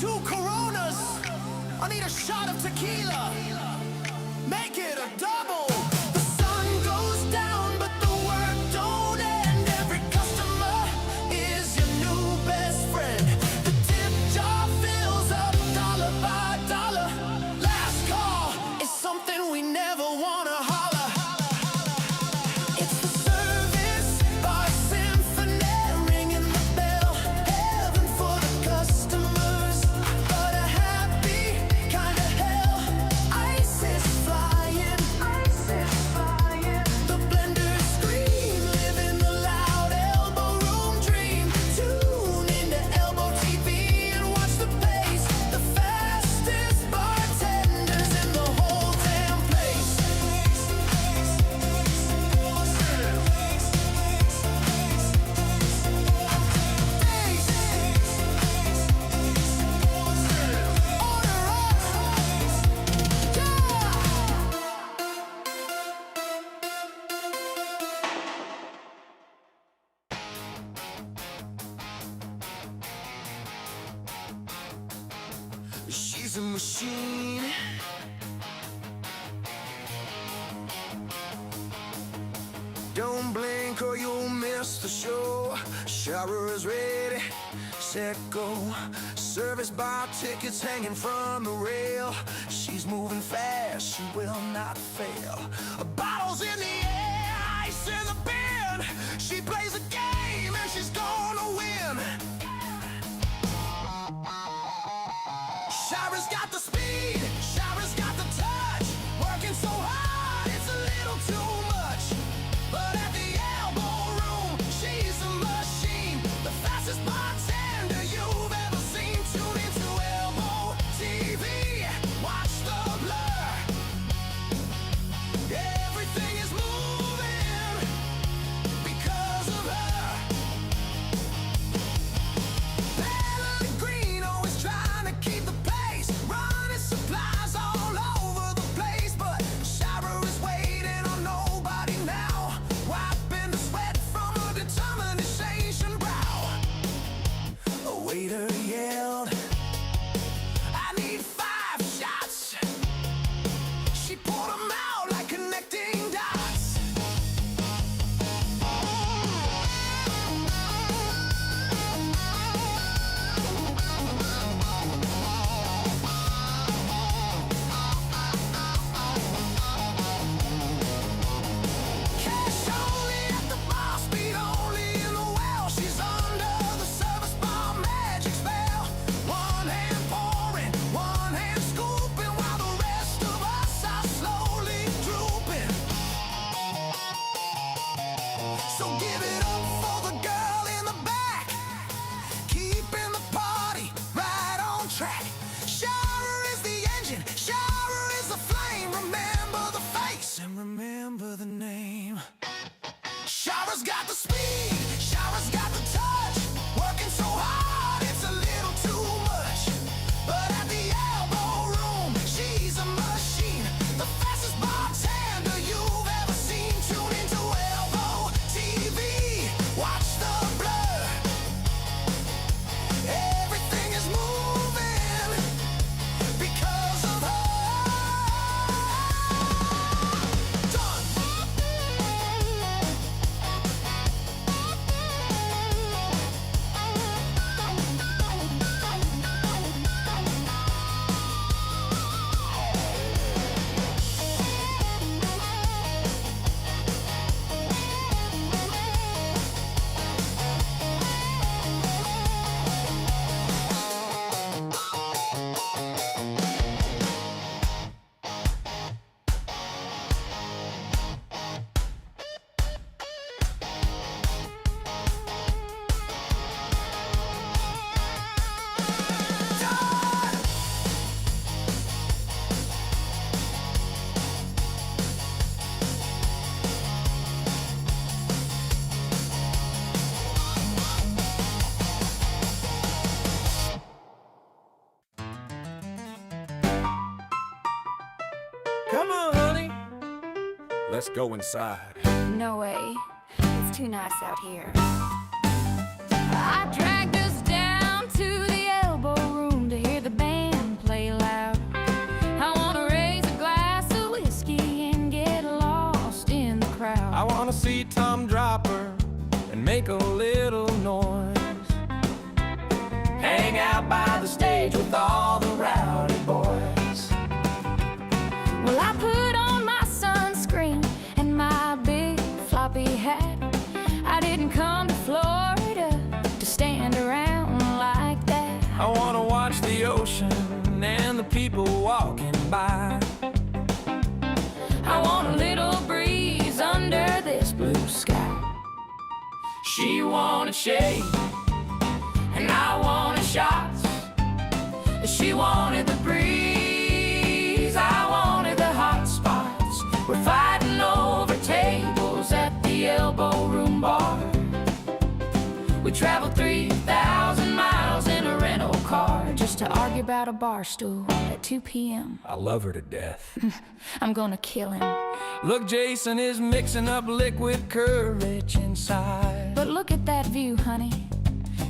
2 Coronas. I need a shot of tequila. Make it a double. The sun goes down, but the work don't end. Every customer is your new best friend. The tip jar fills up dollar by dollar. Last call is something we never wanna holler. It's the service bar symphony, ringing the bell. Heaven for the customers, but a happy kind of hell. Ice is flying, the blenders scream, living the loud Elbo Room dream. Tune into Elbo TV and watch the pace. The fastest bartenders in the whole damn place. She's a machine. Don't blink or you'll miss the show. Shower is ready, set, go. Service bar tickets hanging from the rail. She's moving fast, she will not fail. Bottles in the air, ice in the bin. She plays a game and she's gonna win. Shira's got the speed, Shira's got the touch. Working so hard, it's a little too much. But at the Elbo Room, she's a machine. The fastest bartender you've ever seen. Tune into Elbo TV, watch the blur. Everything is moving because of her. Pellegrino is trying to keep the pace, running supplies all over the place. But Shira is waiting on nobody now, wiping the sweat from her determination brow. A waiter yelled, I need 5 shots. She pulled them out like connecting dots. Cash only at the bar, speed only in the well. She's under the service bar magic spell. One hand pouring, one hand scooping, while the rest of us are slowly drooping. So give it up for the girl in the back, keeping the party right on track. Shira is the engine, Shira is the flame. Remember the face and remember the name. Shira's got the speed, Shira's got the touch. Working so hard, it's a little too much. But at the Elbo Room, she's a machine. The fastest bartender you've ever seen. Tune into Elbo TV, watch the blur. Everything is moving because of her. Done. Come on, honey. Let's go inside. No way. It's too nice out here. I dragged us down to the Elbo Room to hear make a little noise. Hang out by the stage with all the rowdy boys. Well, I put on my sunscreen and my big floppy hat. I didn't come to Florida to stand around like that. I wanna watch the ocean and the people walking by. I want a little breeze under this blue sky. She wanted shade and I wanted shots. She wanted the breeze, I wanted the hot spots. We're fighting over tables at the Elbo Room bar. We traveled 3,000 miles in a rental car Just to argue about a bar stool at 2 p.m. I love her to death. I'm gonna kill him. Look, Jason is mixing up liquid courage inside. But look at that view, honey.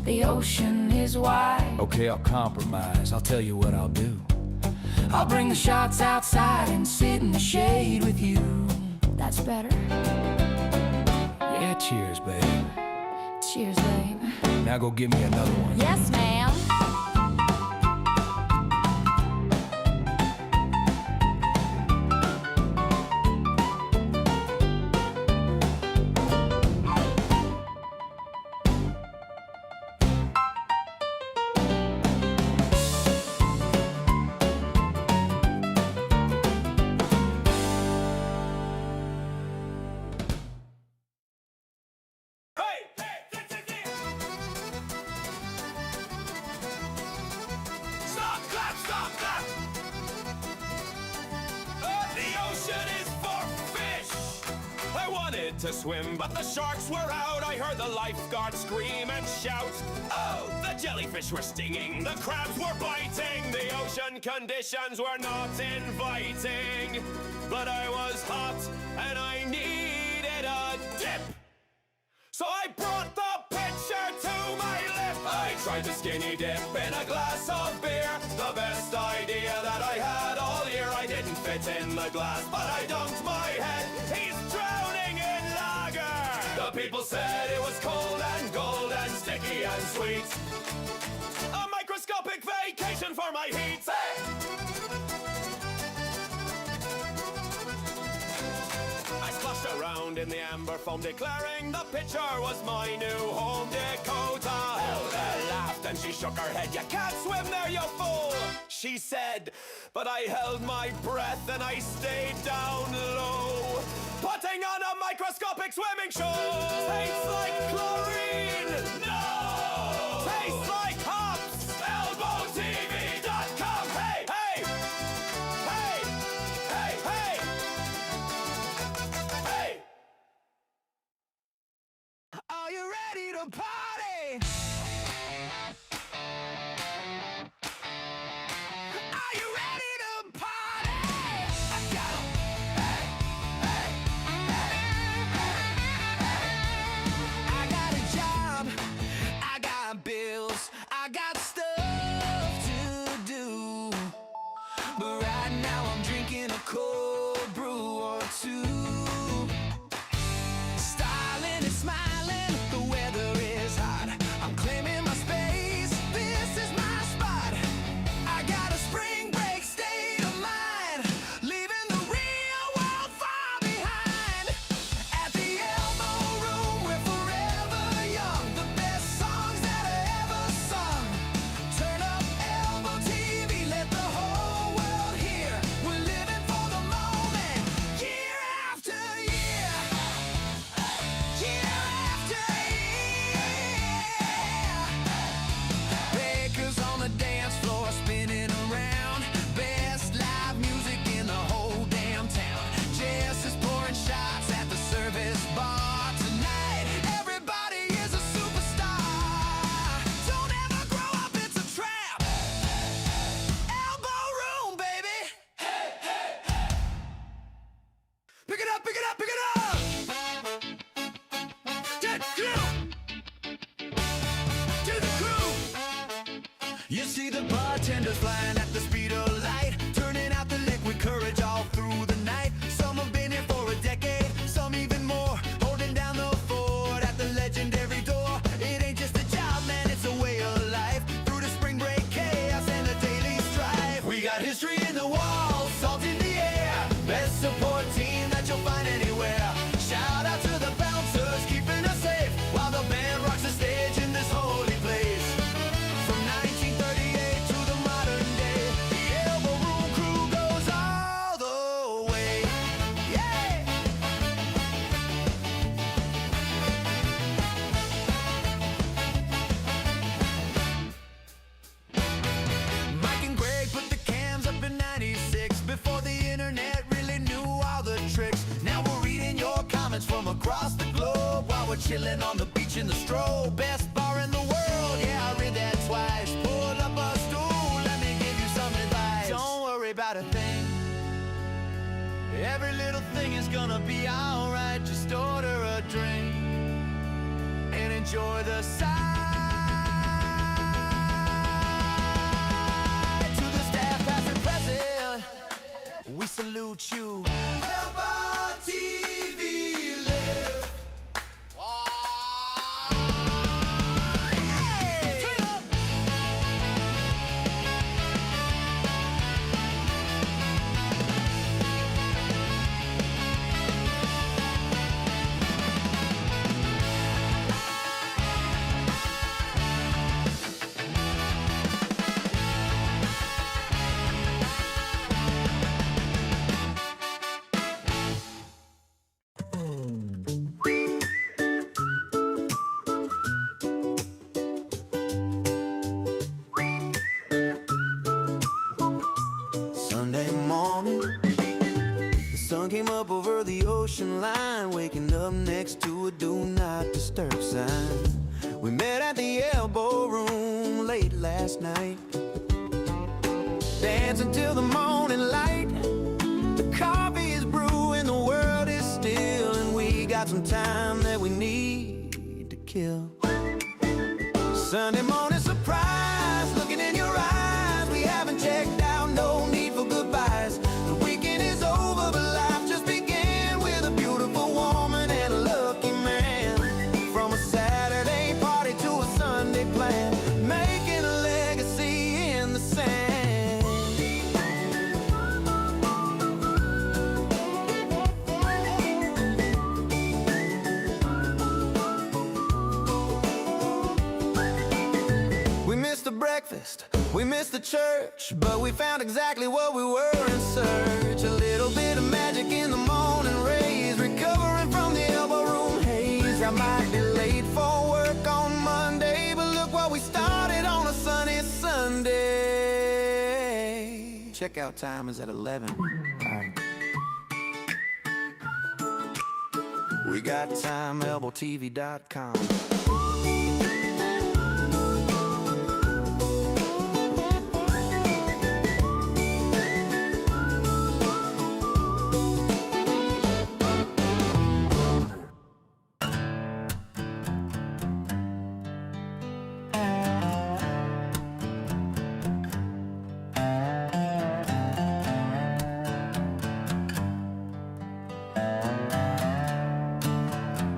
The ocean is wide. Okay, I'll compromise. I'll tell you what I'll do. I'll bring the shots outside and sit in the shade with you. That's better. Yeah, cheers, babe. Cheers, babe. Now go give me another one. Yes, ma'am. To swim, but the sharks were out. I heard the lifeguard scream and shout. Oh, the jellyfish were stinging, the crabs were biting, the ocean conditions were not inviting. But I was hot and I needed a dip, so I brought the pitcher to my lip. I tried to skinny dip in a glass of beer, the best idea that I had all year. I didn't fit in the glass, but I dunked my head. He's drowning in lager. The people said it was cold and gold and sticky and sweet. A microscopic vacation for my heat. I splashed around in the amber foam, declaring the pitcher was my new home. Dakota Hilda laughed and she shook her head. You can't swim there, you fool, she said. But I held my breath and I stayed down low, putting on a microscopic swimming show. Tastes like chlorine. No. Tastes like hops. ElboTV.com. Hey, hey, hey, hey, hey, hey. Are you ready to party? Are you ready to party? I got 'em. Hey, hey, hey, hey. I got a job, I got bills, I got stuff to do. But right now I'm drinking a cold brew or two. Styling and smiling, the weather is hot. I'm claiming my space, this is my spot. I got a spring break state of mind, leaving the real world far behind. At the Elbo Room, we're forever young. The best songs that I ever sung. Turn up Elbo TV, let the whole world hear. We're living for the moment, year after year. Year after year. Bakers on the dance floor spinning around. Best live music in the whole damn town. Jess is pouring shots at the service bar tonight. Everybody is a superstar. Don't ever grow up, it's a trap. Elbo Room, baby. Hey, hey, hey. Pick it up, pick it up, pick it up. To the crew. To the crew. You see the bartenders flying at the speed of light, turning out the liquid courage all through the night. Some have been here for a decade, some even more, holding down the fort at the legendary chilling on the beach in the stroll. Best bar in the world, yeah, I read that twice. Pull up a stool, let me give you some advice. Don't worry about a thing. Every little thing is gonna be alright. Just order a drink and enjoy the sight. To the staff, past and present, we salute you. Elbo TV live. Sunday morning, the sun came up over the ocean line, waking up next to a do not disturb sign. We met at the Elbo Room late last night, dancing till the morning light. The coffee is brewing, the world is still, and we got some time that we need to kill. Sunday morning surprise, looking in your eyes. We haven't checked out, no need for goodbyes. The weekend is over, but life just began with a beautiful woman and a lucky man. From a Saturday party to a Sunday plan, making a legacy in the sand. We missed the breakfast, we missed the church, but we found exactly what we were in search. A little bit of magic in the morning rays, recovering from the Elbo Room haze. I might be late for work on Monday, but look what we started on a sunny Sunday. Checkout time is at 11. All right. We got time, elbowtv.com.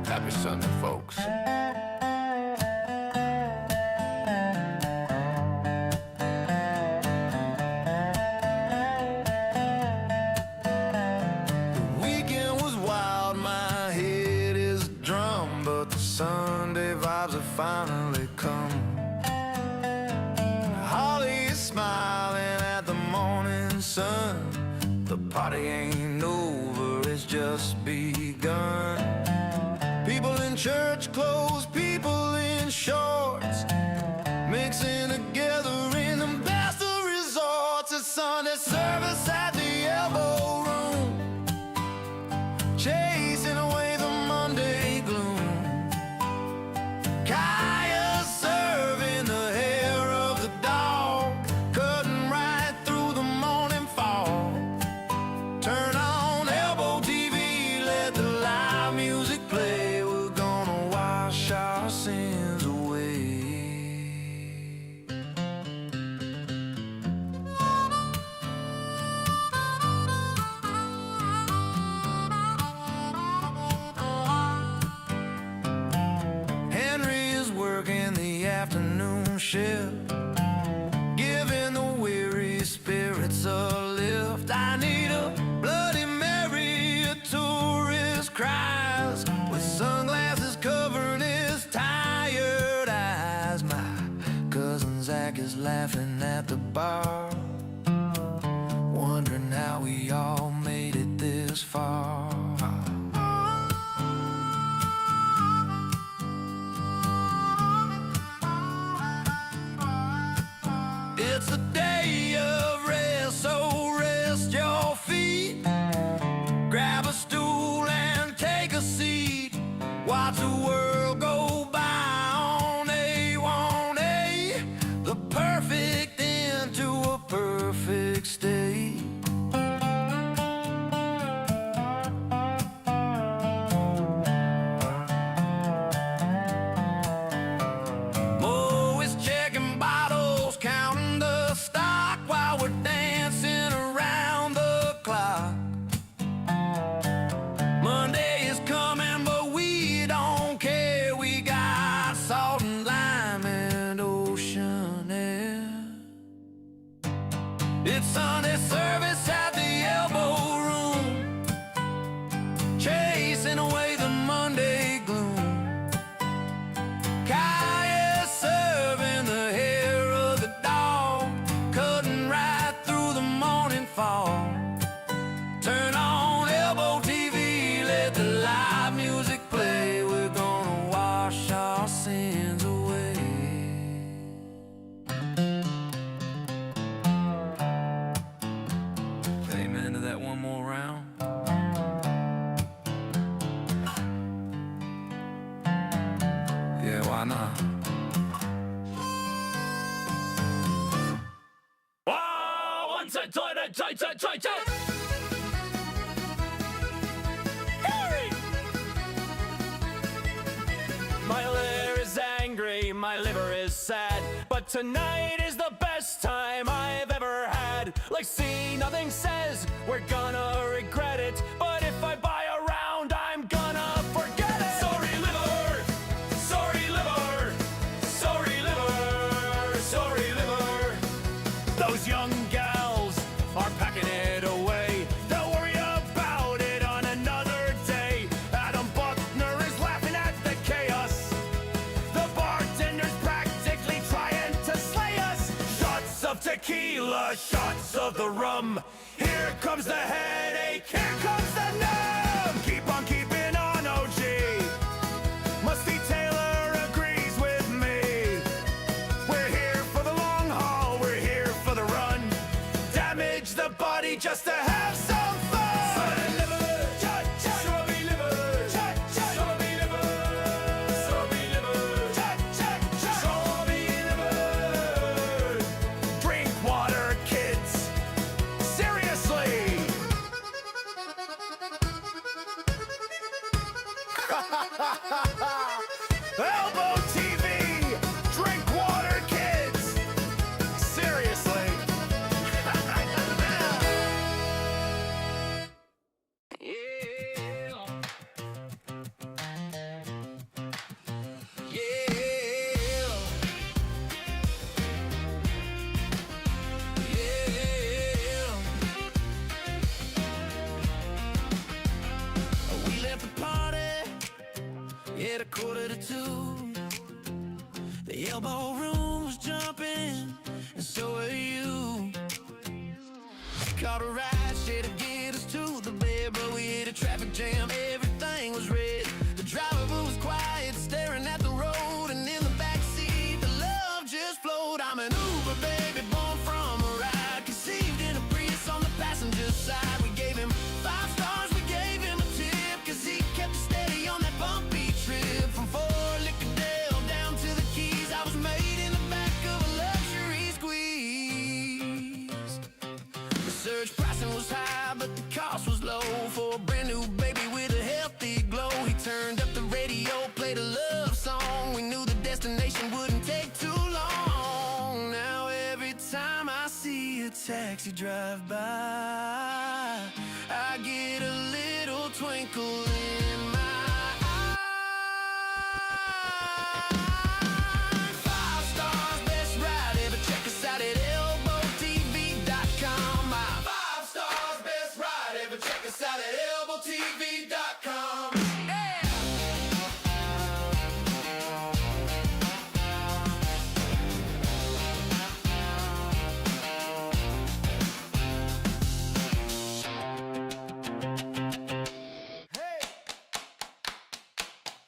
Happy Sunday, folks. The weekend was wild, my head is a drum, but the Sunday vibes have finally come. Holly is smiling at the morning sun. The party ain't over, it's just begun. People in church clothes, people in shorts, mixing together in the best of resorts. It's Sunday service at the Elbo Room, chasing away the Monday gloom. Kaya serving the hair of the dog, cutting right through the morning fog. Turn on Elbo TV, let the live music play. We're gonna wash our sins away. Henry is working the afternoon shift, giving the weary spirits a lift. I need a Bloody Mary, a tourist cries, with sunglasses covering his tired eyes. My cousin Zach is laughing at the bar, wondering how we all made it this far. It's a day of rest, so rest your feet. Grab a stool and take a seat. Watch the world It's Sunday service at the Elbo Room, chasing away the Monday gloom. Kaya serving the hair of the dog, cutting right through the morning fog. Turn on Elbo TV, let the live music play. We're gonna wash our sins away. Amen to that one more round. Yeah, why not? My liver is angry, my liver is sad, but tonight is the best time I've ever had. Like, see, nothing says we're gonna regret it, but if I buy a round, I'm gonna forget it. Sorry liver, sorry liver, sorry liver, sorry liver. Those young gals are packing it away. They'll worry about it on another day. Adam Buckner is laughing at the chaos. The bartender's practically trying to slay us. Shots of tequila, shots of the rum. Here comes the headache, here comes the numb. Keep on keeping on, OG. Musty Taylor agrees with me. We're here for the long haul, we're here for the run. Damage the body just to have some fun. Sorry liver, cha-cha. Sorry liver, cha-cha. Sorry liver, sorry liver, cha-cha-cha. Sorry liver. Drink water, kids. Seriously. Elbo TV. Drink water, kids. Seriously. We left the party at 1:45. The Elbo Room was jumping, and so were you. Caught a ride, shit to get us to the bed, but we hit a traffic jam. Everything was red. The driver was quiet, staring at the road, and in the backseat, the love just flowed. I'm an Uber baby, born from a ride, conceived in a Prius on the passenger side. We gave him 5 stars, we gave him a tip, 'cause he kept it steady on that bumpy trip. From Fort Lauderdale down to the Keys, I was made in the back of a luxury squeeze. The surge pricing was high, but the cost was low for a brand new baby with a healthy glow. He turned up the radio, played a love song. We knew the destination wouldn't take too long. Now every time I see a taxi drive by, I get a little twinkle in my eye. 5 stars, best ride ever. Check us out at elbotv.com. 5 stars, best ride ever. Check us out at elbotv.com.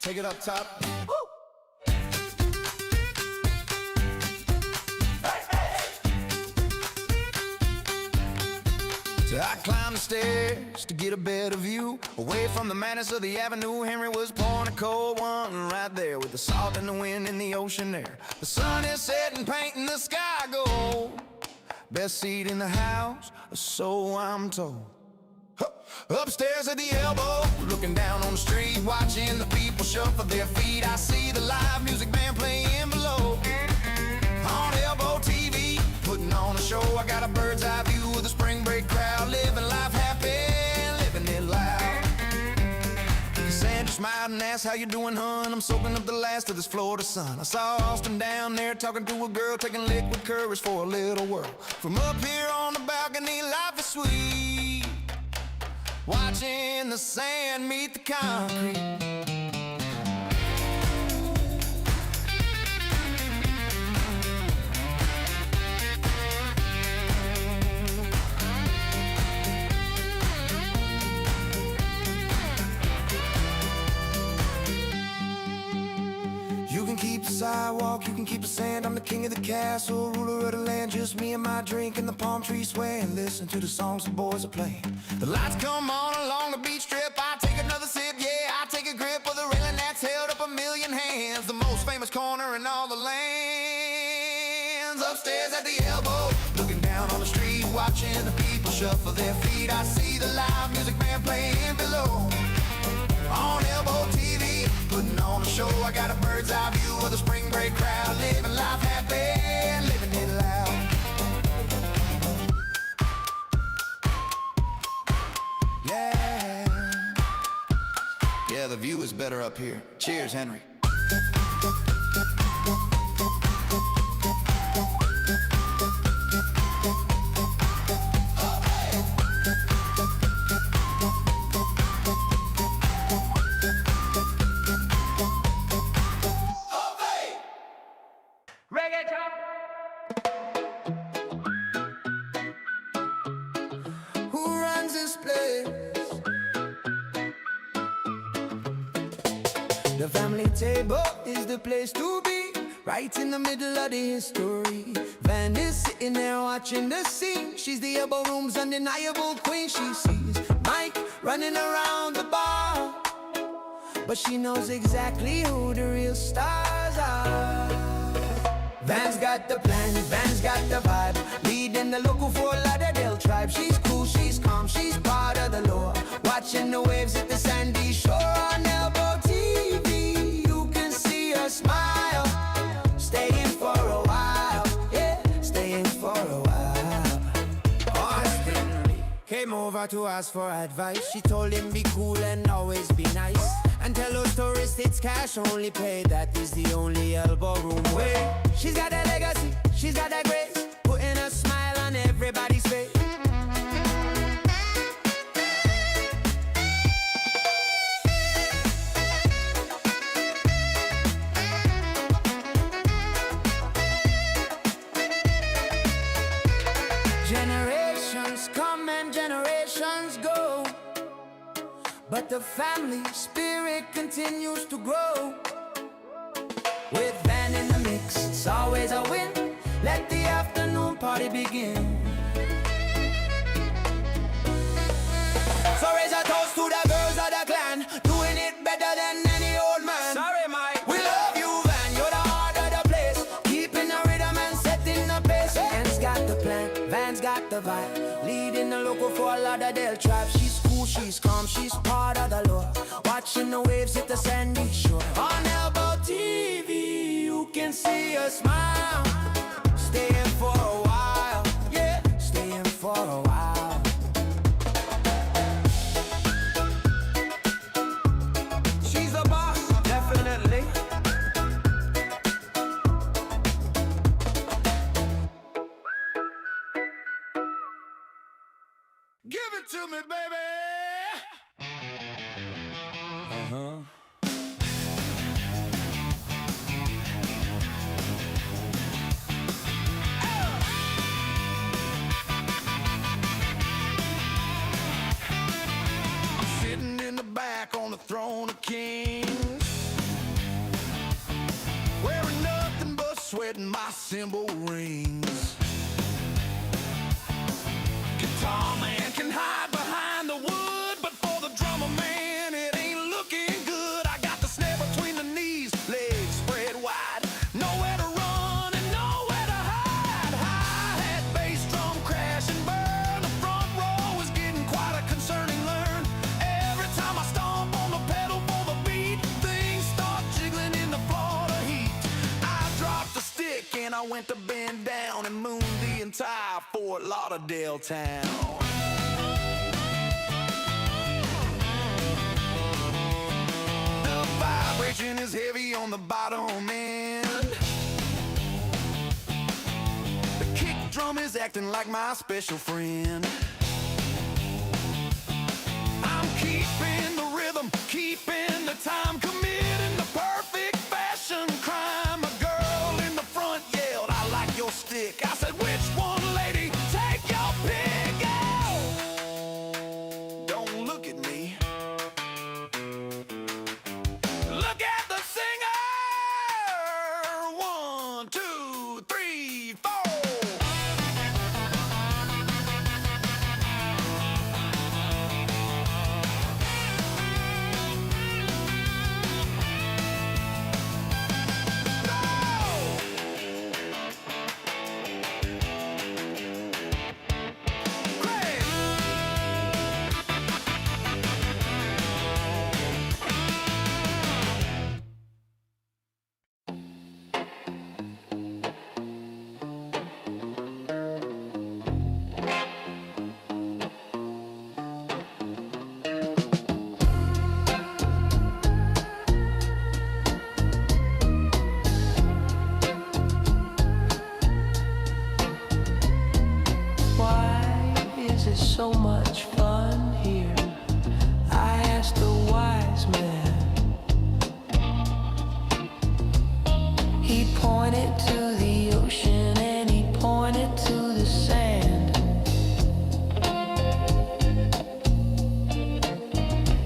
Take it up top. So I climbed the stairs to get a better view. Away from the madness of the avenue, Henry was pouring a cold one right there, with the salt and the wind in the ocean air. The sun is setting, painting the sky gold. Best seat in the house, so I'm told. Upstairs at the Elbo, looking down on the street, watching the people shuffle their feet. I see the live music band playing below. On Elbo TV, putting on a show. I got a bird's eye view of the spring break crowd, living life happy, living it loud. Cassandra smiled out and ask how you doing, hun. I'm soaking up the last of this Florida sun. I saw Austin down there talking to a girl, taking liquid courage for a little whirl. From up here on the balcony, life is sweet, watching the sand meet the concrete. You can keep the sidewalk, you can keep the sand. I'm the king of the castle, ruler of the land. Just me and my drink and the palm trees swaying. Listen to the songs the boys are playing. The lights come on along the beach strip. I take another sip, yeah, I take a grip of the railing that's held up a million hands. The most famous corner in all the lands. Upstairs at the Elbow, looking down on the street, watching the people shuffle their feet. I see the live music band playing below. On Elbo TV, putting on a show. I got a bird's eye view of the spring break crowd, living life happy and living it loud. Yeah, the view is better up here. Cheers, Henry. Who runs this place? The family table is the place to be, right in the middle of the history. Van is sitting there watching the scene. She's the Elbo Room's undeniable queen. She sees Mike running around the bar, but she knows exactly who the real stars are. Van's got the plan, Van's got the vibe, leading the local Fort Lauderdale tribe. She's cool, she's calm, she's part of the lore, watching the waves at the sandy shore. On Elbo TV, you can see her smile, staying for a while, yeah, staying for a while. Austin came over to ask for advice. She told him be cool and always be nice, and tell those tourists it's cash only pay. That is the only Elbo Room way. She's got a legacy, she's got that grace, putting a smile on everybody's face. Generations come and generations go, but the family spirit continues to grow. With Van in the mix, it's always a win. Let the afternoon party begin. So raise a toast to the girls of the clan, doing it better than any old man. Sorry, Mike. We love you, Van. You're the heart of the place, keeping the rhythm and setting the pace. Van's got the plan, Van's got the vibe, leading the local Fort Lauderdale tribe. She's cool, she's calm, she's part of the lore, watching the waves hit the sandy shore. On Elbo TV, you can see her smile, staying for a while, yeah, staying for a while. She's a boss, definitely. Give it to me, baby. Sitting in the back on the throne of kings, wearing nothing but sweat in my cymbal rings. Guitar man can hide behind the wood, but for the drummer man it ain't looking good. I got the snare between the knees, legs spread wide, nowhere to run and nowhere to hide. Hi-hat, bass drum crash and burn. The front row is getting quite a concerning learn. Every time I stomp on the pedal for the beat, things start jiggling in the Florida heat. I dropped the stick and I went to bend down and moon the entire Fort Lauderdale town. The on the bottom end. The kick drum is acting like my special friend. I'm keeping the rhythm, keeping the time, committing the perfect fashion crime. A girl in the front yelled, "I like your stick." I said, "Which one, lady? Take your pick." Oh, don't look at me. Look at the singer. 1, 2, 3, 4. So much fun here. I asked the wise man. He pointed to the ocean and he pointed to the sand.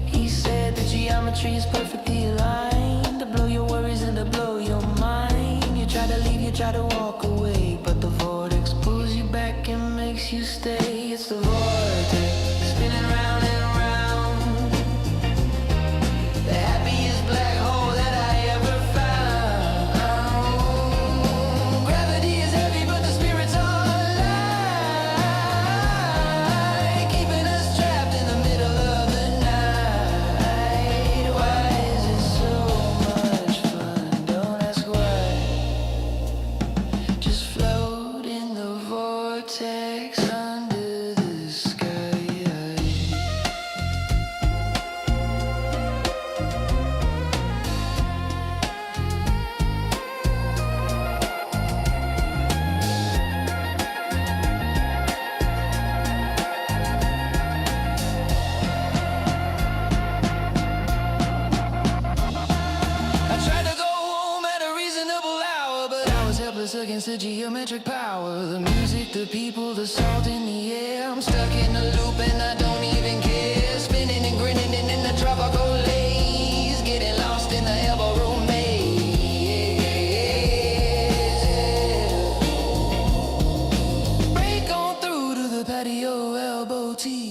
He said the geometry is perfectly aligned to blow your worries and to blow your mind. You try to leave, you try to walk away, but the vortex pulls you back and makes you stay. It's the vortex, spinning round and round. The happiest black hole that I ever found. Gravity is heavy, but the spirit's alive, keeping us trapped in the middle of the night. Why is it so much fun? Don't ask why. Just float in the vortex under the sky. I tried to go home at a reasonable hour, but I was helpless against the geometric power. The music, the people, the salt in the air. I'm stuck in a loop and I don't even care. Spinning and grinning and in the tropical lace, getting lost in the Elbo Room maze. Break on through to the patio, elbowtv.com.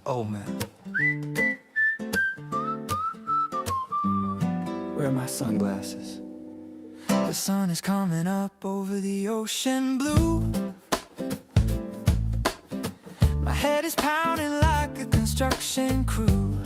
Oh man, where are my sunglasses? The sun is coming up over the ocean blue. My head is pounding like a construction crew.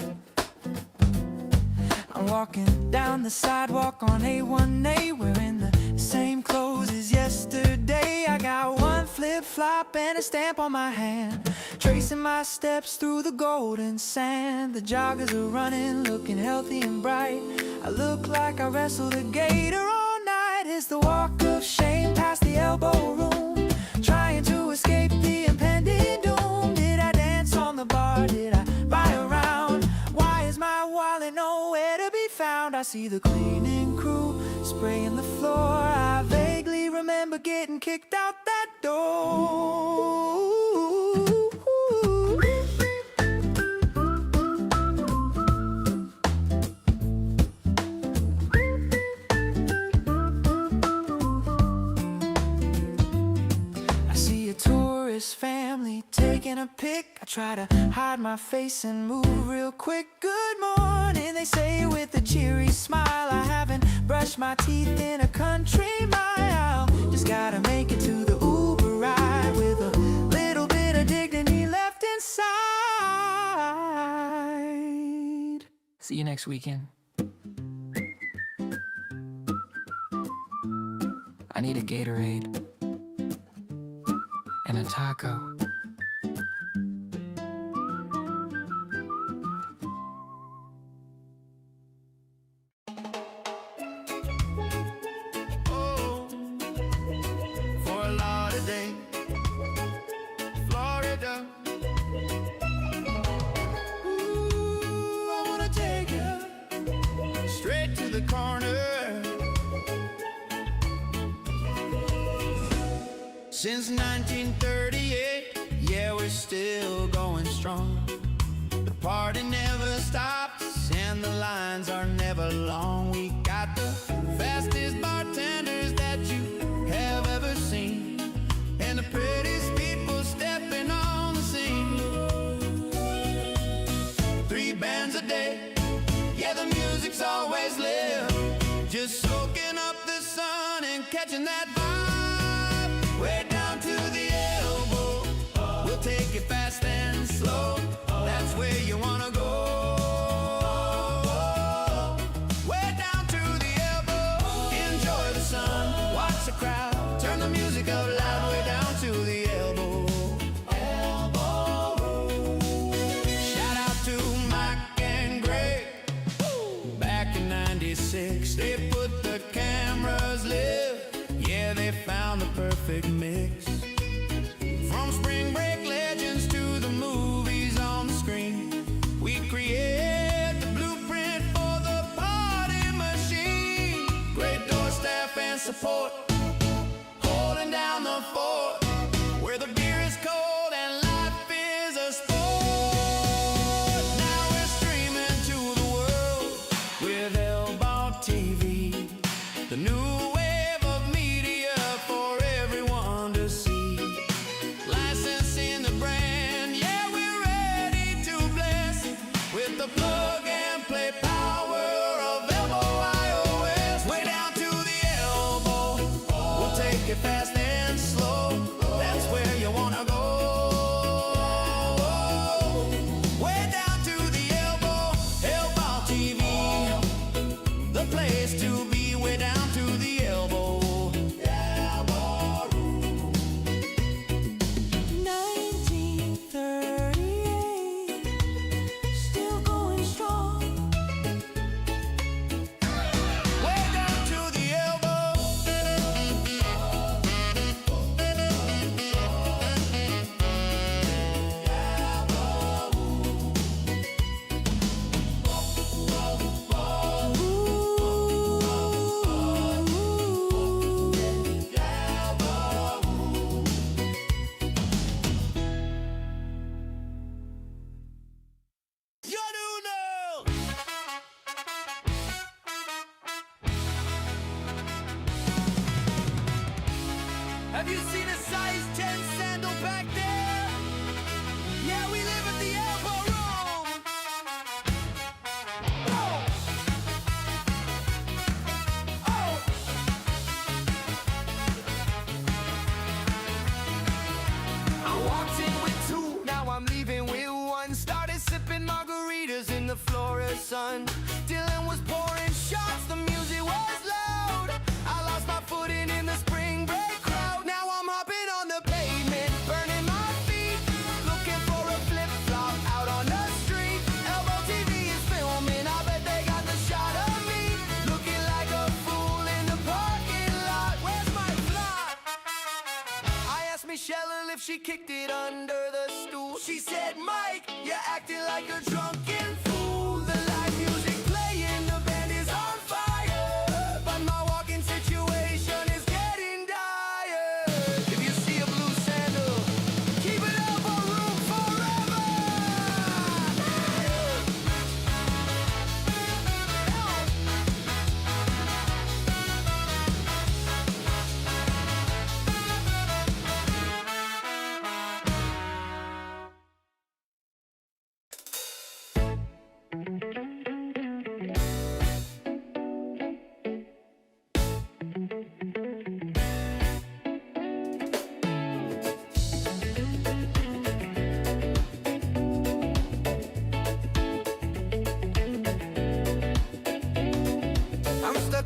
I'm walking down the sidewalk on A1A, wearing the same clothes as yesterday. I got one flip-flop and a stamp on my hand, tracing my steps through the golden sand. The joggers are running, looking healthy and bright. I look like I wrestled a gator all night. It's the walk of shame past the Elbo Room, trying to escape the impending doom. Did I dance on the bar? Did I buy a round? Why is my wallet nowhere to be found? I see the cleaning crew spraying the floor. I vaguely remember getting kicked out that door. family taking a pic. I try to hide my face and move real quick. Good morning. morning, they say with a cheery smile, I haven't brushed my teeth in a country mile. Just gotta make it to the Uber ride with a little bit of dignity left inside. See you next weekend. I need a Gatorade and a taco. Oh, Fort Lauderdale, Florida. Ooh, I wanna take you straight to the corner. Since 1938, yeah, we're still going strong. The party never stops and the lines are never long. We got the fastest bartenders that you have ever seen, and the prettiest people stepping on the scene. 3 bands a day, yeah, the music's always lit. Just soaking up the sun and catching that vibe. Way down to the elbow, we'll take it fast and slow. That's where you wanna go. Way down to the elbow, enjoy the sun, watch the crowd, turn the music up loud. Way down to the elbow, elbow room. Shout out to Mike and Greg, back in '96, they put the cameras lit. Yeah, they found the perfect mix. From spring break legends to the movies on the screen, we create the blueprint for the party machine. Great door staff and support, holding down the fort, where the beer is cold and life is a sport. Now we're streaming to the world with Elbo TV, the new wave of media for everyone to see. Licensing the brand, yeah, we're ready to bless with the plug and play power of Elbo iOS. Way down to the elbow, we'll take it fast and slow. That's where you wanna go. Way down to the elbow, Elbo TV, the place to be. Way down to the elbow, elbow room. 1938, still going strong. Way down to the elbow. You do know. Have you seen a size 10 sandal back there? Yeah, we live at the Elbo Room. Oh. Oh. I walked in with 2, now I'm leaving with 1. Started sipping margaritas in the Florida sun. Dylan was pouring shots, the music was loud. I lost my footing in the spring break crowd. Now I'm hopping on the pavement, burning my feet, looking for a flip-flop out on the street. Elbo TV is filming, I bet they got the shot of me, looking like a fool in the parking lot. Where's my fly? I asked Michelle if she kicked it under the stool. She said, Mike, you're acting like a drunken fool. The live music playing, the band is on fire, but my walking situation is getting dire. If you see a blue sandal, keep it Elbo Room forever.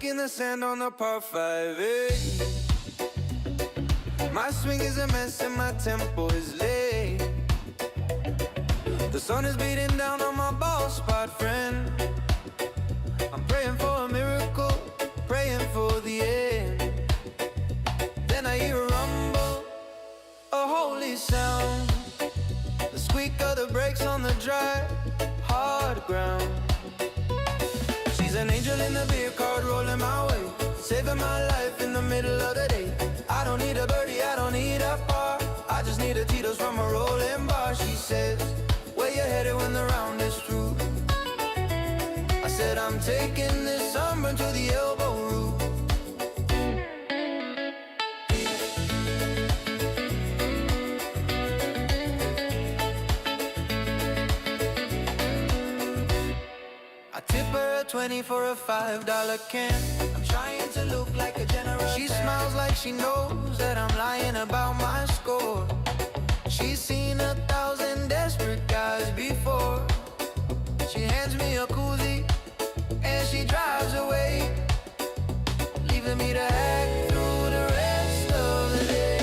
in the sand on the par 5. My swing is a mess and my tempo is late. The sun is beating down on my ball spot, friend. I'm praying for a miracle, praying for the end. Then I hear a rumble, a holy sound, the squeak of the brakes on the dry, hard ground. She's an angel in the beer cart rolling my way, saving my life in the middle of the day. I don't need a birdie, I don't need a bar, I just need a Tito's from a rolling bar. She says, where you headed when the round is through? I said, I'm taking this sunburn to the Elbo Room. I tip her a 20 for a $5 can. I'm trying to look like a general. She smiles like she knows that I'm lying about my score. She's seen 1,000 desperate guys before. She hands me a koozie and she drives away, leaving me to act through the rest of the day.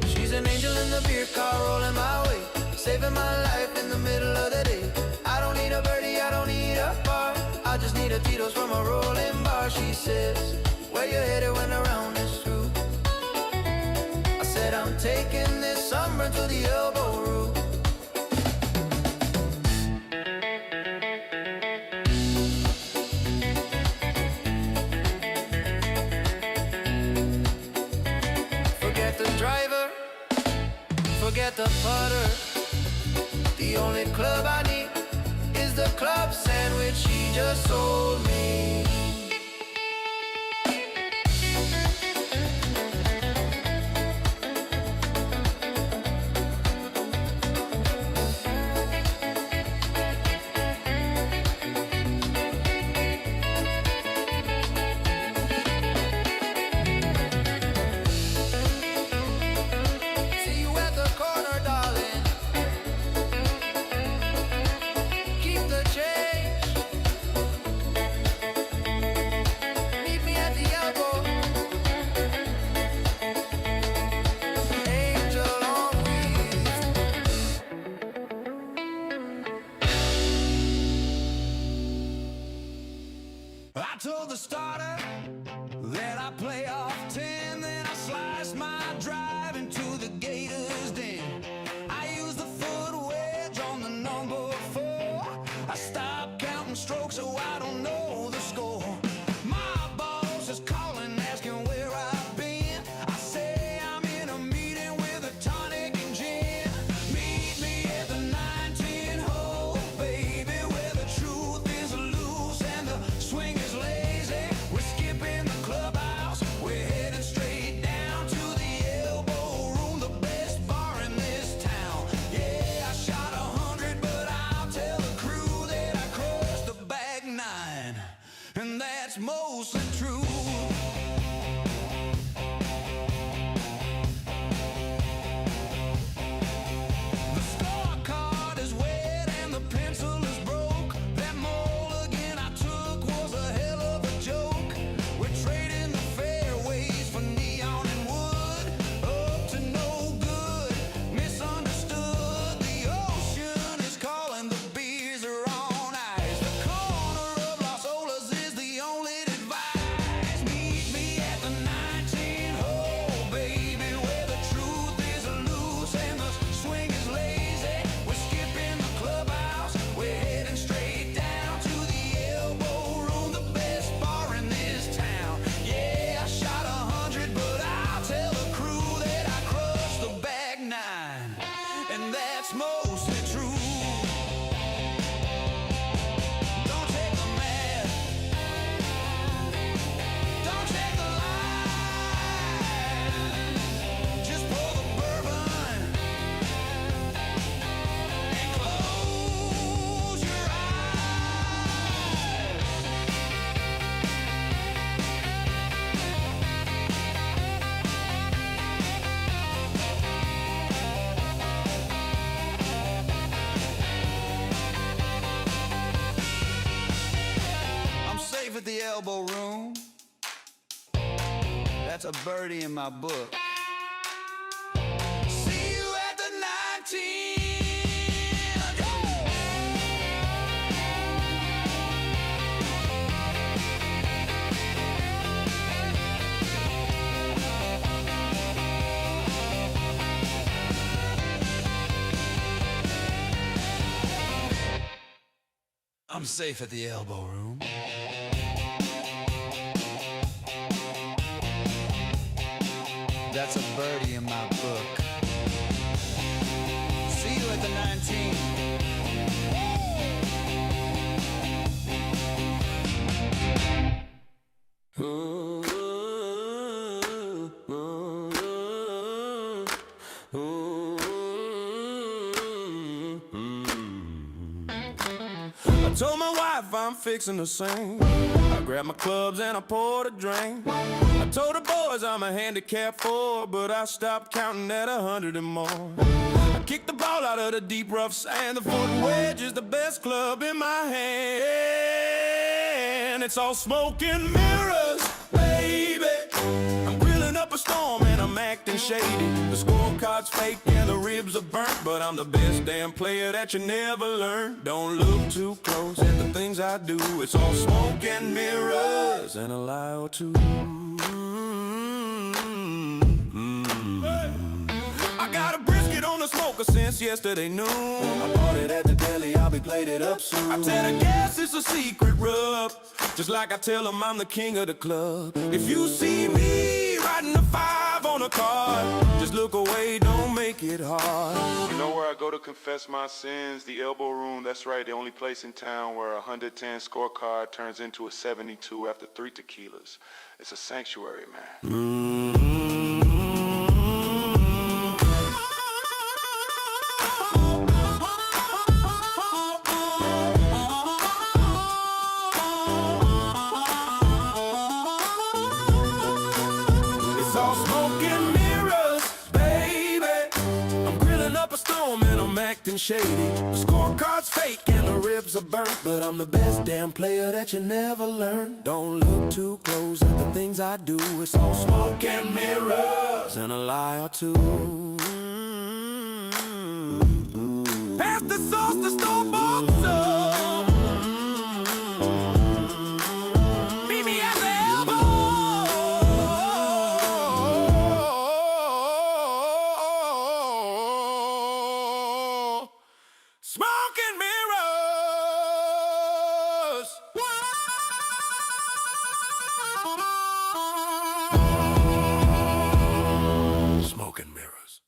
She's an angel in the beer car rolling my way, saving my life in the middle of the day. I don't need a birdie, I don't need a bar, I just need a Tito's from a rolling bar. She says, where you headed when the round is through? I said, I'm taking this sunburn to the Elbo Room. Forget the driver, forget the putter. The only club I need is the club sandwich she just sold me. See you at the corner, darling. Keep the change. Meet me at the elbow. Angel on wheels. I told the starter that I play off 10, then I slice my drive into the gator's den. I use the foot wedge on the number 4. I stop counting strokes so I don't know the score. My boss is calling, asking where I've been. I say I'm in a meeting with a tonic and gin. Meet me at the 19 hole, baby, where the truth is loose and the swing is lazy. We're skipping the clubhouse, we're heading straight down to the Elbo Elbo Room. That's a birdie in my book. See you at the 19. I'm safe at the Elbo Room. That's a birdie in my book. See you at the 19. I told my wife I'm fixing to sing. I grabbed my clubs and I poured a drink. I told the boys I'm a handicap 4, but I stopped counting at 100 and more. I kicked the ball out of the deep rough sand. The foot wedge is the best club in my hand. It's all smoke and mirrors, baby. I'm grilling up a storm and I'm acting shady. The scorecard's fake and the ribs are burnt, but I'm the best damn player that you never learned. Don't look too close at the things I do. It's all smoke and mirrors and a lie or two. I got a brisket on the smoker since yesterday noon. I bought it at the deli, I'll be plated up soon. I tell the gas it's a secret rub, just like I tell them I'm the king of the club. If you see me riding a 5 on a card, just look away, don't make it hard. You know where I go to confess my sins? The Elbo Room, that's right, the only place in town where a 110 scorecard turns into a 72 after 3 tequilas. It's a sanctuary, man. It's all smoke and mirrors, baby. I'm grilling up a storm and I'm acting shady. The scorecard's fake and the ribs are burnt, but I'm the best damn player that you never learned. Don't look too close at the things I do. It's all smoke and mirrors and a lie or two. Pass the sauce to store-bought stuff. Meet me at the elbow. Smoke and mirrors. Smoke and mirrors.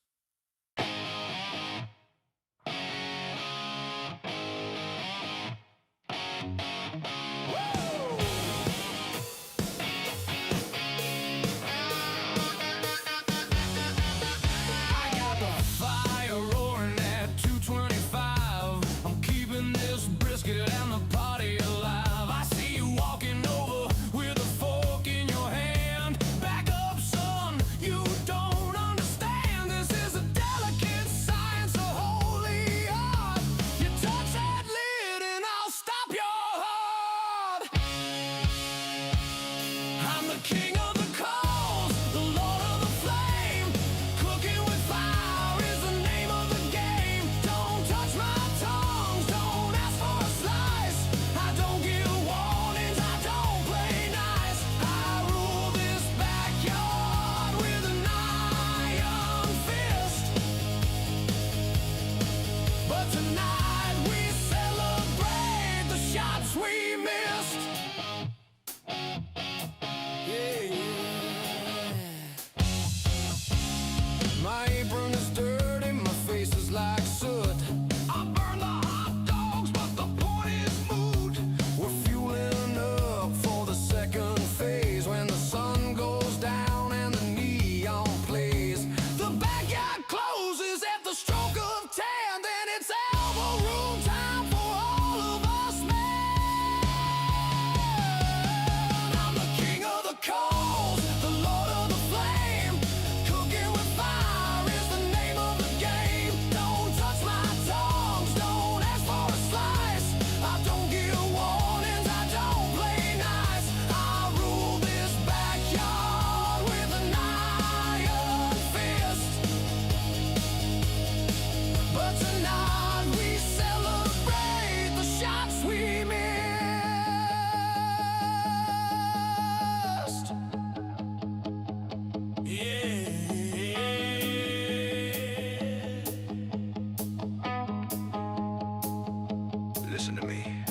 Listen to me.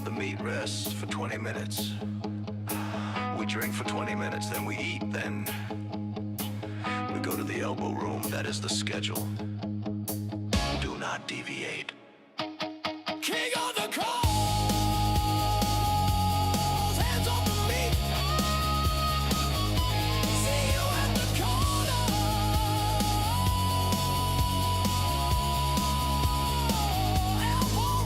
The meat rests for 20 minutes. We drink for 20 minutes, then we eat, then we go to the Elbo Room. That is the schedule. Do not deviate. King of the coals, hands on the meat. See you at the corner. Elbow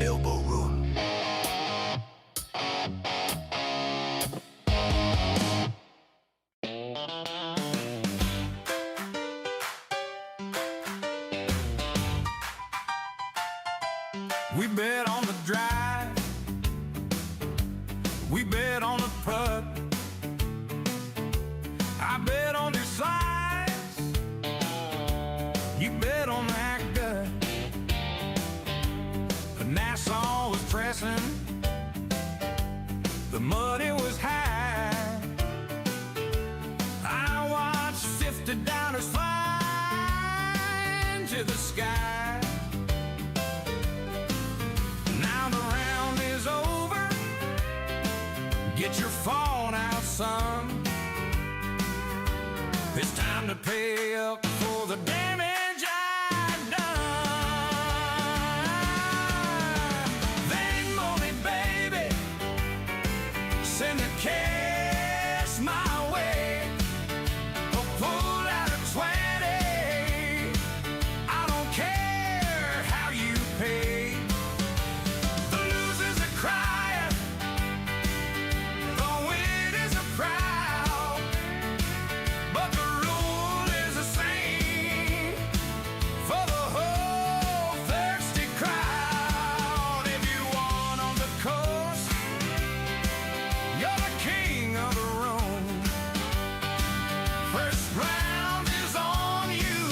Elbo Room. We bet on the drive. We bet on the putt. I bet on your size. You bet on that gut. But Nassau was pressing. The money was high. I watched $50 fly into the sky. Now the round is over. Get your phone out, son. It's time to pay up for the damage I've done. They money, baby. Send the cash my way. Or pull out a 20. I don't care how you pay. The losers are crying. The winners are proud. But the rule is the same for the whole thirsty crowd. If you want on the coast, you're the king of the room. First round is on you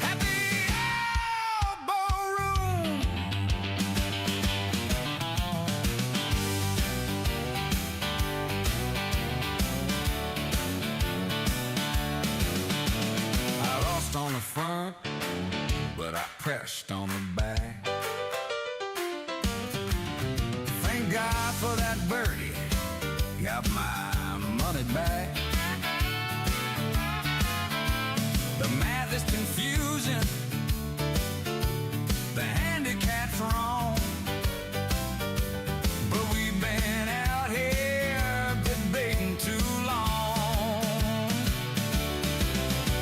at the Elbow Room. I lost on the front, but I pressed on the back. Thank God for that birdie. Got my money back. The math is confusing. The handicap's wrong. But we've been out here debating too long.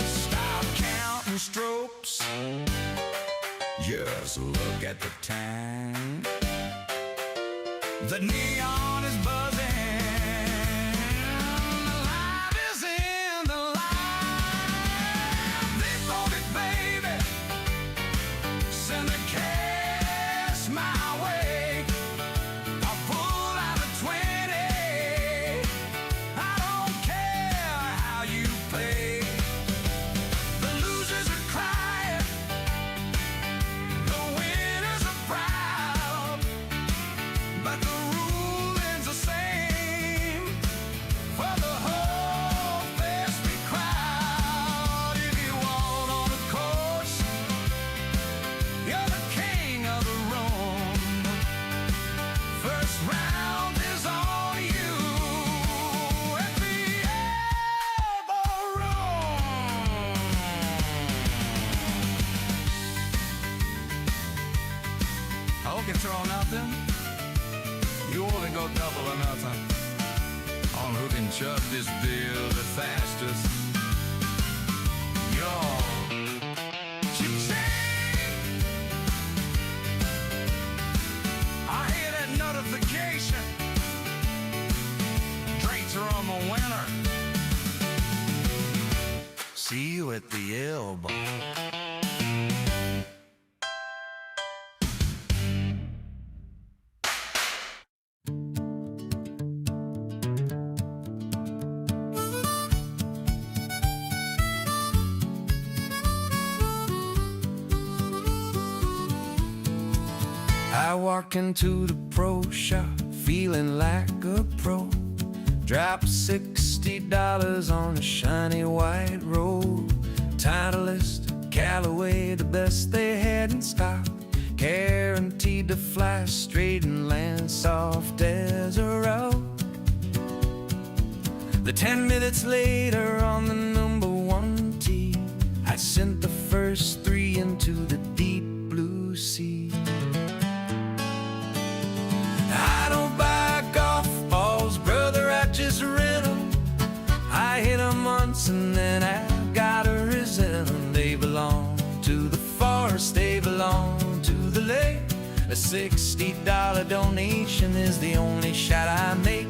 Stop counting strokes. Just look at the time. The neon is buzzing. The life is in the line. They voted, baby. Send the cash my way. I'll pull out a 20. I don't care how you play. The losers are crying. The winners are proud. But the rule is the same for the whole thirsty crowd. If you want on the course, you're the king of the room. First round is on you at the Elbow Room. Hook and throw nothing. You only go double or nothing. On who can chug this beer the fastest. Yo, ching-ching. I hear that notification. Drinks are on the winner. See you at the Elbow. I walk into the pro shop feeling like a pro. Drop $60 on a shiny white robe. Titleist, Callaway, the best they had in stock. Guaranteed to fly straight and land soft as a rock. The 10 minutes later on the number 1 tee, I sent the first 3 into the deep blue sea. I don't buy golf balls, brother, I just rent them. I hit them once and then I gotta resent them. They belong to the forest, they belong to the lake. A $60 donation is the only shot I make.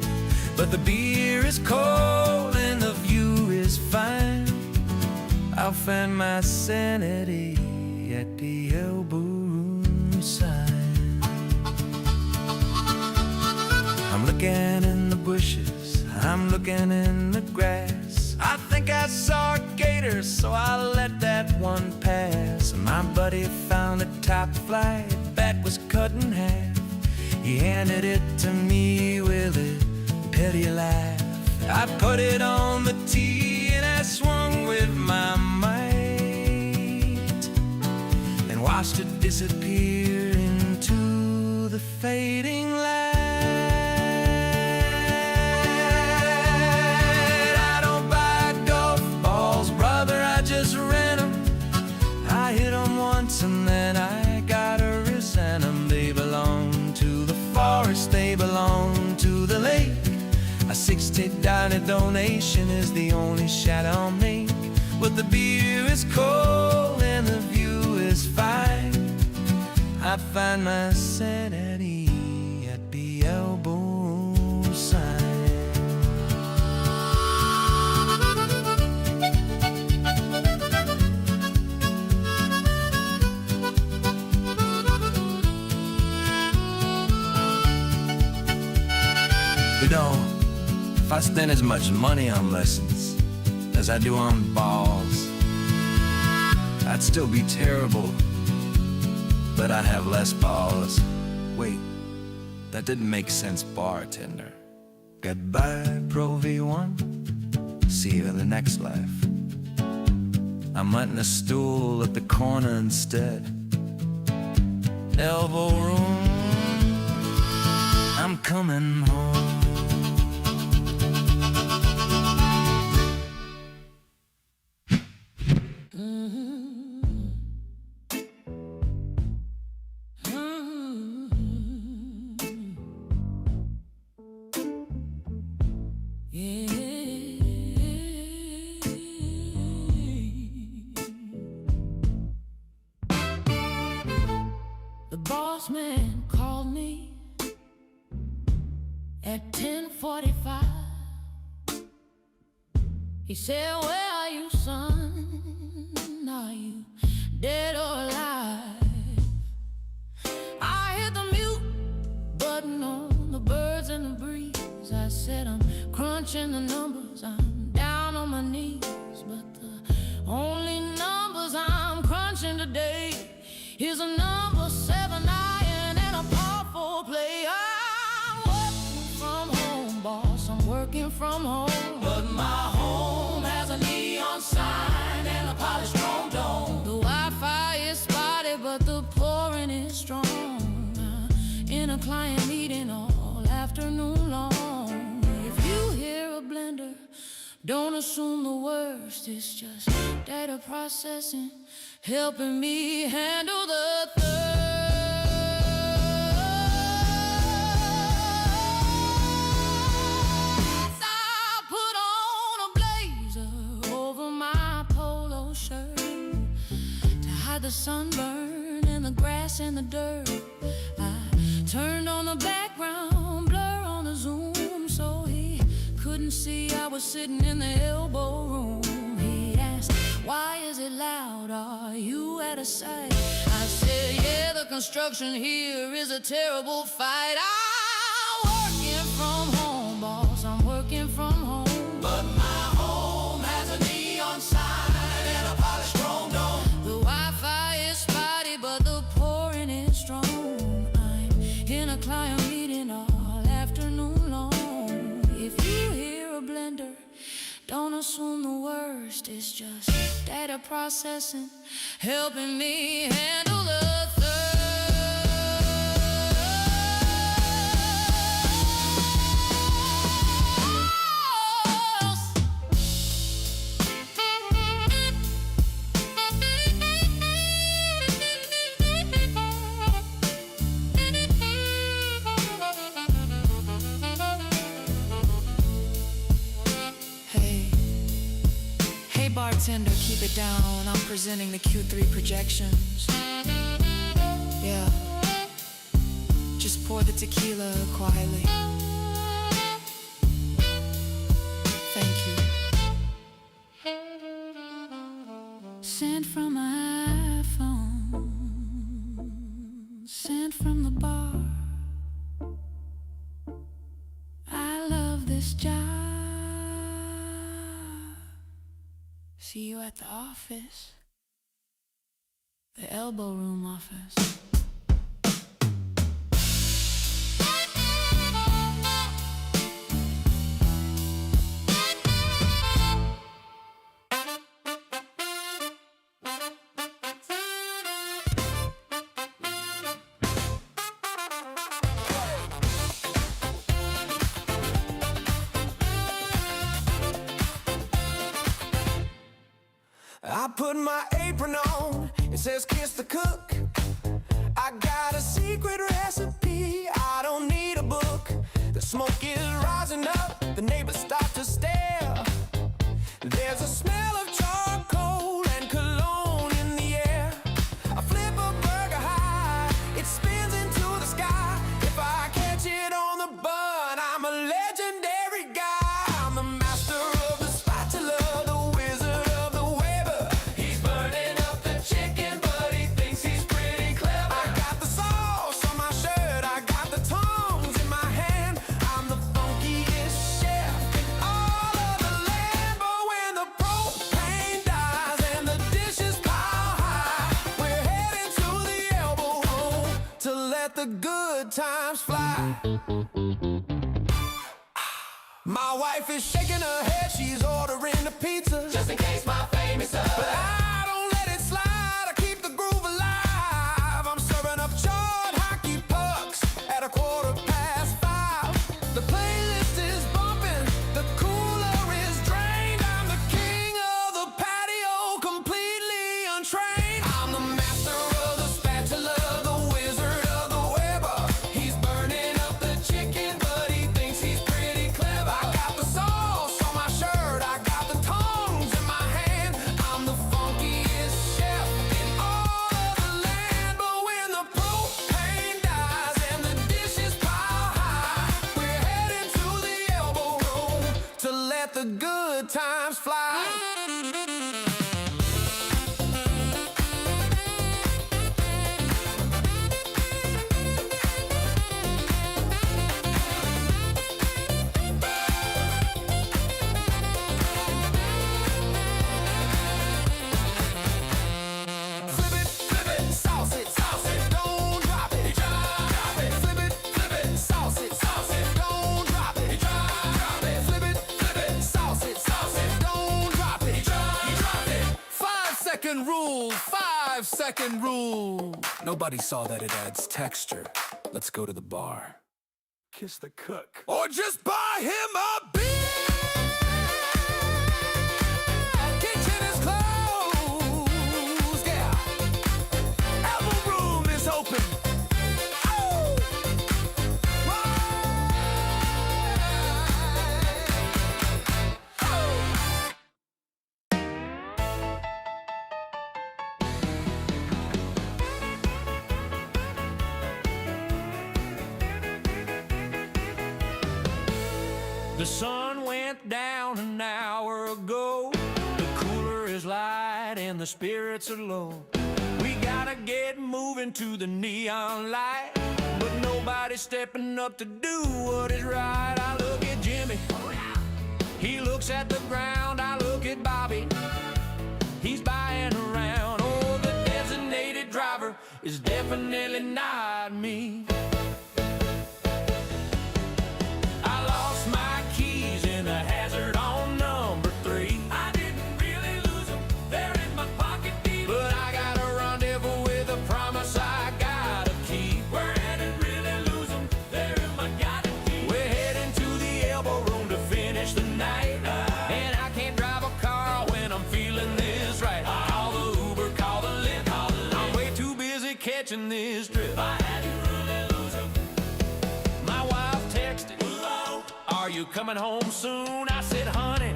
But the beer is cold and the view is fine. I'll find my sanity at the Elbo Room sign. I'm looking in the bushes, I'm looking in the grass. I think I saw a gator, so I let that one pass. My buddy found a top flight that was cut in half. He handed it to me with a pity laugh. I put it on the tee and I swung with my might, and watched it disappear into the fading light. I don't buy golf balls, brother, I just rent them. I hit them once and then I gotta resent them. They belong to the forest, they belong to the lake. A $60 donation is the only shot I'll make. But the beer is cold and the view is fine. I find my sanity at the Elbo Room sign. You know, if I spend as much money on lessons as I do on balls, I'd still be terrible, but I'd have less balls. Wait, that didn't make sense, bartender. Goodbye, Pro V1. See you in the next life. I'm letting a stool at the corner instead. Elbow room, I'm coming home. The boss man called me at 10:45. He said, "Where are you, son? Are you dead or alive?" I hit the mute button on the birds and the breeze. I said, "I'm crunching the numbers, I'm down on my knees. But the only numbers I'm crunching today is a number 7 iron and a par 4 play." I'm working from home, boss, I'm working from home. But my home has a neon sign and a polished chrome dome. The Wi-Fi is spotty, but the pouring is strong. In a client meeting all afternoon long. If you hear a blender, don't assume the worst. It's just data processing, helping me handle the third. I put on a blazer over my polo shirt to hide the sunburn and the grass and the dirt. I turned on the background blur on the Zoom so he couldn't see I was sitting in the elbow room. He asked, "Why is it loud? Are you at a site?" I said, "Yeah, the construction here is a terrible fight." I'm working from home, boss, I'm working from home. But my home has a neon sign and a polished chrome dome. The Wi-Fi is spotty, but the pouring is strong. I'm first is just data processing, helping me handle the thirst. Bartender, keep it down. I'm presenting the Q3 projections. Yeah. Just pour the tequila quietly. Thank you. Sent from my iPhone. Sent from the bar. I love this job. See you at the office. The Elbo Room office. I put my apron on, it says kiss the cook. I got a secret recipe, I don't need a book. The smoke is rising up, the neighbors start to stare. There's a smell of charcoal and cologne in the air. I flip a burger high, it spins into the sky. If I catch it on the bun, I'm a legendary guy. I'm the master of the spatula, the wizard of the Weber. He's burning up the chicken, but he thinks he's pretty clever. I got the sauce on my shirt, I got the tongs in my hand. I'm the funkiest chef in all of the land. But when the propane dies and the dishes pile high, we're heading to the Elbo Room to let the good times fly. My wife is shaking her head, she's ordering a pizza, just in case my fame is up. But I don't let it slide, I keep the groove alive. I'm serving up charred hockey pucks at 5:15. The playlist is bumping, the cooler is drained. I'm the king of the patio, completely untrained. I'm the master of the spatula, the wizard of the Weber. He's burning up the chicken, but he thinks he's pretty clever. I got the sauce on my shirt, I got the tongs in my hand. I'm the funkiest chef in all of the land. But when the propane dies and the dishes pile high, we're heading to the Elbo Room to let the good times fly. Flip it, sauce it, don't drop it, drop it. Flip it, sauce it, don't drop it, drop it. Flip it, sauce it, don't drop it, drop it. 5-second rule, 5-second rule. Nobody saw that it adds texture. Let's go to the bar. Kiss the cook. Or just buy him a beer. Kitchen is closed, yeah. Elbo Room is open. The sun went down an hour ago. The cooler is light and the spirits are low. We gotta get moving to the neon light, but nobody's stepping up to do what is right. I look at Jimmy, he looks at the ground. I look at Bobby, he's buying around. Oh, the designated driver is definitely not me. I lost my keys in a hazard on number 3. I didn't really catching this drift. I had to really lose him. My wife texted, are you coming home soon? I said, honey,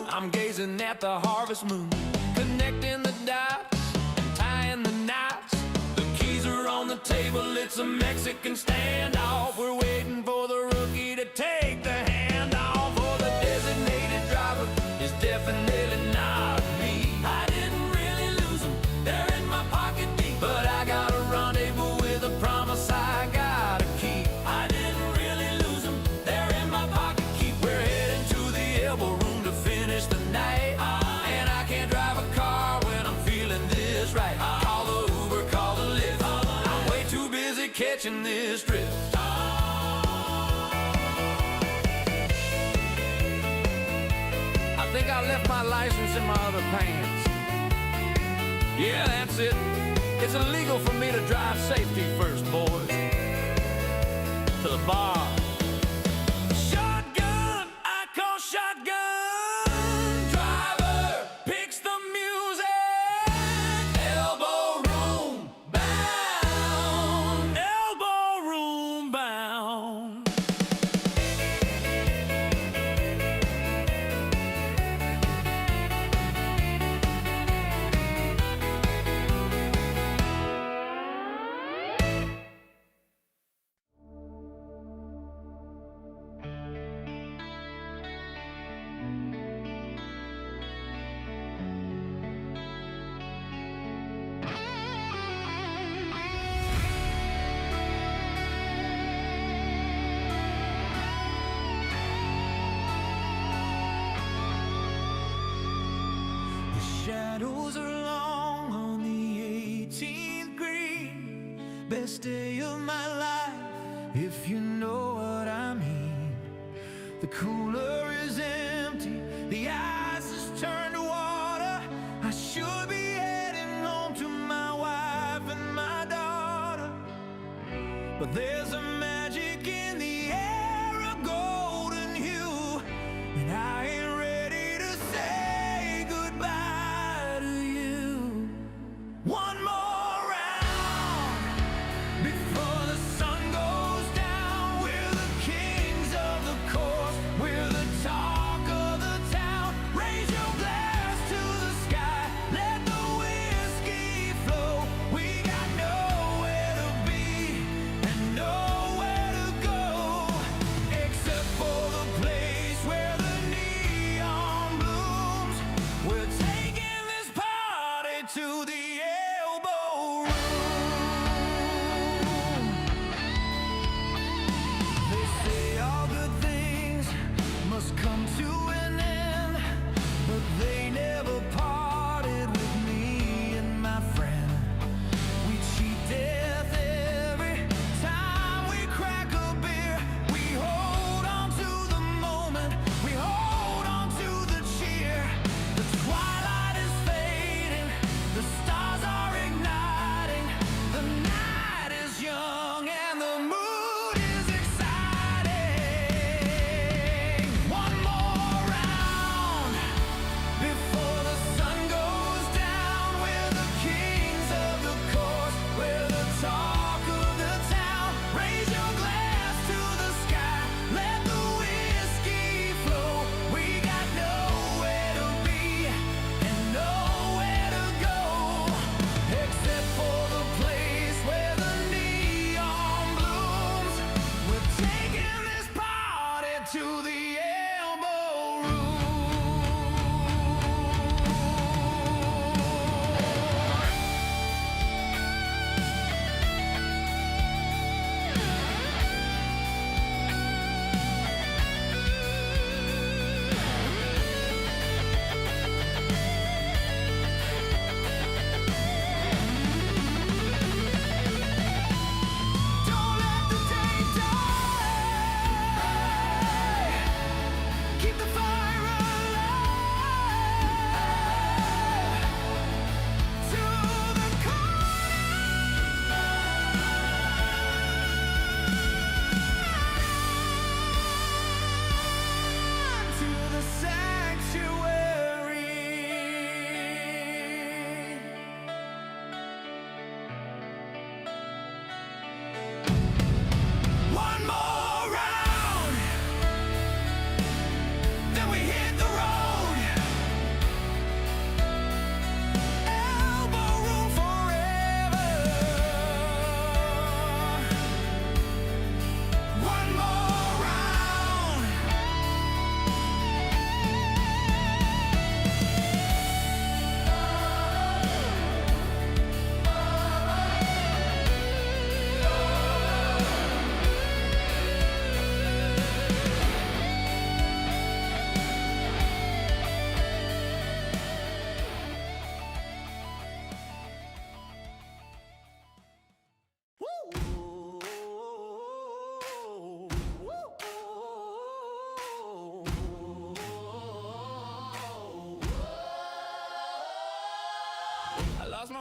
I'm gazing at the harvest moon, connecting the dots and tying the knots. The keys are on the table, it's a Mexican standoff. We're waiting for the rookie to take the handoff. For the designated driver is definitely not me. I didn't really lose them, they're in my pocket deep. But I got a rendezvous with a promise I gotta keep. I didn't really lose them, they're in my pocket keep. We're heading to the Elbo Room to finish the night. And I can't drive a car when I'm feeling this right. Call the Uber, call the Lyft, I'm way too busy catching this drift. I think I left my license in my other pants. Yeah, that's it. It's illegal for me to drive safety first, boys. To the bar. Shotgun, I call shotgun. Driver picks the music. Elbo Room bound. Elbo Room bound. Shadows are long on the 18th green. Best day of my life, if you know what I mean. The cooler is empty, the ice is turned to water. I should be heading home to my wife and my daughter. But there's a magic in the air, a golden hue, and I ain't ready to say goodbye to you. One more round before the sun goes down. We're the kings of the course, we're the talk of the town. Raise your glass to the sky, let the whiskey flow. We got nowhere to be and nowhere to go, except for the place where the neon blooms. We're taking this party to the Elbo Room. They say all good things must come to an end, but they never parted with me and my friend. We cheat death every time we crack a beer. We hold on to the moment, we hold on to the cheer. The twilight is fading, the stars are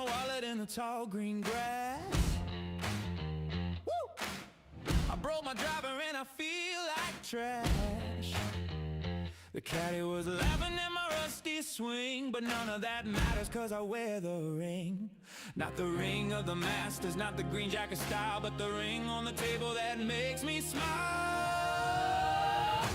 wallet in the tall green grass. Woo! I broke my driver and I feel like trash. The caddy was laughing at my rusty swing, but none of that matters cause I wear the ring. Not the ring of the masters, not the green jacket style, but the ring on the table that makes me smile.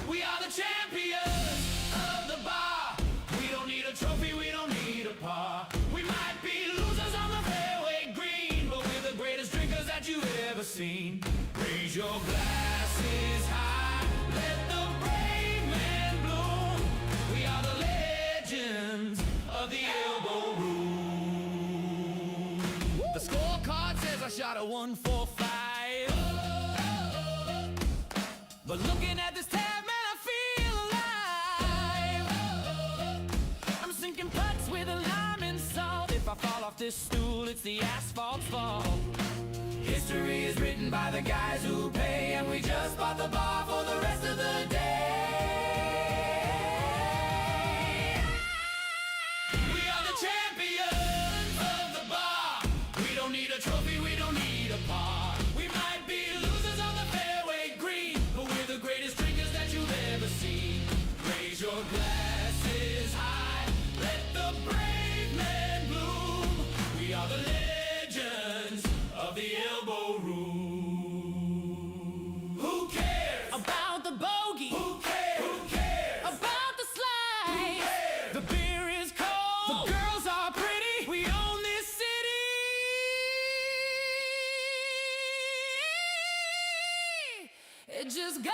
We are the champions of the bar. We don't need a trophy, we don't need a par. We might be losers on the fairway green, but we're the greatest drinkers that you've ever seen. Raise your glasses high, let the brave man bloom. We are the legends of the Elbo Room. The scorecard says I shot a 145, but looking at this tab, man, I feel alive. I'm sinking putts with a lime and salt. If I fall off this stool, it's the asphalt's fault. History is written by the guys who pay, and we just bought the bar for the rest of the day. We are the champions of the bar. We don't need a trophy, we don't need a par. We might be losers on the fairway green, but we're the greatest drinkers that you've ever seen. Raise your glasses high, let the brave man bloom. We are the legends of the Elbo Room. Who cares about the bogey? Who cares? Who cares about the slide? Who cares? The beer is cold, the girls are pretty. We own this city. It just goes.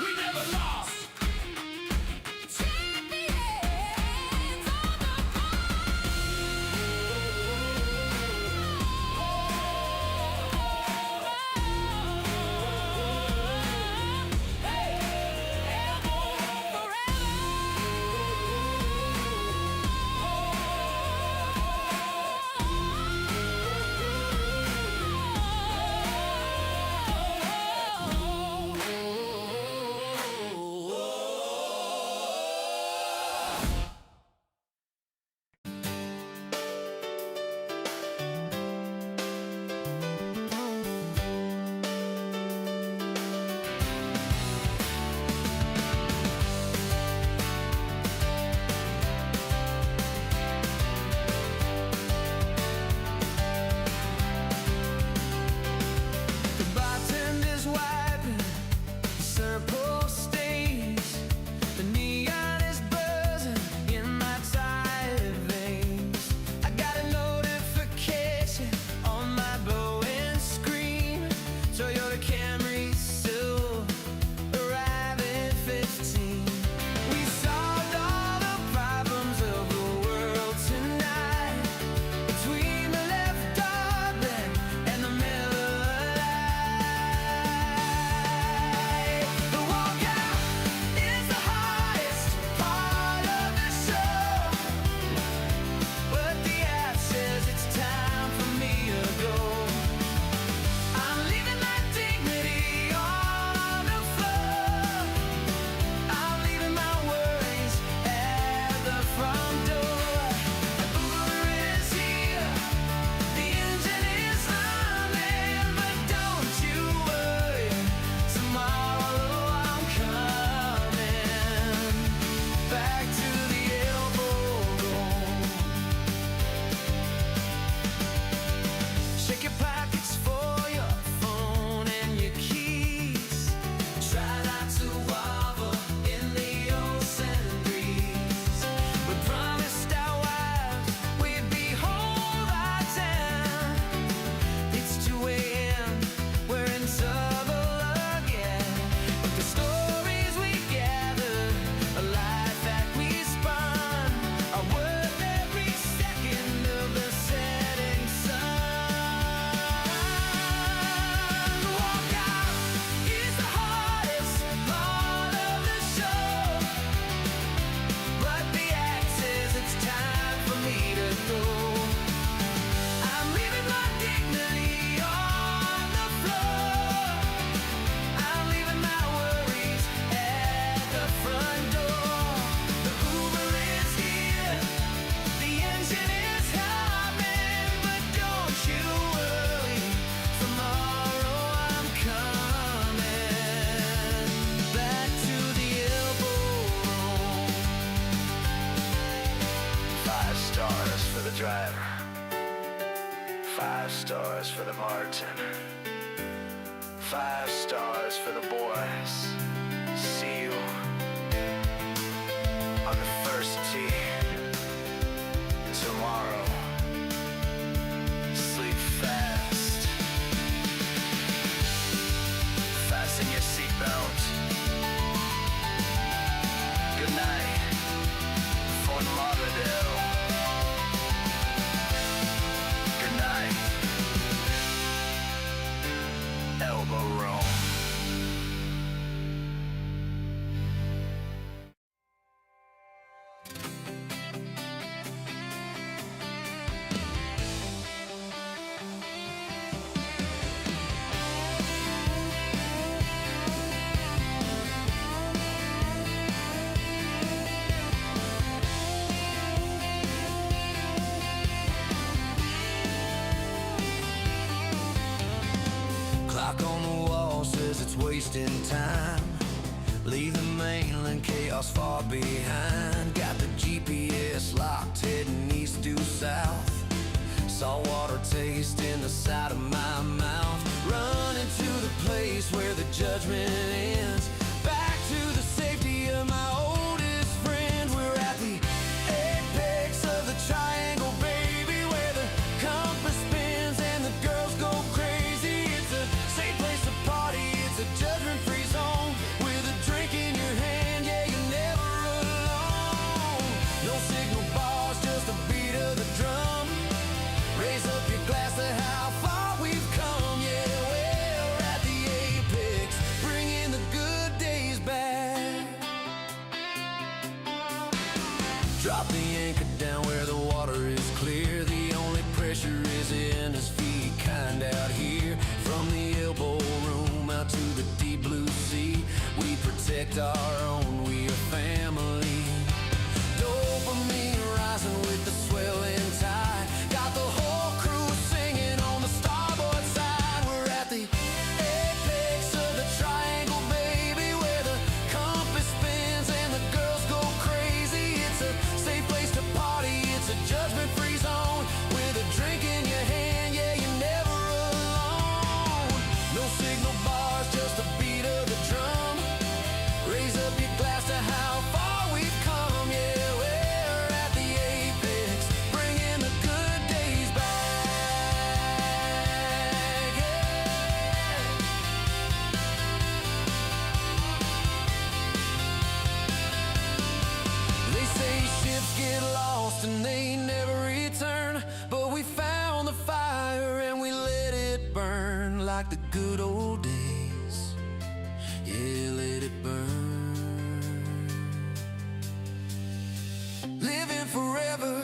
We never lost. Champions of the driver. 5 stars for the bartender. 5 stars for the boys. See you on the first tee tomorrow. Sleep fast. Fasten your seatbelt. Good night, Fort Lauderdale. Good night, Elbo Room. Clock on the wall says it's wasting time. Leave the mainland chaos far behind. Got the GPS locked, heading east to south. Saltwater taste in the side of my mouth. Running to the place where the judgment ends. Back to the safety of my oldest friend. We're at the apex of the triangle, baby, where the compass spins and the girls go crazy. It's a safe place to party, it's a judgment-free zone. With a drink in your hand, yeah, you're never alone. No signal bars, just the beat of the drum. Raise up your glass to how far we've come, yeah, we're at the apex, bringing the good days back. Drop the anchor down where the water is clear. The only pressure is in his feet, kind out here. From the elbow room out to the deep blue sea, we protect our own, we are family. Dopamine rising with the swelling tide. Got the whole crew singing on the starboard side. We're at the apex of the triangle, baby, where the compass spins and the girls go crazy. It's a safe place to party, it's a judgment-free zone. With a drink in your hand, yeah, you're never alone. No signal bars, just the beat of the drum. Raise up your glass to how far we've come, yeah, we're at the apex, bringing the good days back, yeah. They say ships get lost and they never return, but we found the fire and we let it burn like the good old days. Yeah, let it burn. Living forever,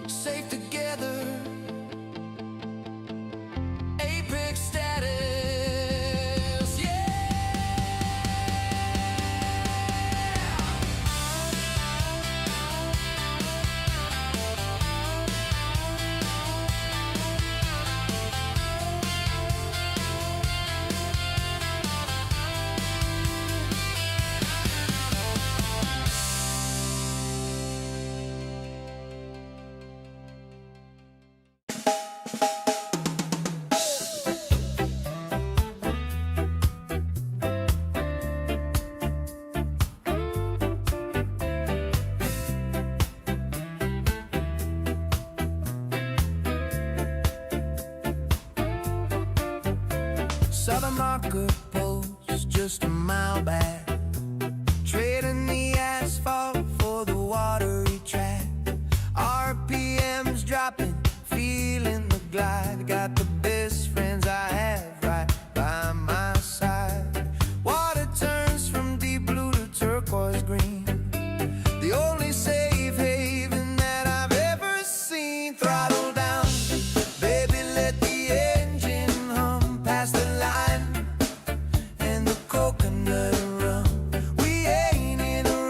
safe together. Apex status, yeah. Saw the marker post just a mile back, trading the asphalt for the watery track. RPMs dropping, feeling the glide. Got the best friends I have right by my side. Water turns from deep blue to turquoise green. The only safe haven that I've ever seen. Throttle down, baby, let the engine hum past the line. And the coconut rum, we ain't in a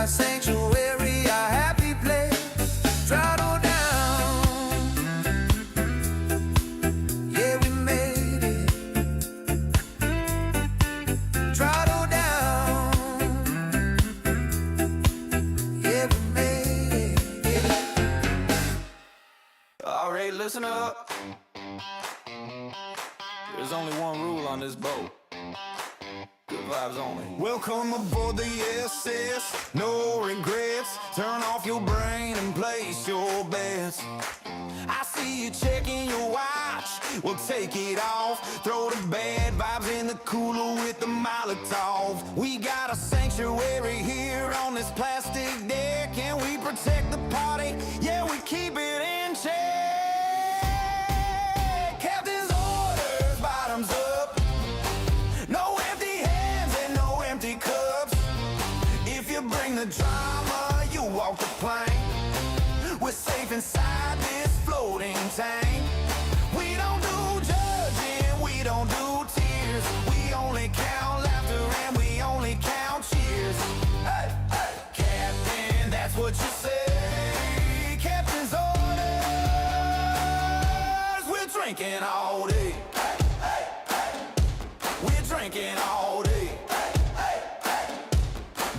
our sanctuary, our happy place. Throttle down, yeah, we made it. Throttle down, yeah, we made it. Alright, listen up. There's only one rule on this boat. Good vibes only. Welcome aboard the SS, no regrets. Turn off your brain and place your bets. I see you checking your watch, We'll take it off, throw the bad vibes in the cooler with the Molotov. We got a sanctuary here on this plastic deck, and we protect the party, yeah, we keep it in check. Captain's orders, bottoms up. No empty hands and no empty cups. If you bring the drama, you walk the plank. We're safe inside this floating tank. We don't do judging, we don't do tears. We only count laughter and we only count cheers. Hey, hey, Captain, that's what you say. Captain's orders. We're drinking all day. Hey, hey, hey. We're drinking all day. Hey, hey, hey.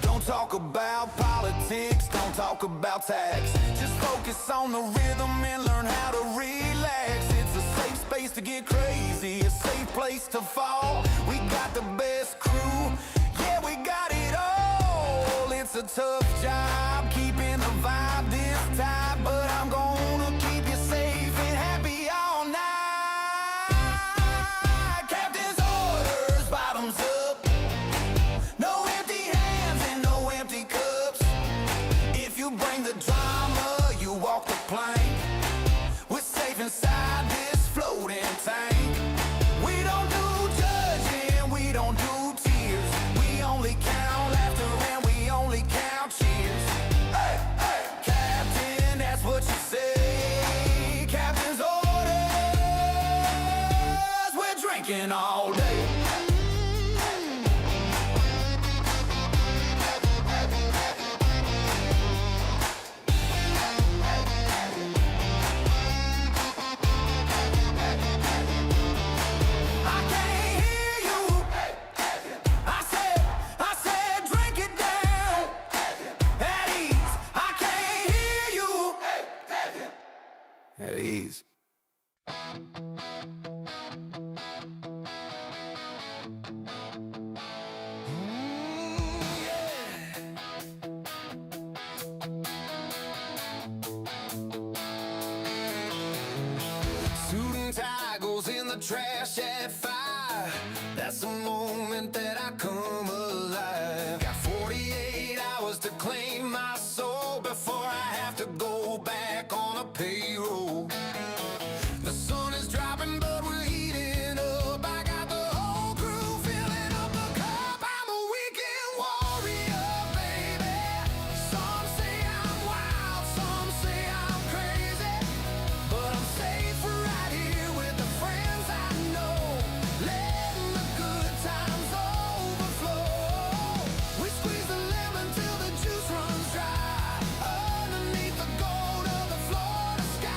Don't talk about politics, don't talk about tax. Just focus on the rhythm and learn how to relax. It's a safe space to get crazy, a safe place to fall. We got the best crew, yeah, we got it all. It's a tough job keeping the vibe this tight, but I'm gonna keep you safe and happy all night. Captain's orders, bottoms up. No empty hands and no empty cups. If you bring the drama, you walk the plank. We're safe inside this floating tank. We don't do judging, we don't do tears. We only count laughter and we only count cheers. Hey, hey, Captain, that's what you say. Captain's orders. We're drinking all day. I can't hear you. I said, drink it down. At ease. I can't hear you. At ease. Suit and tie goes in the trash at 5. That's the moment that I come alive. Got 48 hours to claim my soul before I have to go back on a payroll. The sun is dropping, but we're heating up. I got the whole crew filling up the cup. I'm a weekend warrior, baby. Some say I'm wild, some say I'm crazy, but I'm safe right here with the friends I know, letting the good times overflow. We squeeze the lemon till the juice runs dry, underneath the gold of the Florida sky.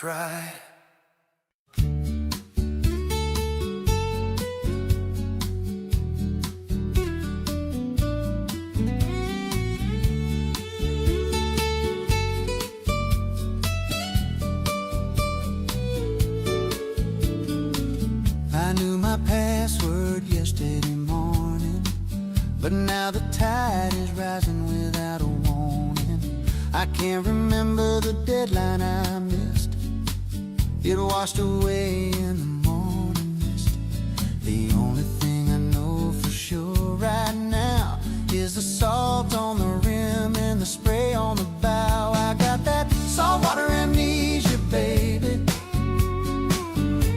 that's right. I knew my password yesterday morning, but now the tide is rising without a warning. I can't remember the deadline I missed. It washed away in the morning mist. The only thing I know for sure right now is the salt on the rim and the spray on the bow. I got that saltwater amnesia, baby.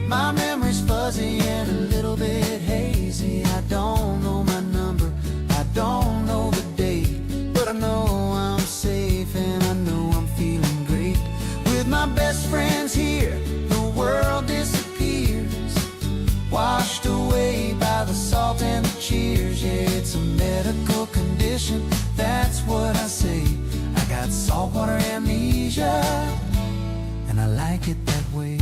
My memory's fuzzy and a little bit hazy. I don't know my number, I don't know the date, but I know I'm safe and I know I'm feeling great. With my best friends here, the world disappears, washed away by the salt and the cheers. Yeah, it's a medical condition, that's what I say. I got saltwater amnesia, and I like it that way.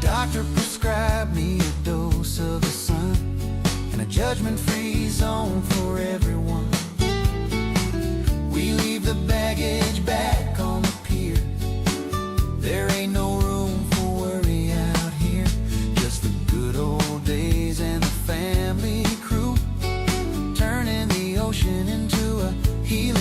Doctor prescribed me a dose of the sun and a judgment-free zone for everyone. We leave the baggage back on the pier. There ain't no room for worry out here. Just the good old days and the family crew, turning the ocean into a healing